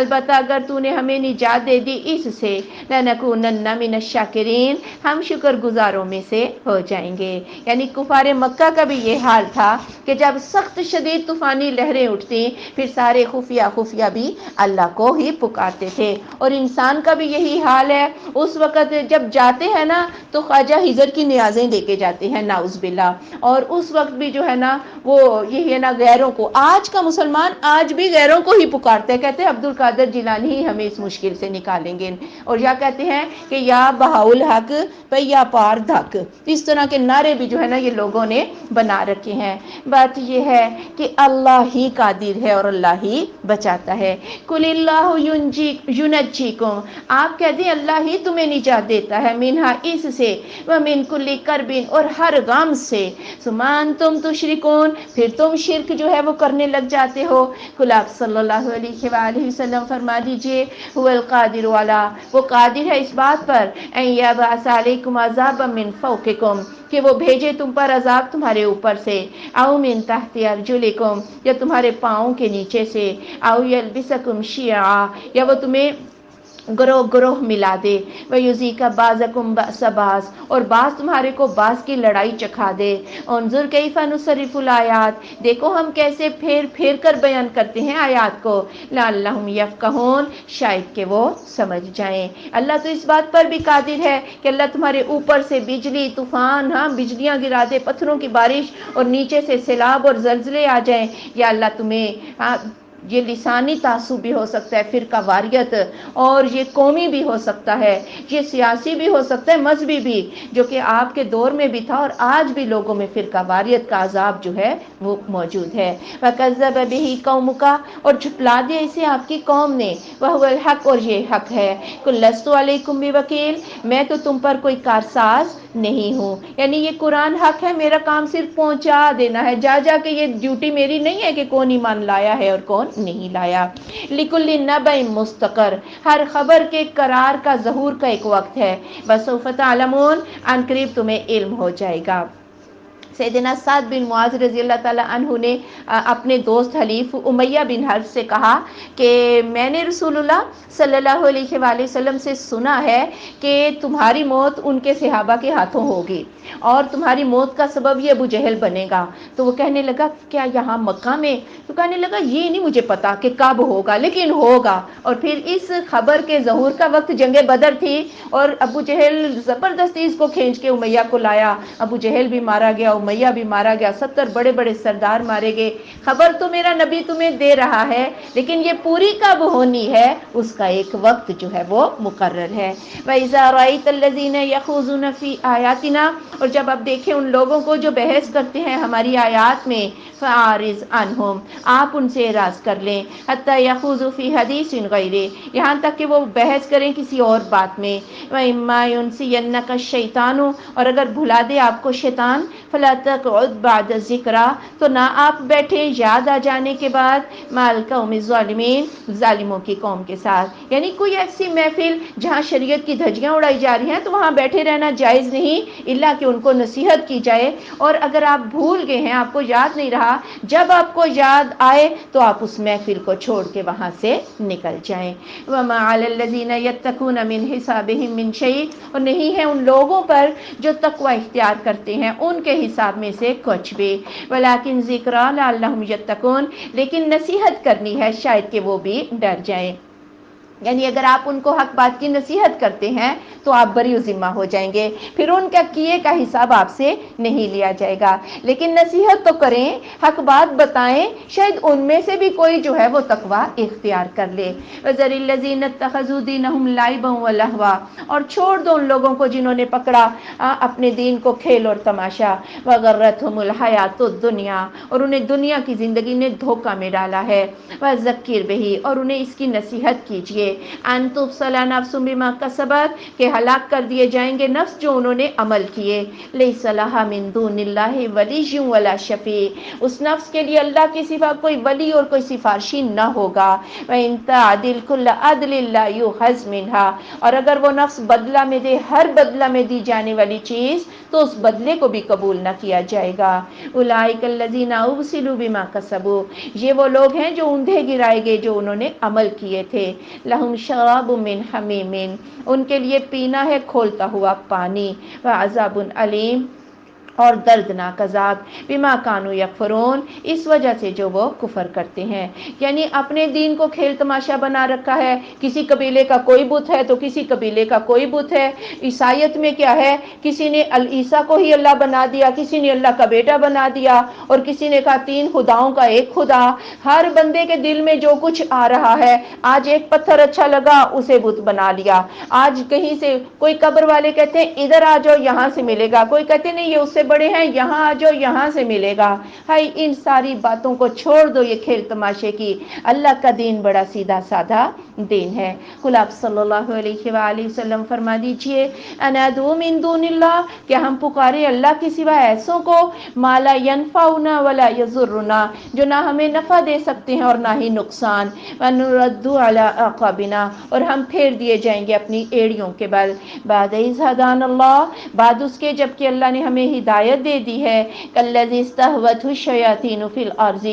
البتہ اگر تو نے ہمیں نجات دے دی اس سے, لنکونن من الشاکرین, ہم شکر گزاروں میں سے ہو جائیں گے. یعنی کفار مکہ کا بھی یہ حال تھا کہ جب سخت شدید طوفانی لہریں اٹھتی پھر سارے خفیہ خفیہ بھی اللہ کو ہی پکارتے تھے. اور انسان کا بھی یہی حال ہے, اس وقت جب جاتے ہیں نا تو خواجہ ہجر کی نیازیں دے کے جاتے ہیں نعوذ باللہ. اور اس وقت بھی جو ہے نا وہ یہی ہے نا غیروں کو, آج کا مسلمان آج بھی غیروں کو ہی پکارتے ہیں, کہتے ہیں عبد القادر جیلانی ہی ہمیں اس مشکل سے نکالیں گے. اور یا کہتے ہیں کہ یا بہاؤل حق پہ یا پار دھک, اس طرح کے نعرے بھی جو ہے نا یہ لوگوں نے بنا رکھے ہیں. بات یہ ہے کہ اللہ ہی قادر ہے اور اللہ ہی بچاتا ہے. قل اللہ ینجیکم, آپ کہہ دیں اللہ ہی تمہیں نجات دیتا ہے, منہا, اس سے, ومن کل کرب, اور ہر غم سے. ثم انتم تشرکون, پھر تم شرک جو ہے وہ کرنے لگ جاتے ہو. قل آپ صلی اللہ علیہ وآلہ وسلم فرما دیجئے, هو القادر علی, وہ قادر ہے اس بات پر, ان یبعث علیکم عذابا من فوقکم, کہ وہ بھیجے تم پر عذاب تمہارے اوپر سے، او من تحت ارجلکم یا تمہارے پاؤں کے نیچے سے، او یلبسکم شیعا یا وہ تمہیں گروہ گروہ ملا دے، وَيُذِيقَ بَعْضَكُمْ بَأْسَ بَعْضٍ اور بعض تمہارے کو بعض کی لڑائی چکھا دے۔ انظر کیف نصرف الآیات دیکھو ہم کیسے پھیر پھیر کر بیان کرتے ہیں آیات کو، لعلہم یفقہون شاید کہ وہ سمجھ جائیں۔ اللہ تو اس بات پر بھی قادر ہے کہ اللہ تمہارے اوپر سے بجلی طوفان، ہاں بجلیاں گرا دے، پتھروں کی بارش، اور نیچے سے سیلاب اور زلزلے آ جائیں، یا اللہ تمہیں یہ لسانی تعصب بھی ہو سکتا ہے، فرقہ واریت، اور یہ قومی بھی ہو سکتا ہے، یہ سیاسی بھی ہو سکتا ہے، مذہبی بھی، جو کہ آپ کے دور میں بھی تھا اور آج بھی لوگوں میں فرقہ واریت کا عذاب جو ہے وہ موجود ہے۔ وَكَذَّبَ بِهِ قَوْمُكَ اور جھٹلا دیا اسے آپ کی قوم نے، وَهُوَ الْحَقُّ اور یہ حق ہے، قُل لَّسْتُ عَلَيْكُمْ بِوَكِيلٍ میں تو تم پر کوئی کارساز نہیں ہوں، یعنی یہ قرآن حق ہے، میرا کام صرف پہنچا دینا ہے، جا جا کے یہ ڈیوٹی میری نہیں ہے کہ کون ایمان لایا ہے اور کون نہیں لایا۔ لِكُلِّ نَبَإٍ مُسْتَقَرٌّ ہر خبر کے قرار کا ظہور کا ایک وقت ہے، وَسَوْفَ تَعْلَمُونَ عن قریب تمہیں علم ہو جائے گا۔ سیدنا سعد بن معاذ رضی اللہ تعالیٰ عنہ نے اپنے دوست حلیف امیہ بن حلف سے کہا کہ میں نے رسول اللہ صلی اللہ علیہ وآلہ وسلم سے سنا ہے کہ تمہاری موت ان کے صحابہ کے ہاتھوں ہوگی اور تمہاری موت کا سبب یہ ابو جہل بنے گا۔ تو وہ کہنے لگا کیا یہاں مکہ میں؟ تو کہنے لگا یہ نہیں مجھے پتا کہ کب ہوگا لیکن ہوگا۔ اور پھر اس خبر کے ظہور کا وقت جنگ بدر تھی اور ابو جہل زبردستی اس کو کھینچ کے امیہ کو لایا، ابو جہل بھی مارا گیا، امیہ بھی مارا گیا، 70 بڑے بڑے سردار مارے گئے۔ خبر تو میرا نبی تمہیں دے رہا ہے لیکن یہ پوری کب ہونی ہے اس کا ایک وقت جو ہے وہ مقرر ہے۔ وَإِذَا رَأَيْتَ الَّذِينَ يَخُوضُونَ فِي آيَاتِنَا اور جب آپ دیکھیں ان لوگوں کو جو بحث کرتے ہیں ہماری آیات میں، فَأَعْرِضْ عَنْهُمْ آپ ان سے اعراض کر لیں، حَتَّى يَخُوضُوا فِي حَدِيثٍ غَيْرِهِ یہاں تک کہ وہ بحث کریں کسی اور بات میں۔ وَإِمَّا يُنْسِيَنَّكَ الشَّيْطَانُ اور اگر بھلا دے آپ کو شیطان، فَلَا تَقْعُدْ بَعْدَ الذِّكْرَىٰ تو نہ آپ بیٹھیں یاد آ جانے کے بعد، مَعَ الْقَوْمِ الظَّالِمِينَ ظالموں کی قوم کے ساتھ، یعنی کوئی ایسی محفل جہاں شریعت کی دھجیاں اڑائی جا رہی ہیں تو وہاں بیٹھے رہنا جائز نہیں الا کہ ان کو نصیحت کی جائے، اور اگر آپ بھول گئے ہیں آپ کو یاد نہیں رہا، جب آپ کو یاد آئے تو آپ اس محفل کو چھوڑ کے وہاں سے نکل جائیں۔ وَمَا عَلَى الَّذِينَ يَتَّقُونَ مِنْ حِسَابِهِمْ مِنْ شَيْءٍ اور نہیں ہے ان لوگوں پر جو تقوی اختیار کرتے ہیں ان کے حساب میں سے کچھ بھی، وَلَٰكِنْ ذِكْرَىٰ لَعَلَّهُمْ يَتَّقُونَ لیکن نصیحت کرنی ہے شاید کہ وہ بھی ڈر جائیں، یعنی اگر آپ ان کو حق بات کی نصیحت کرتے ہیں تو آپ بری و ذمہ ہو جائیں گے، پھر ان کا کیے کا حساب آپ سے نہیں لیا جائے گا، لیکن نصیحت تو کریں، حق بات بتائیں، شاید ان میں سے بھی کوئی جو ہے وہ تقوی اختیار کر لے۔ وَذَرِ الَّذِينَ اتَّخَذُوا دِينَهُمْ لَعِبًا وَلَهْوًا اور چھوڑ دو ان لوگوں کو جنہوں نے پکڑا اپنے دین کو کھیل اور تماشا، وَغَرَّتْهُمُ الْحَيَاةُ الدُّنْيَا اور انہیں دنیا کی زندگی نے دھوکہ میں ڈالا ہے، وَذَكِّرْ بِهِ اور انہیں اس کی نصیحت کیجیے، ان تبصل نفس بما کسبت کہ ہلاک کر دیے جائیں گے نفس جو انہوں نے عمل کیے، لیس لها من دون اللہ ولی ولا شفیع اس نفس کے لیے اللہ کے سوا کوئی ولی اور کوئی سفارشی نہ ہوگا، وان تعدل کل عدل لا یؤخذ منها اور اگر وہ نفس بدلہ میں دے ہر بدلہ میں دی جانے والی چیز تو اس بدلے کو بھی قبول نہ کیا جائے گا، اولئک الذین ابسلوا بما کسبوا یہ وہ لوگ ہیں جو اندھے گرائے گئے جو انہوں نے عمل کیے تھے، لہم شراب من حمیم ان کے لیے پینا ہے کھولتا ہوا پانی، وعذاب علیم اور دردناک عذاب، بما کانوا یکفرون اس وجہ سے جو وہ کفر کرتے ہیں، یعنی اپنے دین کو کھیل تماشا بنا رکھا ہے، کسی قبیلے کا کوئی بت ہے تو کسی قبیلے کا کوئی بت ہے، عیسائیت میں کیا ہے کسی نے عیسیٰ کو ہی اللہ بنا دیا، کسی نے اللہ کا بیٹا بنا دیا، اور کسی نے کہا 3 خداؤں کا ایک خدا، ہر بندے کے دل میں جو کچھ آ رہا ہے، آج ایک پتھر اچھا لگا اسے بت بنا لیا، آج کہیں سے کوئی قبر والے کہتے ہیں ادھر آ جاؤ یہاں سے ملے گا، کوئی کہتے نہیں یہ اس سے بڑے ہیں یہاں آ جاؤ یہاں سے ملے گا، ہائی ان ساری باتوں کو چھوڑ دو یہ کھیل تماشے کی، اللہ کا دین بڑا سیدھا سادہ دین ہے۔ قل آپ صلی اللہ علیہ وآلہ وسلم فرما دیجئے اندعو من دون اللہ، کہ ہم پکارے اللہ کے سوا ایسوں کو ما لا ینفعنا ولا یضرنا، جو نہ ہمیں نفع دے سکتے ہیں اور نہ ہی نقصان، ونرد علی اعقابنا، اور ہم پھیر دیے جائیں گے اپنی ایڑیوں کے بل، بعد اذ ہدانا اللہ، بعد اس کے جب کہ اللہ نے ہمیں ہدایت دے دی ہے، کالذی استہوتہ الشیاطین فی الارض،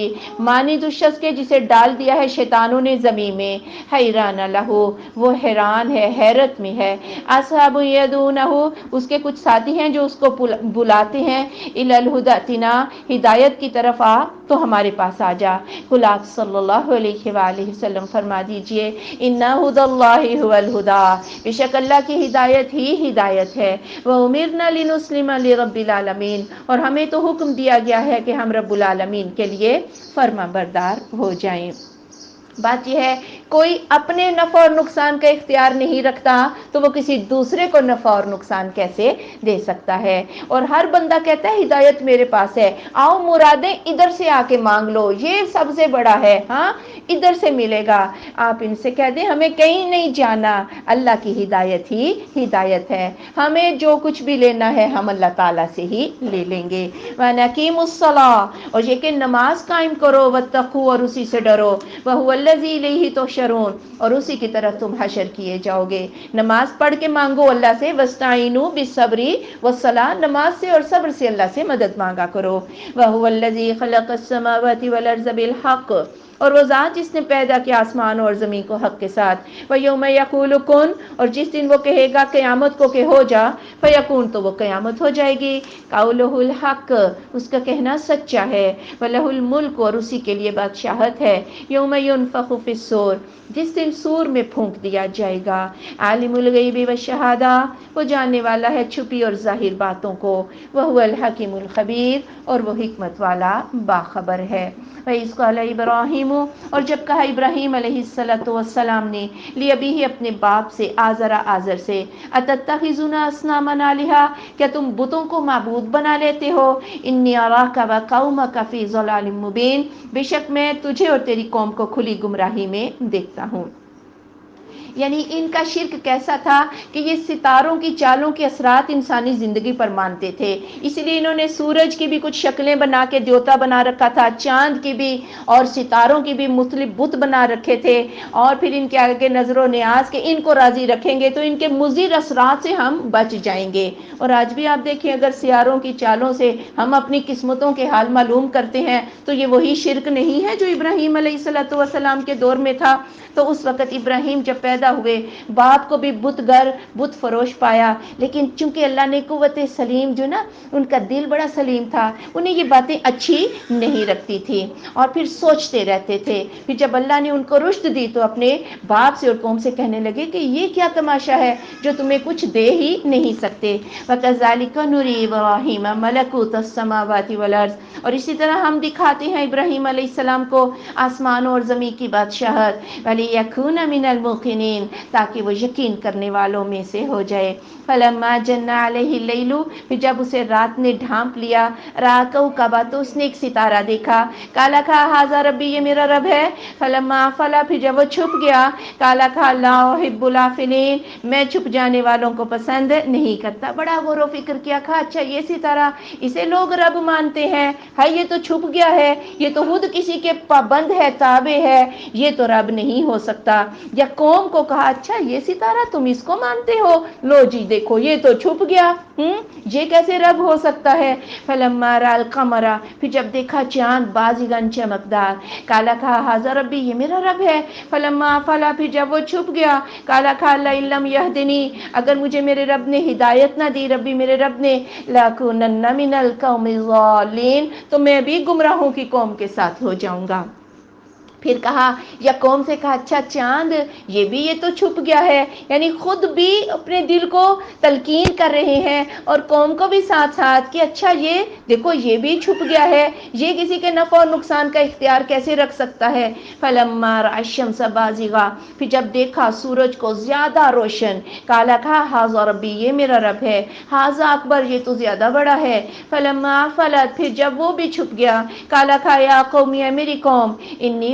مانند اس شخص کے جسے ڈال دیا ہے شیطانوں نے زمین میں، حیران لہ، وہ حیران ہے، حیرت میں ہے، اصحاب یدونہ، اس کے کچھ ساتھی ہیں جو اس کو بلاتے ہیں، الی الہدی اتنا، ہدایت کی طرف آ تو ہمارے پاس آ جا۔ قل آپ صلی اللہ علیہ وآلہ وسلم فرما دیجئے ان ھدی اللہ ھو الھدی، بے شک اللہ کی ہدایت ہی ہدایت ہے، وَأُمِرْنَا لِنُسْلِمَ لِرَبِّ العالمین، اور ہمیں تو حکم دیا گیا ہے کہ ہم رب العالمین کے لیے فرما بردار ہو جائیں۔ بات یہ ہے کوئی اپنے نفع اور نقصان کا اختیار نہیں رکھتا تو وہ کسی دوسرے کو نفع اور نقصان کیسے دے سکتا ہے؟ اور ہر بندہ کہتا ہے ہدایت میرے پاس ہے، آؤ مرادیں ادھر سے آ کے مانگ لو، یہ سب سے بڑا ہے، ہاں ادھر سے ملے گا۔ آپ ان سے کہہ دیں ہمیں کہیں نہیں جانا، اللہ کی ہدایت ہی ہدایت ہے، ہمیں جو کچھ بھی لینا ہے ہم اللہ تعالیٰ سے ہی لے لیں گے۔ وَأَقِیمُوا الصَّلَاةَ، اور یہ کہ نماز قائم کرو، وَاتَّقُوا، اور اسی سے ڈرو، وَهُوَ الَّذِی إِلَیْہِ تُحْشَرُونَ، اور اسی کی طرف تم حشر کیے جاؤ گے۔ نماز پڑھ کے مانگو اللہ سے، وَاسْتَعِینُوا بِالصَّبْرِ وَالصَّلَاةِ، نماز سے اور صبر سے اللہ سے مدد مانگا کرو۔ وَهُوَ الَّذِی خَلَقَ السَّمَاوَاتِ وَالْأَرْضَ بِالْحَقِّ، اور وہ ذات جس نے پیدا کیا آسمان اور زمین کو حق کے ساتھ، وَیَوْمَ یَقُولُ کُن، اور جس دن وہ کہے گا قیامت کو کہ ہو جا، فَیَکُون، تو وہ قیامت ہو جائے گی۔ قَوْلُهُ الْحَقُّ، اس کا کہنا سچا ہے، وَلَهُ الْمُلْكُ، اور اسی کے لیے بادشاہت ہے، یوم ينفخ فی الصور، جس دن سور میں پھونک دیا جائے گا، عالم الغیب والشہادہ، وہ جاننے والا ہے چھپی اور ظاہر باتوں کو، وَهُوَ الْحَکِیمُ الْخَبِیر، اور وہ حکمت والا باخبر ہے۔ وَإِذْ قَالَ إِبْرَاہِیمُ، اور جب کہا ابراہیم علیہ السلام نے لِأَبِیہِ، اپنے باپ سے، آزر سے، أَتَتَّخِذُونَ أَصْنَامًا آلِهَةً، کیا تم بتوں کو معبود بنا لیتے ہو، إِنِّی أَرَاکَ وَقَوْمَکَ فِی ضَلَالٍ مُبِینٍ، بے شک میں تجھے اور تیری قوم کو کھلی گمراہی میں دیکھتا ہوں۔ یعنی ان کا شرک کیسا تھا کہ یہ ستاروں کی چالوں کے اثرات انسانی زندگی پر مانتے تھے، اس لیے انہوں نے سورج کی بھی کچھ شکلیں بنا کے دیوتا بنا رکھا تھا، چاند کی بھی اور ستاروں کی بھی مختلف بت بنا رکھے تھے، اور پھر ان کے آگے نظر و نیاز کہ ان کو راضی رکھیں گے تو ان کے مضر اثرات سے ہم بچ جائیں گے۔ اور آج بھی آپ دیکھیں اگر سیاروں کی چالوں سے ہم اپنی قسمتوں کے حال معلوم کرتے ہیں تو یہ وہی شرک نہیں ہے جو ابراہیم علیہ السلام کے دور میں تھا۔ تو اس وقت ابراہیم جب پیدا ہوئے، باپ کو بھی بت گر بت فروش پایا، لیکن چونکہ اللہ نے قوت سلیم، جو نا ان کا دل بڑا سلیم تھا، انہیں یہ باتیں اچھی نہیں لگتی تھی اور پھر سوچتے رہتے تھے۔ پھر جب اللہ نے ان کو رشد دی تو اپنے باپ سے اور قوم سے کہنے لگے کہ یہ کیا تماشا ہے جو تمہیں کچھ دے ہی نہیں سکتے۔ وَكَذَلِكَ نُرِي إِبْرَاهِيمَ مَلَكُوتَ السَّمَاوَاتِ وَالْأَرْضِ، اور اسی طرح ہم دکھاتے ہیں ابراہیم علیہ السلام کو آسمانوں اور زمین کی بادشاہت، وَلِيَكُونَ مِنَ الْمُوقِنِينَ، تاکہ وہ یقین کرنے والوں میں سے ہو جائے۔ فَلَمَّا جَنَّ عَلَيْهِ اللَّيْلُ، پھر جب اسے رات نے ڈھانپ لیا، رَأَىٰ كَوْكَبًا، تو اس نے ایک ستارہ دیکھا، قَالَ هَٰذَا رَبِّي، یہ میرا رب ہے۔ فَلَمَّا أَفَلَ، پھر جب وہ چھپ گیا، قَالَ لَا أُحِبُّ الْآفِلِينَ، میں چھپ جانے والوں کو پسند نہیں کرتا۔ بڑا غور و فکر کیا، کہا اچھا یہ ستارہ، اسے لوگ رب مانتے ہیں، ہائی یہ تو چھپ گیا ہے، یہ تو خود کسی کے پابند ہے، تابع ہے، یہ تو رب نہیں ہو سکتا۔ یا قوم کو کہا اچھا یہ ستارہ تم اس کو مانتے ہو، لو جی دیکھو یہ تو چھپ گیا، یہ کیسے رب ہو سکتا ہے۔ فَلَمَّا رَأَى الْقَمَرَ، پھر جب دیکھا چاند بازغاً چمکدار، قَالَ هَٰذَا رَبِّي، یہ میرا رب ہے۔ فَلَمَّا أَفَلَ، پھر جب وہ چھپ گیا، قَالَ لَئِن لَّمْ يَهْدِنِي، اگر مجھے میرے رب نے ہدایت نہ دی، ربی میرے رب نے، لَأَكُونَنَّ مِنَ الْقَوْمِ الضَّالِّينَ، تو میں بھی گمراہوں کی قوم کے ساتھ ہو جاؤں گا۔ پھر کہا یا قوم سے کہا اچھا چاند یہ تو چھپ گیا ہے، یعنی خود بھی اپنے دل کو تلقین کر رہے ہیں اور قوم کو بھی ساتھ ساتھ کہ اچھا یہ دیکھو یہ بھی چھپ گیا ہے، یہ کسی کے نفع اور نقصان کا اختیار کیسے رکھ سکتا ہے۔ فَلَمَّا رَأَى الشَّمْسَ بَازِغَةً، پھر جب دیکھا سورج کو زیادہ روشن، قَالَ هَٰذَا رَبِّي، یہ میرا رب ہے، هَٰذَا أَكْبَرُ، یہ تو زیادہ بڑا ہے۔ فَلَمَّا أَفَلَتْ، پھر جب وہ بھی چھپ گیا، قَالَ يَا قَوْمِ، میری قوم، إِنِّي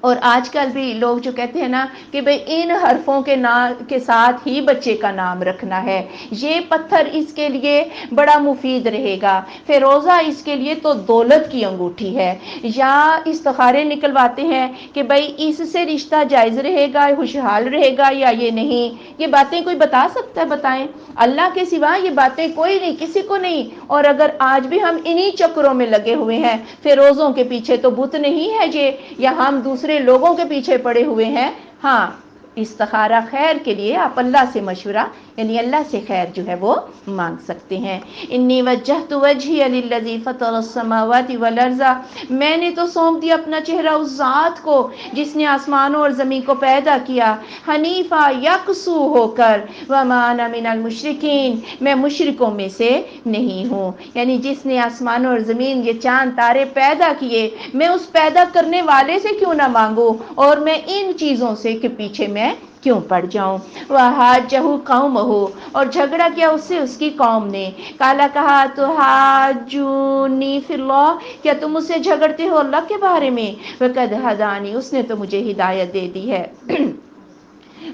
اور آج کل بھی لوگ جو کہتے ہیں نا کہ بھئی ان حرفوں کے ساتھ ہی بچے کا نام رکھنا ہے، یہ پتھر اس کے لیے بڑا مفید رہے گا، فیروزہ اس کے لیے تو دولت کی انگوٹھی ہے، یا استخارے نکلواتے ہیں کہ بھئی اس سے رشتہ جائز رہے گا، خوشحال رہے گا یا یہ نہیں، یہ باتیں کوئی بتا سکتا ہے؟ بتائیں، اللہ کے سوا یہ باتیں کوئی نہیں، کسی کو نہیں۔ اور اگر آج بھی ہم انہی چکروں میں لگے ہوئے ہیں، فیروزوں کے پیچھے تو بت نہیں ہے یہ، یا ہم دوسرے لوگوں کے پیچھے پڑے ہوئے ہیں، ہاں استخارہ خیر کے لیے آپ اللہ سے مشورہ، یعنی اللہ سے خیر جو ہے وہ مانگ سکتے ہیں۔ انی وجہت وجہی للذی فطر السماوات والارض، میں نے تو سونپ دیا اپنا چہرہ اس ذات کو جس نے آسمانوں اور زمین کو پیدا کیا، حنیفہ یکسو ہو کر، وما انا من المشرکین، میں مشرکوں میں سے نہیں ہوں، یعنی جس نے آسمانوں اور زمین یہ چاند تارے پیدا کیے، میں اس پیدا کرنے والے سے کیوں نہ مانگوں، اور میں ان چیزوں سے کہ پیچھے میں کیوں پڑ جاؤں۔ وَحَاجَّهُ قَوْمُهُ، اور جھگڑا کیا اس سے اس کی قوم نے، کالا کہا تُحَاجُّونِي فِی اللَّهِ، کیا تم مجھ سے جھگڑتے ہو اللہ کے بارے میں، وَقَدْ هَدَانِی، اس نے تو مجھے ہدایت دے دی ہے۔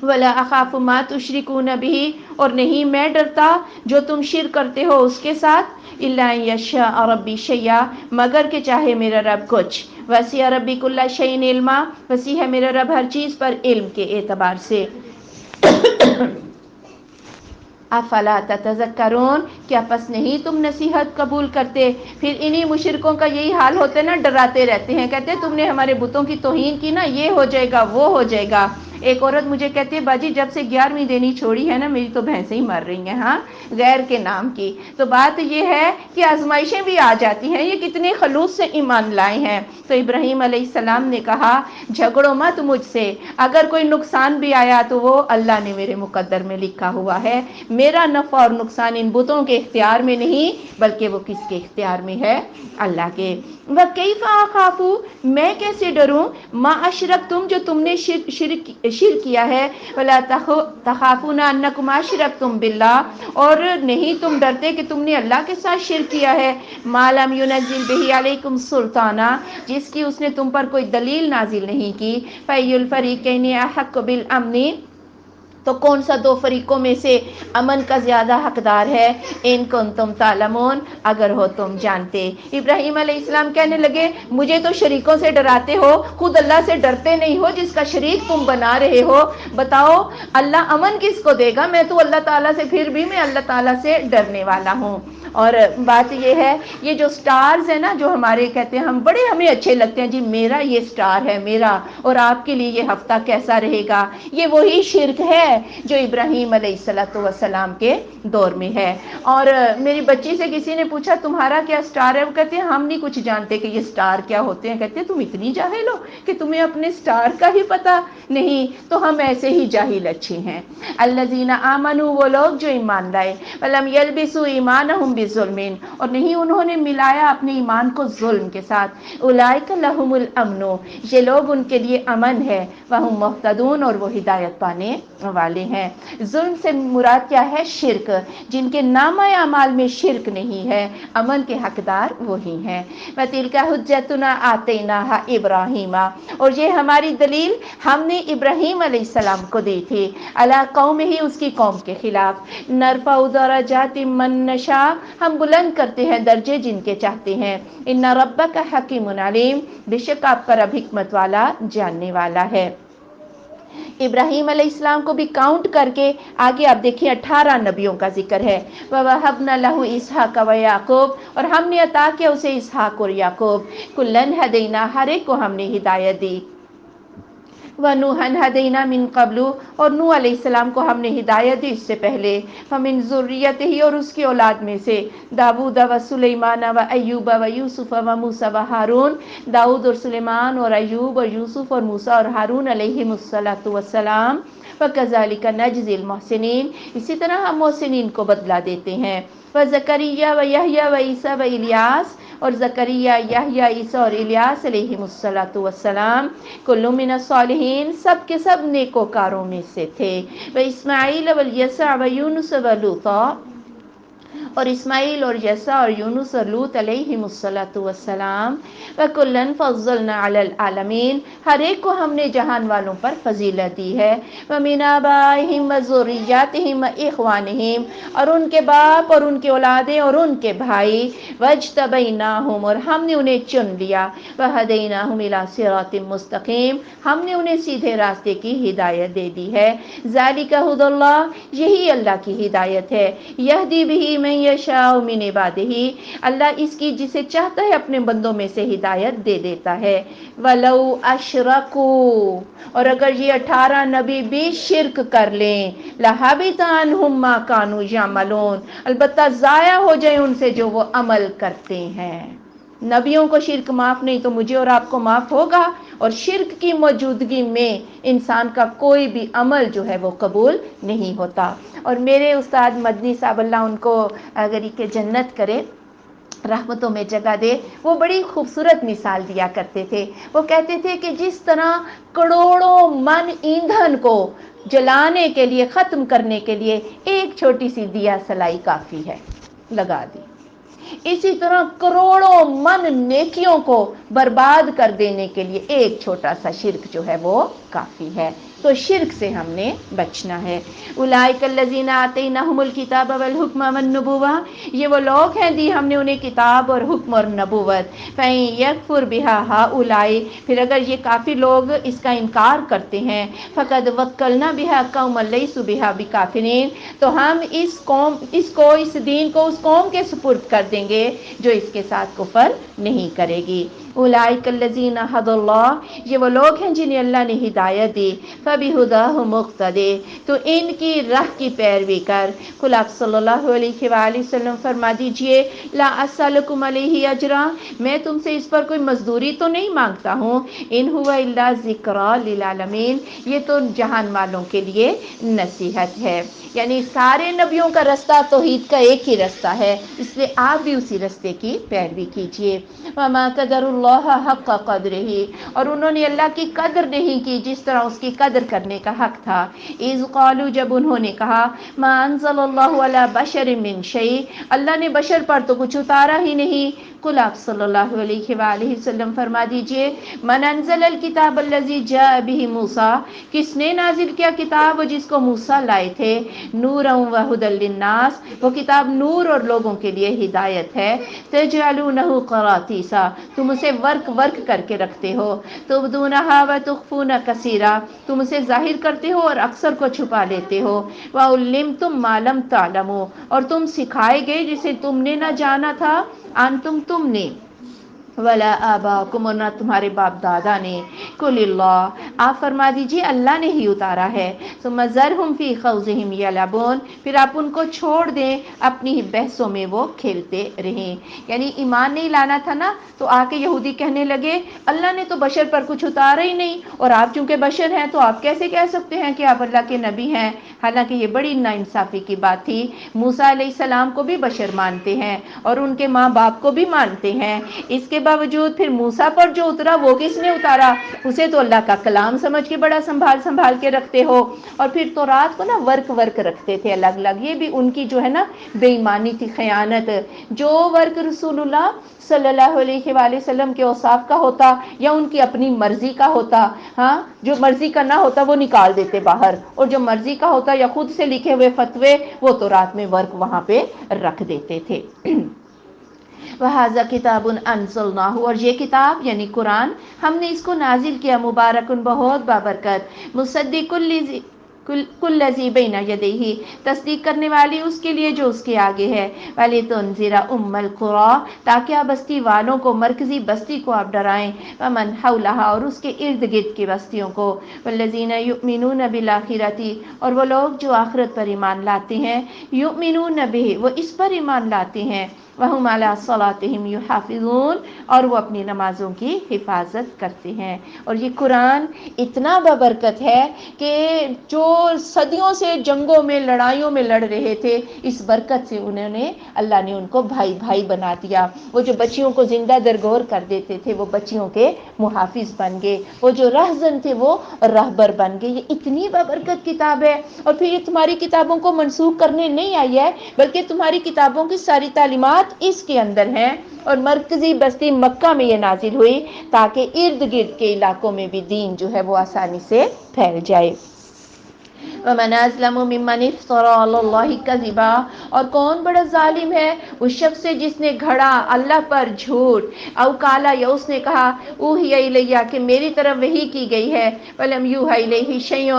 وَلَا أَخَافُ مَا تُشْرِكُونَ بِهِ، اور نہیں میں ڈرتا جو تم شرک کرتے ہو اس کے ساتھ، إِلَّا أَن يَشَاءَ رَبِّي شَيْئًا، مگر کہ چاہے میرا رب کچھ، وَسِعَ رَبِّي كُلَّ شَيْءٍ عِلْمًا، وسیع ہے میرا رب ہر چیز پر علم کے اعتبار سے۔ افلا تتذکرون، کیا پس نہیں تم نصیحت قبول کرتے؟ پھر انہی مشرکوں کا یہی حال ہوتا ہے نا، ڈراتے رہتے ہیں، کہتے ہیں تم نے ہمارے بتوں کی توہین کی نا، یہ ہو جائے گا وہ ہو جائے گا۔ ایک عورت مجھے کہتی ہے باجی جب سے 11ویں دینی چھوڑی ہے نا میری تو بھینسیں ہی مر رہی ہیں، ہاں غیر کے نام کی۔ تو بات یہ ہے کہ آزمائشیں بھی آ جاتی ہیں، یہ کتنے خلوص سے ایمان لائے ہیں۔ تو ابراہیم علیہ السلام نے کہا جھگڑو مت مجھ سے، اگر کوئی نقصان بھی آیا تو وہ اللہ نے میرے مقدر میں لکھا ہوا ہے، میرا نفع اور نقصان ان بتوں کے اختیار میں نہیں بلکہ وہ کس کے اختیار میں ہے؟ اللہ کے۔ وَكَيْفَ أَخَافُ، میں کیسے ڈروں، مَا أَشْرَكْتُمْ، جو تم نے شرک کیا ہے، وَلَا تَخَافُونَ أَنَّكُمْ أَشْرَكْتُمْ بِاللَّهِ، اور نہیں تم ڈرتے کہ تم نے اللہ کے ساتھ شرک کیا ہے، مَا لَمْ يُنَزِّلْ بِهِ عَلَيْكُمْ سُلْطَانًا، جس کی اس نے تم پر کوئی دلیل نازل نہیں کی، فَأَيُّ الْفَرِيقَيْنِ أَحَقُّ بِالْأَمْنِ، تو کون سا دو فریقوں میں سے امن کا زیادہ حقدار ہے، ان کنتم تعلمون، اگر ہو تم جانتے۔ ابراہیم علیہ السلام کہنے لگے مجھے تو شریکوں سے ڈراتے ہو، خود اللہ سے ڈرتے نہیں ہو جس کا شریک تم بنا رہے ہو، بتاؤ اللہ امن کس کو دے گا؟ میں تو اللہ تعالیٰ سے، پھر بھی میں اللہ تعالیٰ سے ڈرنے والا ہوں۔ اور بات یہ ہے یہ جو سٹارز ہیں نا جو ہمارے کہتے ہیں، ہم بڑے ہمیں اچھے لگتے ہیں جی میرا یہ سٹار ہے میرا، اور آپ کے لیے یہ ہفتہ کیسا رہے گا، یہ وہی شرک ہے جو ابراہیم علیہ السلام کے دور میں ہے۔ اور میری بچی سے کسی نے پوچھا تمہارا کیا سٹار ہے، وہ کہتے ہیں ہم نہیں کچھ جانتے کہ یہ سٹار کیا ہوتے ہیں، کہتے ہیں تم اتنی جاہل ہو کہ تمہیں اپنے سٹار کا ہی پتہ نہیں، تو ہم ایسے ہی جاہل اچھے ہیں۔ الذین آمنوا، وہ لوگ جو ایمان لائے، ولم یلبسوا ایمانہم بظلم، اور نہیں انہوں نے ملایا اپنے ایمان کو ظلم کے ساتھ، اولئک لہم الامن، یہ لوگ ان کے لیے امن ہے، وہم مہتدون، اور وہ ہدایت پانے والے ہیں۔ ظلم سے مراد کیا ہے؟ شرک، جن کے نامہ اعمال میں شرک نہیں ہے امن کے حقدار وہی ہیں۔ وَتِلْكَ حُجَّتُنَا آتَيْنَاهَا إِبْرَاهِيمَ، اور یہ ہماری دلیل ہم نے ابراہیم علیہ السلام کو دی تھی، علی قوم ہی، اس کی قوم کے خلاف، نرفع درجات من نشاء، ہم بلند کرتے ہیں درجے جن کے چاہتے ہیں، ان ربک حکیم علیم، بے شک آپ کا رب حکمت والا جاننے والا ہے۔ ابراہیم علیہ السلام کو بھی کاؤنٹ کر کے آگے آپ دیکھیں 18 نبیوں کا ذکر ہے، وَوَهَبْنَا لَهُ إِسْحَاقَ وَيَعْقُوبَ، اور ہم نے عطا کیا اسے اسحاق اور یعقوب، کُلًّا هَدَيْنَا، ہر ایک کو ہم نے ہدایت دی، وَنُوحًا هَدَيْنَا مِن قَبْلُ، اور نوح علیہ السلام کو ہم نے ہدایت دی اس سے پہلے، فَمِن ذُرِّيَّتِهِ، اور اس کی اولاد میں سے، داؤد و سلیمان و ایوب و یوسف و موسیٰ و ہارون، داؤد اور سلیمان اور ایوب اور یوسف اور موسیٰ اور ہارون علیہم السلام، وَكَذَلِكَ نَجْزِي الْمُحْسِنِينَ، اسی طرح ہم محسنین کو بدلہ دیتے ہیں، وَزَكَرِيَّا وَيَحْيَا وَعِيسَىٰ وَإِلْيَاسَ، اور زکریا، یحییٰ، عیسیٰ اور الیاس علیہم السلام، کل من الصالحین، سب کے سب نیکوکاروں میں سے تھے، وَإِسْمَاعِیلَ وَالْيَسَعَ وَيُونُسَ وَلُوطًا، اور اسماعیل اور یسع اور یونس اور لوط علیہم الصلاۃ والسلام، وکلن فضلنا علی العالمین، ہر ایک کو ہم نے جہان والوں پر فضیلت دی ہے، ومن آبائہم وذریاتہم واخوانہم، اور ان کے باپ اور ان کی اولادیں اور ان کے بھائی، واجتبیناہم، اور ہم نے انہیں چن لیا، وہدیناہم الی صراط مستقیم، ہم نے انہیں سیدھے راستے کی ہدایت دے دی ہے، ذالک ھدی اللہ، یہی اللہ کی ہدایت ہے، یہدی بہ من یشاء من عبادہ، اللہ اس کی جسے چاہتا ہے اپنے بندوں میں سے ہدایت دے دیتا ہے، وَلَوْ أَشْرَكُوا، اور اگر یہ 18 نبی بھی شرک کر لیں، لَحَبِطَ عَنْهُمْ مَا كَانُوا يَعْمَلُونَ، البتہ ضائع ہو جائے ان سے جو وہ عمل کرتے ہیں۔ نبیوں کو شرک معاف نہیں تو مجھے اور آپ کو معاف ہوگا، اور شرک کی موجودگی میں انسان کا کوئی بھی عمل جو ہے وہ قبول نہیں ہوتا۔ اور میرے استاد مدنی صاحب، اللہ ان کو اگر کہ جنت کرے، رحمتوں میں جگہ دے، وہ بڑی خوبصورت مثال دیا کرتے تھے۔ وہ کہتے تھے کہ جس طرح کروڑوں من ایندھن کو جلانے کے لیے، ختم کرنے کے لیے ایک چھوٹی سی دیا سلائی کافی ہے، لگا دی، اسی طرح کروڑوں من نیکیوں کو برباد کر دینے کے لیے ایک چھوٹا سا شرک جو ہے وہ کافی ہے۔ تو شرک سے ہم نے بچنا ہے۔ اولئک الذین آتیناہم الکتاب والحکم والنبوۃ، یہ وہ لوگ ہیں دی ہم نے انہیں کتاب اور حکم اور نبوت، فَإِن یکفر بها ہؤلاء، پھر اگر یہ کافی لوگ اس کا انکار کرتے ہیں، فقد وکلنا بها قوما لیسوا بها بکافرین، تو ہم اس دین کو اس قوم کے سپرد کر دیں گے جو اس کے ساتھ کفر نہیں کرے گی۔ اولئک الذین ھدی اللہ، یہ وہ لوگ ہیں جنہیں اللہ نے ہدایت دی، فبہداہ مقتدی، تو ان کی راہ کی پیروی کر۔ قل آپ صلی اللہ علیہ وآلہ وسلم فرما دیجئے، لا اسألکم علیہ اجرا، میں تم سے اس پر کوئی مزدوری تو نہیں مانگتا ہوں، ان هو الا ذکری للعالمین، یہ تو جہان والوں کے لیے نصیحت ہے۔ یعنی سارے نبیوں کا رستہ توحید کا ایک ہی رستہ ہے، اس لیے آپ بھی اسی رستے کی پیروی کیجیے۔ وما قدر اللہ حق قدرہ، اور انہوں نے اللہ کی قدر نہیں کی جس طرح اس کی قدر کرنے کا حق تھا۔ اذ قالوا، جب انہوں نے کہا، ما انزل اللہ علی بشر من شیء، اللہ نے بشر پر تو کچھ اتارا ہی نہیں۔ قل آپ صلی اللہ علیہ وآلہ وسلم فرما دیجئے، من انزل الکتاب الذی جاء بہ موسیٰ، کس نے نازل کیا کتاب جس کو موسیٰ لائے تھے، نورا وہدی للناس، وہ کتاب نور اور لوگوں کے لیے ہدایت ہے، تجعلونہ قراطیسا، تم اسے ورق ورق کر کے رکھتے ہو، تبدونہا وتخفون کثیرا، تم اسے ظاہر کرتے ہو اور اکثر کو چھپا لیتے ہو، وعلمتم ما لم تعلموا، اور تم سکھائے گئے جسے تم نے نہ جانا تھا، تم نے، ولا آباؤکم، اور نہ تمہارے باپ دادا نے، قل اللہ، آپ فرما دیجئے اللہ نے ہی اتارا ہے، ثم ذرہم فی خوضہم یلعبون، پھر آپ ان کو چھوڑ دیں اپنی ہی بحثوں میں وہ کھیلتے رہیں۔ یعنی ایمان نہیں لانا تھا نا، تو آ کے یہودی کہنے لگے اللہ نے تو بشر پر کچھ اتارا ہی نہیں، اور آپ چونکہ بشر ہیں تو آپ کیسے کہہ سکتے ہیں کہ آپ اللہ کے نبی ہیں، حالانکہ یہ بڑی ناانصافی کی بات تھی۔ موسیٰ علیہ السلام کو بھی بشر مانتے ہیں اور ان کے ماں باپ کو بھی مانتے ہیں، اس کے باوجود پھر موسیٰ پر جو اترا وہ کس نے اتارا، اسے تو اللہ کا کلام سمجھ کے بڑا سنبھال کے رکھتے ہو، اور پھر تورات کو نا ورق ورق رکھتے تھے الگ الگ، یہ بھی ان کی جو ہے نا بے ایمانی تھی، خیانت۔ جو ورق رسول اللہ صلی اللہ علیہ وآلہ وسلم کے اوصاف کا ہوتا یا ان کی اپنی مرضی کا ہوتا، ہاں، جو مرضی کا نہ ہوتا وہ نکال دیتے باہر، اور جو مرضی کا ہوتا یا خود سے لکھے ہوئے فتوے وہ تو رات میں ورق وہاں پہ رکھ دیتے تھے۔ وَهَذَا كِتَابٌ أَنزَلْنَاهُ، اور یہ کتاب یعنی قرآن ہم نے اس کو نازل کیا، مبارکن بہت بابرکت، مصدق کل ذی بین یدیہ، تصدیق کرنے والی اس کے لیے جو اس کے آگے ہے، وَلِتُنذِرَ أُمَّ الْقُرَىٰ، تاکہ آپ بستی والوں کو، مرکزی بستی کو آپ ڈرائیں، وَمَنْ حَوْلَهَا، اور اس کے ارد گرد کی بستیوں کو، وَالَّذِينَ يُؤْمِنُونَ بِالْآخِرَةِ، اور وہ لوگ جو آخرت پر ایمان لاتے ہیں، يُؤْمِنُونَ بِهِ، وہ اس پر ایمان لاتے ہیں، وَهُمْ عَلَىٰ صَلَاتِهِمْ يُحَافِظُونَ، اور وہ اپنی نمازوں کی حفاظت کرتے ہیں۔ اور یہ قرآن اتنا بابرکت ہے کہ جو صدیوں سے جنگوں میں لڑائیوں میں لڑ رہے تھے، اس برکت سے انہوں نے اللہ نے ان کو بھائی بھائی بنا دیا۔ وہ جو بچیوں کو زندہ درگور کر دیتے تھے وہ بچیوں کے محافظ بن گئے، وہ جو رہزن تھے وہ رہبر بن گئے۔ یہ اتنی بابرکت کتاب ہے، اور پھر یہ تمہاری کتابوں کو منسوخ کرنے نہیں آئی ہے، بلکہ تمہاری کتابوں کی ساری تعلیمات اس کے اندر ہیں، اور مرکزی بستی مکہ میں یہ نازل ہوئی تاکہ ارد گرد کے علاقوں میں بھی دین جو ہے وہ آسانی سے پھیل جائے۔ وَمَنْ أَظْلَمُ مِمَّنِ افْتَرَىٰ عَلَى اللَّهِ كَذِبًا، اور کون بڑا ظالم ہے اس شخص سے جس نے گھڑا اللہ پر جھوٹ، او کالا، یا اس نے کہا اوحی الیہ کہ میری طرف وحی کی گئی ہے، وَلَمْ یوحَ الیہ شیء،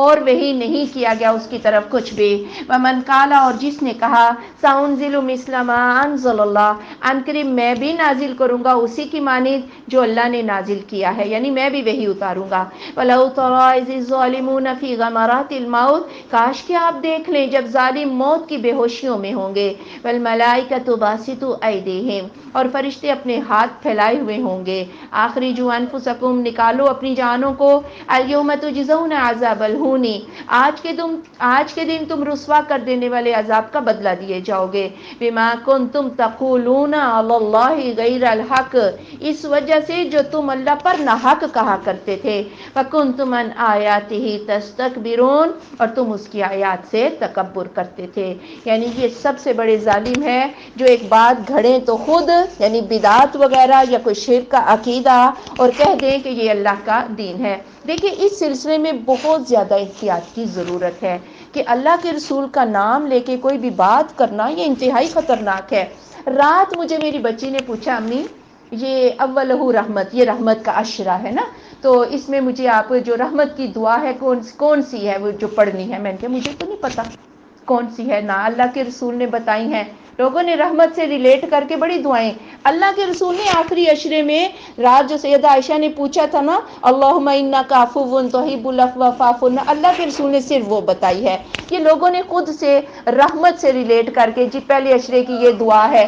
اور وحی نہیں کیا گیا اس کی طرف کچھ بھی۔ وَمَنْ قَالَ، اور جس نے کہا سَأُنزِلُ مِثْلَ مَا أَنزَلَ اللَّهُ، ان قریب میں بھی نازل کروں گا اسی کی مانند جو اللہ نے نازل کیا ہے، یعنی میں بھی وحی اتاروں گا۔ وَلَوْ تَرَىٰ إِذِ الظَّالِمُونَ فِي غَمَرَاتِ الموت، کاش کہ آپ دیکھ لیں جب ظالم موت کی بے ہوشیوں میں ہوں گے، وَالْمَلَائِكَةُ بَاسِطُو أَيْدِيهِمْ، اور فرشتے اپنے ہاتھ پھیلائے ہوئے ہوں گے، أَخْرِجُوا أَنفُسَكُمْ، نکالو اپنی جانوں کو، الْيَوْمَ تُجْزَوْنَ عَذَابَ الْهُونِ، آج کے دن تم رسوا کر دینے والے عذاب کا بدلہ دیے جاؤ گے، بِمَا كُنْتُمْ تَقُولُونَ عَلَى اللَّهِ غَيْرَ الْحَقِّ، اس وجہ سے جو تم اللہ پر ناحق کہا کرتے تھے، وَكُنْتُمْ عَنْ آيَاتِهِ تَسْتَكْبِرُونَ، اور تم اس کی آیات سے تکبر کرتے تھے۔ یعنی یہ سب سے بڑے ظالم ہے جو ایک بات گھڑیں تو خود، یعنی بدعت وغیرہ یا کوئی شرک کا عقیدہ، اور کہہ دیں کہ یہ اللہ کا دین ہے۔ دیکھیں اس سلسلے میں بہت زیادہ احتیاط کی ضرورت ہے کہ اللہ کے رسول کا نام لے کے کوئی بھی بات کرنا یہ انتہائی خطرناک ہے۔ رات مجھے میری بچی نے پوچھا امی یہ اولہ رحمت، یہ رحمت کا عشرہ ہے نا، تو اس میں مجھے آپ جو رحمت کی دعا ہے کون سی ہے وہ جو پڑھنی ہے؟ میں نے کہا مجھے تو نہیں پتا کون سی ہے، نہ اللہ کے رسول نے بتائی ہیں۔ لوگوں نے رحمت سے ریلیٹ کر کے بڑی دعائیں، اللہ کے رسول نے آخری عشرے میں رات جو سیدہ عائشہ نے پوچھا تھا نا اللہم انک عفو تحب العفو فاعف عنا، اللہ کے رسول نے صرف وہ بتائی ہے۔ یہ لوگوں نے خود سے رحمت سے ریلیٹ کر کے جی پہلے عشرے کی یہ دعا ہے،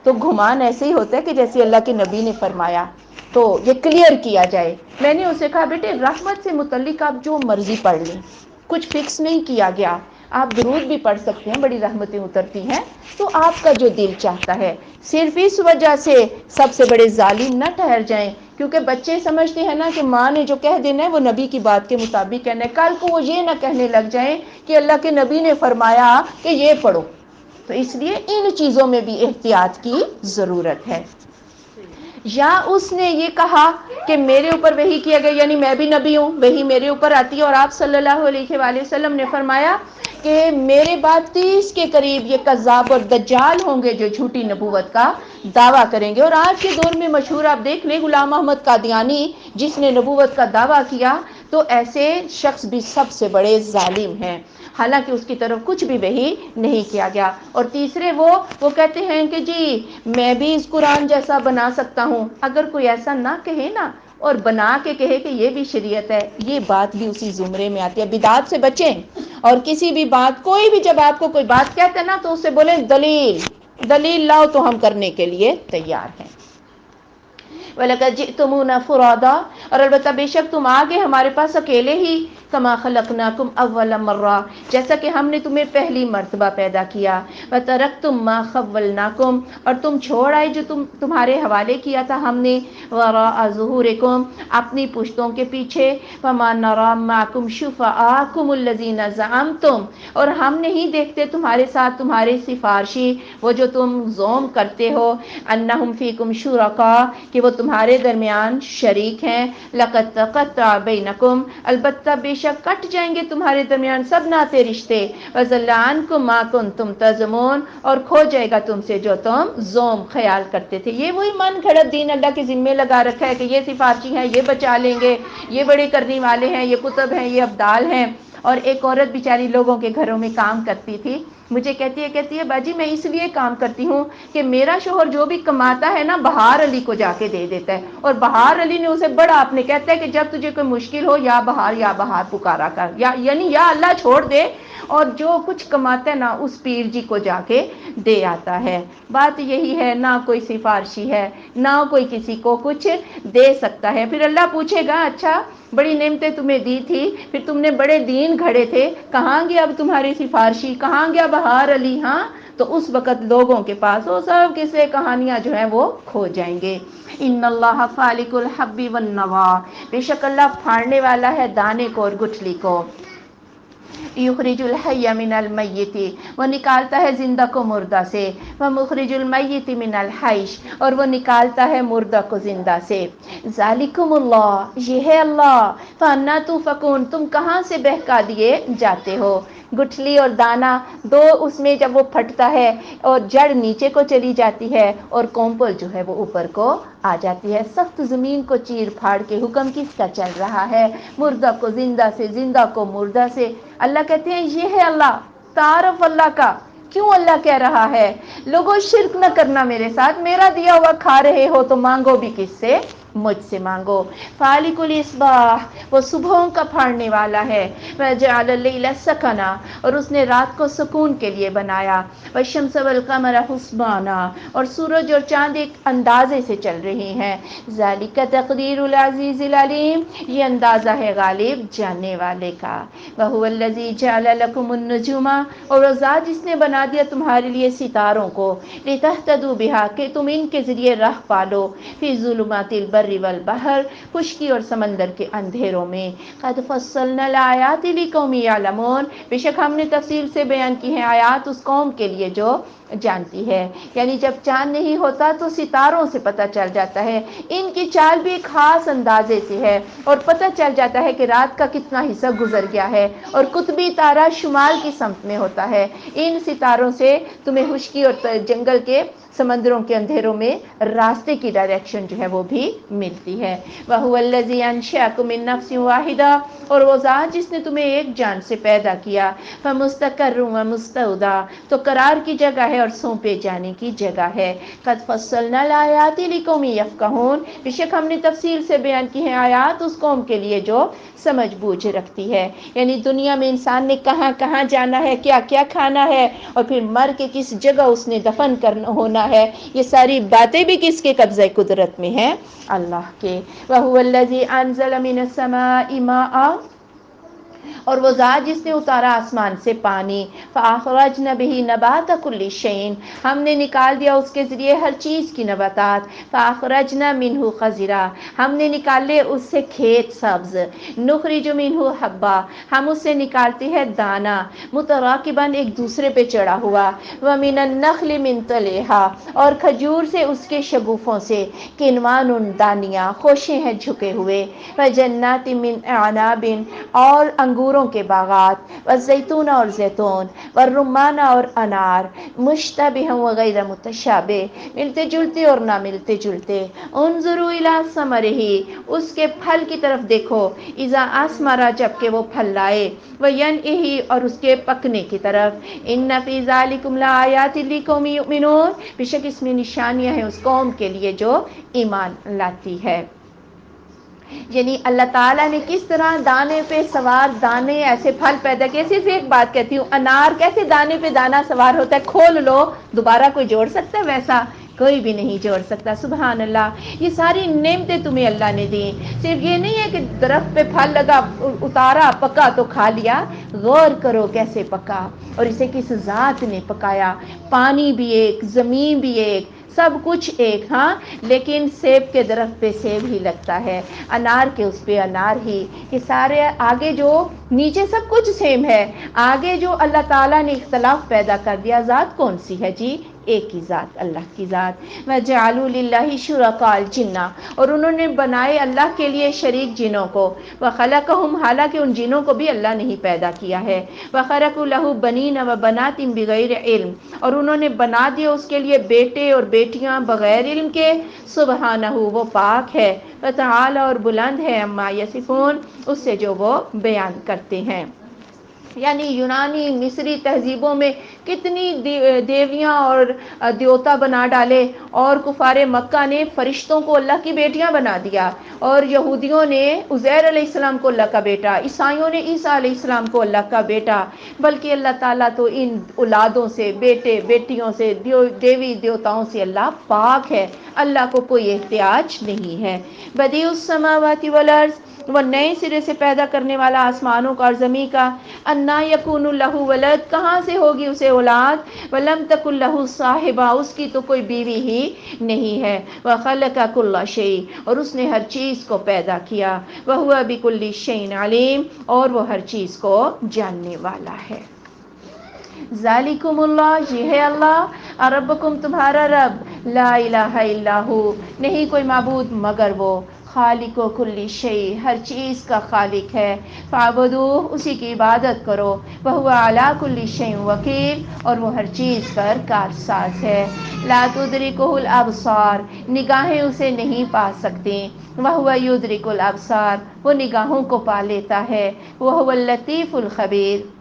تو گھمان ایسے ہی ہوتا ہے کہ جیسے اللہ کے نبی نے فرمایا، تو یہ کلیئر کیا جائے۔ میں نے اسے کہا بیٹے رحمت سے متعلق آپ جو مرضی پڑھ لیں، کچھ فکس نہیں کیا گیا، آپ درود بھی پڑھ سکتے ہیں، بڑی رحمتیں اترتی ہیں، تو آپ کا جو دل چاہتا ہے۔ صرف اس وجہ سے سب سے بڑے ظالم نہ ٹھہر جائیں، کیونکہ بچے سمجھتے ہیں نا کہ ماں نے جو کہہ دینا ہے وہ نبی کی بات کے مطابق کہنا ہے، کل کو وہ یہ نہ کہنے لگ جائیں کہ اللہ کے نبی نے فرمایا کہ یہ پڑھو۔ تو اس لیے ان چیزوں میں بھی احتیاط کی ضرورت ہے۔ یا اس نے یہ کہا کہ میرے اوپر وحی کیا گیا، یعنی میں بھی نبی ہوں، وحی میرے اوپر آتی ہے، اور آپ صلی اللہ علیہ وآلہ وسلم نے فرمایا کہ میرے بعد 30 کے قریب یہ کذاب اور دجال ہوں گے جو جھوٹی نبوت کا دعویٰ کریں گے۔ اور آج کے دور میں مشہور آپ دیکھ لیں غلام احمد قادیانی جس نے نبوت کا دعویٰ کیا، تو ایسے شخص بھی سب سے بڑے ظالم ہیں، حالانکہ اس کی طرف کچھ بھی وحی نہیں کیا گیا۔ اور تیسرے وہ کہتے ہیں کہ جی میں بھی اس قرآن جیسا بنا سکتا ہوں۔ اگر کوئی ایسا نہ کہے نا اور بنا کے کہے کہ یہ بھی شریعت ہے، یہ بات بھی اسی زمرے میں آتی ہے۔ بدعات سے بچیں، اور کسی بھی بات، کوئی بھی جب آپ کو کوئی بات کہتے ہیں نا تو اسے بولیں دلیل لاؤ تو ہم کرنے کے لیے تیار ہیں۔ وَلَقَدْ جِئْتُمُونَا فُرَادَىٰ، اور البتہ بے شک تم آگے ہمارے پاس اکیلے ہی، کما خلقناکم اول مرہ، جیسا کہ ہم نے تمہیں پہلی مرتبہ پیدا کیا، وترکتم ما خولناکم، اور تم چھوڑ آئے جو تمہارے حوالے کیا تھا ہم نے، وراء ظہورکم، اپنی پشتوں کے پیچھے، فما نرى معکم شفعاءکم الذین زعمتم، اور ہم نہیں دیکھتے تمہارے ساتھ تمہارے سفارشی وہ جو تم زوم کرتے ہو، انہم فیکم شرکاء، کہ وہ تمہارے درمیان شریک ہیں، لقد تقطع بینکم، البتہ بے شک کٹ جائیں گے تمہارے درمیان سب ناطے رشتے، وضل عنکم ما کنتم تزعمون، اور کھو جائے گا تم سے جو تم زوم خیال کرتے تھے۔ یہ وہی من گھڑت دین اللہ کے ذمے لگا رکھا ہے کہ یہ سفارشی ہیں، یہ بچا لیں گے، یہ بڑے کرنے والے ہیں، یہ کتب ہیں، یہ ابدال ہیں۔ اور ایک عورت بیچاری لوگوں کے گھروں میں کام کرتی تھی، مجھے کہتی ہے باجی میں اس لیے کام کرتی ہوں کہ میرا شوہر جو بھی کماتا ہے نا بہار علی کو جا کے دے دیتا ہے، اور بہار علی نے اسے بڑا آپ نے کہتا ہے کہ جب تجھے کوئی مشکل ہو یا بہار پکارا کر، یعنی یا اللہ چھوڑ دے، اور جو کچھ کماتا ہے نا اس پیر جی کو جا کے دے آتا ہے۔ بات یہی ہے، نہ کوئی سفارشی ہے، نہ کوئی کسی کو کچھ دے سکتا ہے۔ پھر اللہ پوچھے گا اچھا بڑی نعمتیں تمہیں دی تھی، پھر تم نے بڑے دین کھڑے تھے، کہاں گیا اب تمہاری سفارشی، کہاں گیا بہار علی؟ ہاں، تو اس وقت لوگوں کے پاس وہ سب قصے کہانیاں جو ہیں وہ کھو جائیں گے۔ ان اللہ فالق الحب والنوا، بے شک اللہ پھاڑنے والا ہے دانے کو اور گٹھلی کو۔ یخرج الحی من المیت، وہ نکالتا ہے زندہ کو مردہ سے، وہ مخرج المیت من الحیش، اور وہ نکالتا ہے مردہ کو زندہ سے۔ ذالکم اللہ، یہ ہے اللہ، فانا تؤفکون، تم کہاں سے بہکا دیے جاتے ہو۔ گٹھلی اور دانہ دو اس میں جب وہ پھٹتا ہے اور جڑ نیچے کو چلی جاتی ہے اور کومپل جو ہے وہ اوپر کو آ جاتی ہے، سخت زمین کو چیر پھاڑ کے حکم کس کا چل رہا ہے؟ مردہ کو زندہ سے، زندہ کو مردہ سے۔ اللہ کہتے ہیں یہ ہے اللہ، تعارف اللہ کا۔ کیوں اللہ کہہ رہا ہے لوگوں شرک نہ کرنا میرے ساتھ، میرا دیا ہوا کھا رہے ہو تو مانگو بھی کس سے؟ مجھ سے مانگو۔ فالق الاصباح، وہ صبحوں کا پھاڑنے والا ہے۔ وجعل اللیل سکنا، اور اس نے رات کو سکون کے لیے بنایا۔ والشمس والقمر حسبانا، اور سورج اور چاند ایک اندازے سے چل رہے ہیں۔ ذالک تقدیر العزیز العلیم، یہ اندازہ ہے غالب جاننے والے کا۔ وہو الذی جعل لکم النجوم، اور وہ ذات جس نے بنا دیا تمہارے لیے ستاروں کو، لتہتدوا بہا، کہ تم ان کے ذریعے راہ پالو، فی ظلمات البر والبحر، خشکی اور سمندر کے اندھیروں میں۔ قد فصلنا الآیات لقوم یعلمون، بے شک ہم نے تفصیل سے بیان کی ہیں آیات اس قوم کے لیے جو جانتی ہے۔ یعنی جب چاند نہیں ہوتا تو ستاروں سے پتہ چل جاتا ہے، ان کی چال بھی ایک خاص اندازے سے ہے، اور پتہ چل جاتا ہے کہ رات کا کتنا حصہ گزر گیا ہے، اور قطبی تارہ شمال کی سمت میں ہوتا ہے۔ ان ستاروں سے تمہیں خشکی اور جنگل کے سمندروں کے اندھیروں میں راستے کی ڈائریکشن جو ہے وہ بھی ملتی ہے۔ وَهُوَ الَّذِي أَنشَأَكُم مِّن نَّفْسٍ وَاحِدَةٍ، اور وہ ذات جس نے تمہیں ایک جان سے پیدا کیا۔ فَمُسْتَقَرٌّ وَمُسْتَوْدَىٰ، تو قرار کی جگہ ہے اور سونپے جانے کی جگہ ہے۔ قَدْ فَصَّلْنَا الْآيَاتِ لِقَوْمٍ يَفْقَهُونَ، بے شک ہم نے تفصیل سے بیان کی ہیں آیات اس قوم کے لیے جو سمجھ بوجھ رکھتی ہے۔ یعنی دنیا میں انسان نے کہاں کہاں جانا ہے، کیا کیا کھانا ہے، اور پھر مر کے کس جگہ اس نے دفن کرنا ہونا ہے، یہ ساری باتیں بھی کس کے قبضہ قدرت میں ہیں؟ اللہ کے۔ وَهُوَ الَّذِي أَنزَلَ مِنَ السَّمَاءِ مَاءً، اور وہ ذات جس نے اتارا آسمان سے پانی۔ فَأَخْرَجْنَا بِهِ نَبَاتَ كُلِّ شَيْءٍ، ہم نے نکال دیا اس کے ذریعے ہر چیز کی نباتات۔ فَأَخْرَجْنَا مِنْهُ خَضِرًا، ہم نے نکالے اس سے کھیت سبز۔ نُخْرِجُ مِنْهُ حَبًّا، ہم اس سے نکالتے ہیں دانا، متراکباً ایک دوسرے پہ چڑھا ہوا۔ وَمِنَ النَّخْلِ مِنْ طَلْعِهَا، اور کھجور سے اس کے شگوفوں سے، قِنْوَانٌ دانیاں، خوشے ہیں جھکے ہوئے۔ وَجَنَّاتٍ مِّنْ أَعْنَابٍ، اور انگوروں کے باغات۔ والزیتون، اور زیتون۔ والرمان، اور انار۔ مشتبہ وغیر متشابہ، ملتے جلتے اور نہ ملتے جلتے۔ انظروا الی ثمرہ، اس کے پھل کی طرف دیکھو، اذا اثمر، جب کہ وہ پھل لائے، وینعہ، اور اس کے پکنے کی طرف۔ ان فی ذلکم لآیات لقوم یؤمنون، بے شک اس میں نشانیاں ہیں اس قوم کے لیے جو ایمان لاتی ہے۔ یعنی اللہ تعالیٰ نے کس طرح دانے پہ سوار دانے ایسے پھل پیدا کیے۔ صرف ایک بات کہتی ہوں، انار کیسے دانے پہ دانا سوار ہوتا ہے، کھول لو دوبارہ کوئی جوڑ سکتا ہے؟ ویسا کوئی بھی نہیں جوڑ سکتا۔ سبحان اللہ، یہ ساری نعمتیں تمہیں اللہ نے دی۔ صرف یہ نہیں ہے کہ درخت پہ پھل لگا، اتارا، پکا تو کھا لیا۔ غور کرو کیسے پکا، اور اسے کس ذات نے پکایا۔ پانی بھی ایک، زمین بھی ایک، سب کچھ ایک، ہاں، لیکن سیب کے درخت پہ سیب ہی لگتا ہے، انار کے اس پہ انار ہی۔ یہ سارے آگے جو نیچے سب کچھ سیم ہے، آگے جو اللہ تعالیٰ نے اختلاف پیدا کر دیا، ذات کون سی ہے جی؟ ایک ہی ذات، اللہ کی ذات۔ وَجَعَلُوا لِلَّهِ شُرَكَاءَ الْجِنَّ، اور انہوں نے بنائے اللہ کے لیے شریک جنوں کو۔ وَخَلَقَهُمْ، حالانکہ ان جنوں کو بھی اللہ نے ہی پیدا کیا ہے۔ وَخَرَقُوا لَهُ بَنِينَ وَبَنَاتٍ بِغَيْرِ عِلْمٍ، اور انہوں نے بنا دیا اس کے لیے بیٹے اور بیٹیاں بغیر علم کے۔ سبحانہ، وہ پاک ہے، وتعالی، اور بلند ہے، عما یصفون، اس سے جو وہ بیان کرتے ہیں۔ یعنی یونانی مصری تہذیبوں میں کتنی دیویاں اور دیوتا بنا ڈالے، اور کفار مکہ نے فرشتوں کو اللہ کی بیٹیاں بنا دیا، اور یہودیوں نے عزیر علیہ السلام کو اللہ کا بیٹا، عیسائیوں نے عیسیٰ علیہ السلام کو اللہ کا بیٹا، بلکہ اللہ تعالیٰ تو ان اولادوں سے، بیٹے بیٹیوں سے، دیوی دیوتاؤں سے اللہ پاک ہے، اللہ کو کوئی احتیاج نہیں ہے۔ بدیع السماوات والارض، وہ نئے سرے سے پیدا کرنے والا آسمانوں کا اور زمین کا، انا یکون لہ ولد، کہاں سے ہوگی اسے اولاد، ولم تکن لہ صاحبہ، اس کی تو کوئی بیوی ہی نہیں ہے، وخلق کل شیء، اور اس نے ہر چیز کو پیدا کیا، وہو بکل شیء علیم، اور وہ ہر چیز کو جاننے والا ہے۔ ذالکم اللہ، یہ ہے اللہ، ربکم تمہارا رب، لا الہ الا ہو، نہیں کوئی معبود مگر وہ، خالق و کل شیء، ہر چیز کا خالق ہے، فاعبدوہ، اسی کی عبادت کرو، وہو علی کل شیء وکیل، اور وہ ہر چیز پر کارساز ہے، لا تدرکہ الابصار، نگاہیں اسے نہیں پا سکتی، وہو یدرک الابصار، وہ نگاہوں کو پا لیتا ہے، وہو اللطیف الخبیر،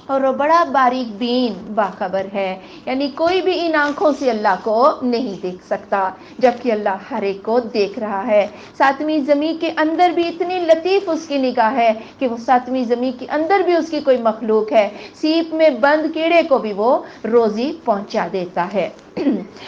اور وہ بڑا باریک بین باخبر ہے، یعنی کوئی بھی ان آنکھوں سے اللہ کو نہیں دیکھ سکتا، جبکہ اللہ ہر ایک کو دیکھ رہا ہے۔ ساتویں زمین کے اندر بھی اتنی لطیف اس کی نگاہ ہے کہ وہ ساتویں زمین کے اندر بھی اس کی کوئی مخلوق ہے، سیپ میں بند کیڑے کو بھی وہ روزی پہنچا دیتا ہے۔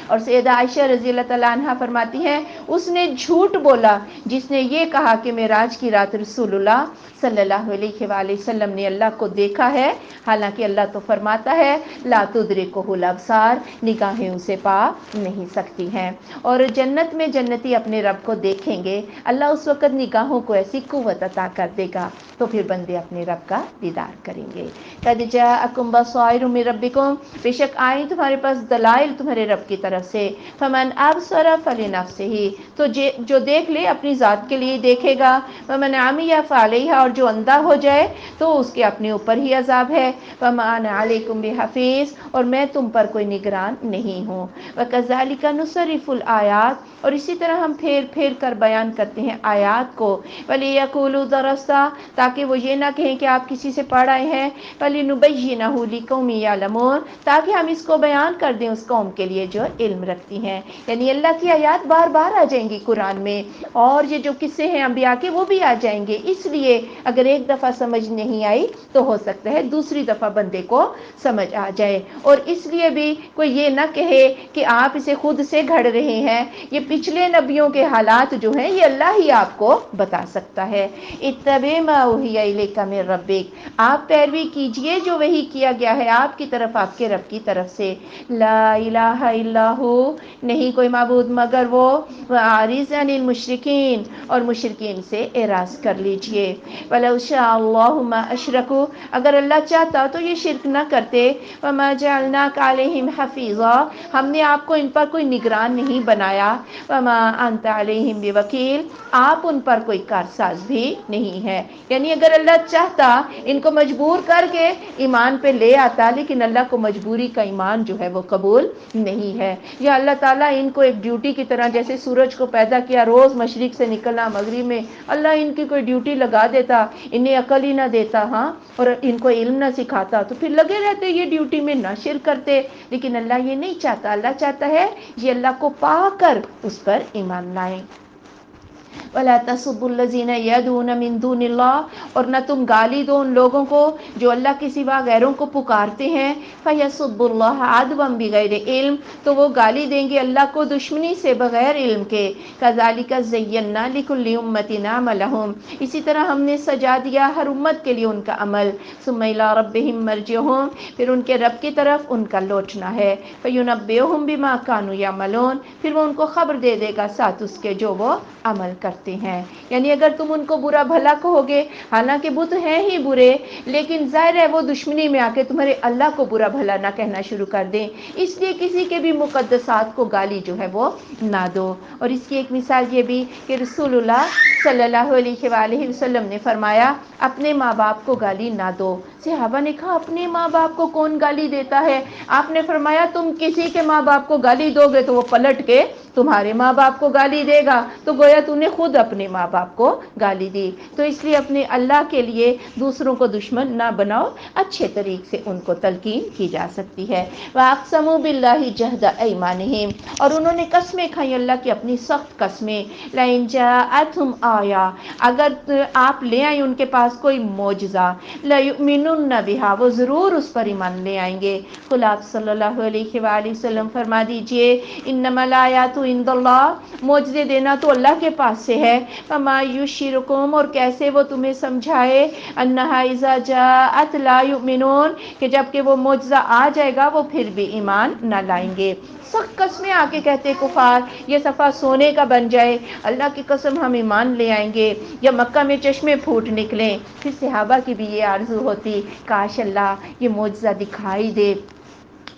اور سیدہ عائشہ رضی اللہ تعالیٰ عنہ فرماتی ہیں، اس نے جھوٹ بولا جس نے یہ کہا کہ معراج کی رات رسول اللہ صلی اللہ علیہ وآلہ وسلم نے اللہ کو دیکھا ہے، حالانکہ اللہ تو فرماتا ہے لا تدرکہ الابصار، نگاہیں اسے پا نہیں سکتی ہیں۔ اور جنت میں جنتی اپنے رب کو دیکھیں گے، اللہ اس وقت نگاہوں کو ایسی قوت عطا کر دے گا تو پھر بندے اپنے رب کا دیدار کریں گے۔ قد جاءکم بصائر من ربکم، بے شک آئی تمہارے پاس دلائل تمہارے رب کی طرف سے، فمن ابصر فلنفسہ، تو جو دیکھ لے اپنی ذات کے لیے دیکھے گا، ومن عمی فعلیہا، اور جو اندھا ہو جائے تو اس کے اپنے اوپر ہی عذاب ہے، وما انا علیکم بحفیظ، اور میں تم پر کوئی نگران نہیں ہوں، وکذالک نصرف الآیات، اور اسی طرح ہم پھیر پھیر کر بیان کرتے ہیں آیات کو، ولیقولوا درست، تاکہ وہ یہ نہ کہیں کہ آپ کسی سے پڑھ آئے ہیں، ولنبینہ لقوم یعلمون، تاکہ ہم اس کو بیان کر دیں اس قوم کے لیے جو علم رکھتی ہیں، یعنی اللہ کی آیات بار بار آ جائیں گی قرآن میں، اور یہ جو قصے ہیں انبیاء کے وہ بھی آ جائیں گے، اس لیے اگر ایک دفعہ سمجھ نہیں آئی تو ہو سکتا ہے دوسری دفعہ بندے کو سمجھ آ جائے، اور اس لیے بھی کوئی یہ نہ کہے کہ آپ اسے خود سے گھڑ رہے ہیں، یہ پچھلے نبیوں کے حالات جو ہیں یہ اللہ ہی آپ کو بتا سکتا ہے۔ اتبع ما اوحی الیک من ربک، آپ پیروی کیجئے جو وحی کیا گیا ہے آپ کی طرف آپ کے رب کی طرف سے، لا الہ الا ہو، نہیں کوئی معبود مگر وہ، وَأَعْرِضْ عَنِ الْمُشْرِكِينَ، اور مشرکین سے اعراض کر لیجئے، وَلَوْ شَاءَ اللَّهُ مَا أَشْرَكُوا، اگر اللہ چاہتا تو یہ شرک نہ کرتے، وَمَا جَعَلْنَاكَ عَلَيْهِمْ حَفِيظًا، ہم نے آپ کو ان پر کوئی نگران نہیں بنایا، وَمَا أَنْتَ عَلَيْهِمْ بِوَكِيلٍ، آپ ان پر کوئی کارساز بھی نہیں ہے، یعنی اگر اللہ چاہتا ان کو مجبور کر کے ایمان پہ لے آتا، لیکن اللہ کو مجبوری کا ایمان جو ہے وہ قبول نہیں ہے، یا اللہ تعالیٰ ان کو ایک ڈیوٹی کی طرح، جیسے سورج کو پیدا کیا روز مشرق سے نکلنا مغرب میں، اللہ ان کی کوئی ڈیوٹی لگا دیتا، انہیں عقل ہی نہ دیتا، ہاں، اور ان کو علم نہ سکھاتا تو پھر لگے رہتے یہ ڈیوٹی میں، نہ شرک کرتے، لیکن اللہ یہ نہیں چاہتا، اللہ چاہتا ہے یہ اللہ کو پا کر اس پر ایمان لائیں۔ وَلَا تَسُبُّوا الَّذِينَ يَدْعُونَ مِن دُونِ اللَّهِ، اور نہ تم گالی دو ان لوگوں کو جو اللہ کے سوا غیروں کو پکارتے ہیں، فَيَسُبُّوا اللَّهَ عَدْوًا بِغَيْرِ علم، تو وہ گالی دیں گے اللہ کو دشمنی سے بغیر علم کے، كَذَلِكَ زَيَّنَّا لِكُلِّ أُمَّةٍ عَمَلَهُمْ، اسی طرح ہم نے سجا دیا ہر امت کے لیے ان کا عمل، ثُمَّ إِلَىٰ رَبِّهِمْ مَرْجِعُهُمْ، پھر ان کے رب کی طرف ان کا لوٹنا ہے، فَيُنَبِّئُهُم بِمَا كَانُوا يَعْمَلُونَ، پھر وہ ان کو خبر دے دے گا ساتھ اس کے جو وہ عمل کرتے ہیں، یعنی اگر تم ان کو برا بھلا کہو گے، حالانکہ بت ہیں ہی برے، لیکن ظاہر ہے وہ دشمنی میں آ کے تمہارے اللہ کو برا بھلا نہ کہنا شروع کر دیں، اس لیے کسی کے بھی مقدسات کو گالی جو ہے وہ نہ دو۔ اور اس کی ایک مثال یہ بھی کہ رسول اللہ صلی اللہ علیہ وآلہ وسلم نے فرمایا اپنے ماں باپ کو گالی نہ دو، صحابہ نے کہا اپنے ماں باپ کو کون گالی دیتا ہے؟ آپ نے فرمایا تم کسی کے ماں باپ کو گالی دو گے تو وہ پلٹ کے تمہارے ماں باپ کو گالی دے گا، تو گویا تو نے خود اپنے ماں باپ کو گالی دی۔ تو اس لیے اپنے اللہ کے لیے دوسروں کو دشمن نہ بناؤ، اچھے طریقے سے ان کو تلقین کی جا سکتی ہے۔ وَأَقْسَمُوا بِاللَّهِ جَهْدَ أَيْمَانِهِمْ، اور انہوں نے قسمیں کھائیں اللہ کی اپنی سخت قسمیں، لَإِن جَاءَتْهُمْ آیَةٌ، اگر آپ لے آئیں ان کے پاس کوئی معجزہ، لَيُؤْمِنُنَّ بِهَا، وہ ضرور اس پر ایمان لے آئیں گے۔ قل آپ صلی اللہ علیہ وآلہ وسلم فرما دیجئے انما الآیات عند اللہ، معجزے دینا تو اللہ کے پاس سے ہے۔ وما یشرکم، اور کیسے وہ تمہیں سمجھائے، انہا اذا جاءت لا یؤمنون، کہ جب کہ وہ معجزہ آ جائے گا وہ پھر بھی ایمان نہ لائیں گے۔ سخت قسمیں آ کے کہتے کفار یہ صفحہ سونے کا بن جائے، اللہ کی قسم ہم ایمان لے آئیں گے، یا مکہ میں چشمے پھوٹ نکلیں۔ پھر صحابہ کی بھی یہ آرزو ہوتی کاش اللہ یہ معجزہ دکھائی دے،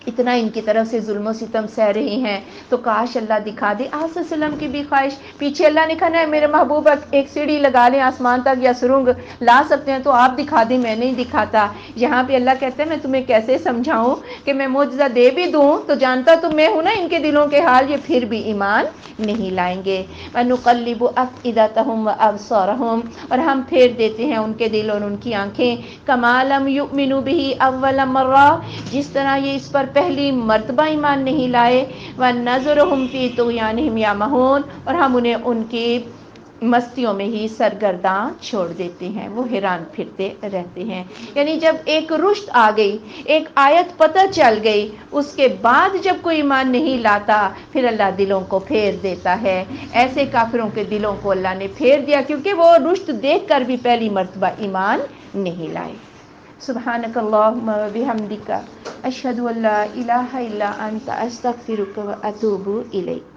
اتنا ان کی طرف سے ظلم و ستم سہ رہی ہیں تو کاش اللہ دکھا دے۔ آپ صلی اللہ علیہ وسلم کی بھی خواہش، پیچھے اللہ نے کہا نا میرے محبوب ایک سیڑھی لگا لیں آسمان تک یا سرنگ لا سکتے ہیں تو آپ دکھا دیں، میں نہیں دکھاتا۔ یہاں پہ اللہ کہتے ہیں میں تمہیں کیسے سمجھاؤں کہ میں معجزہ دے بھی دوں تو جانتا تو میں ہوں نا ان کے دلوں کے حال، یہ پھر بھی ایمان نہیں لائیں گے۔ وَنُقَلِّبُ أَفْئِدَتَهُمْ وَأَبْصَارَهُمْ، اور ہم پھیر دیتے ہیں ان کے دل اور ان کی آنکھیں، كَمَا لَمْ يُؤْمِنُوا بِهِ أَوَّلَ مَرَّةٍ، جس طرح یہ اس پر پہلی مرتبہ ایمان نہیں لائے۔ وَنَذَرُهُمْ فِي طُغْيَانِهِمْ يَعْمَهُونَ، اور ہم انہیں ان کی مستیوں میں ہی سرگرداں چھوڑ دیتے ہیں، وہ حیران پھرتے رہتے ہیں۔ یعنی جب ایک رشد آ گئی، ایک آیت پتہ چل گئی، اس کے بعد جب کوئی ایمان نہیں لاتا پھر اللہ دلوں کو پھیر دیتا ہے۔ ایسے کافروں کے دلوں کو اللہ نے پھیر دیا کیونکہ وہ رشد دیکھ کر بھی پہلی مرتبہ ایمان نہیں لائے۔ سبحانک اللہم و بحمدک، اشہد ان لا الہ الا انت، استغفرک و اتوب الیک۔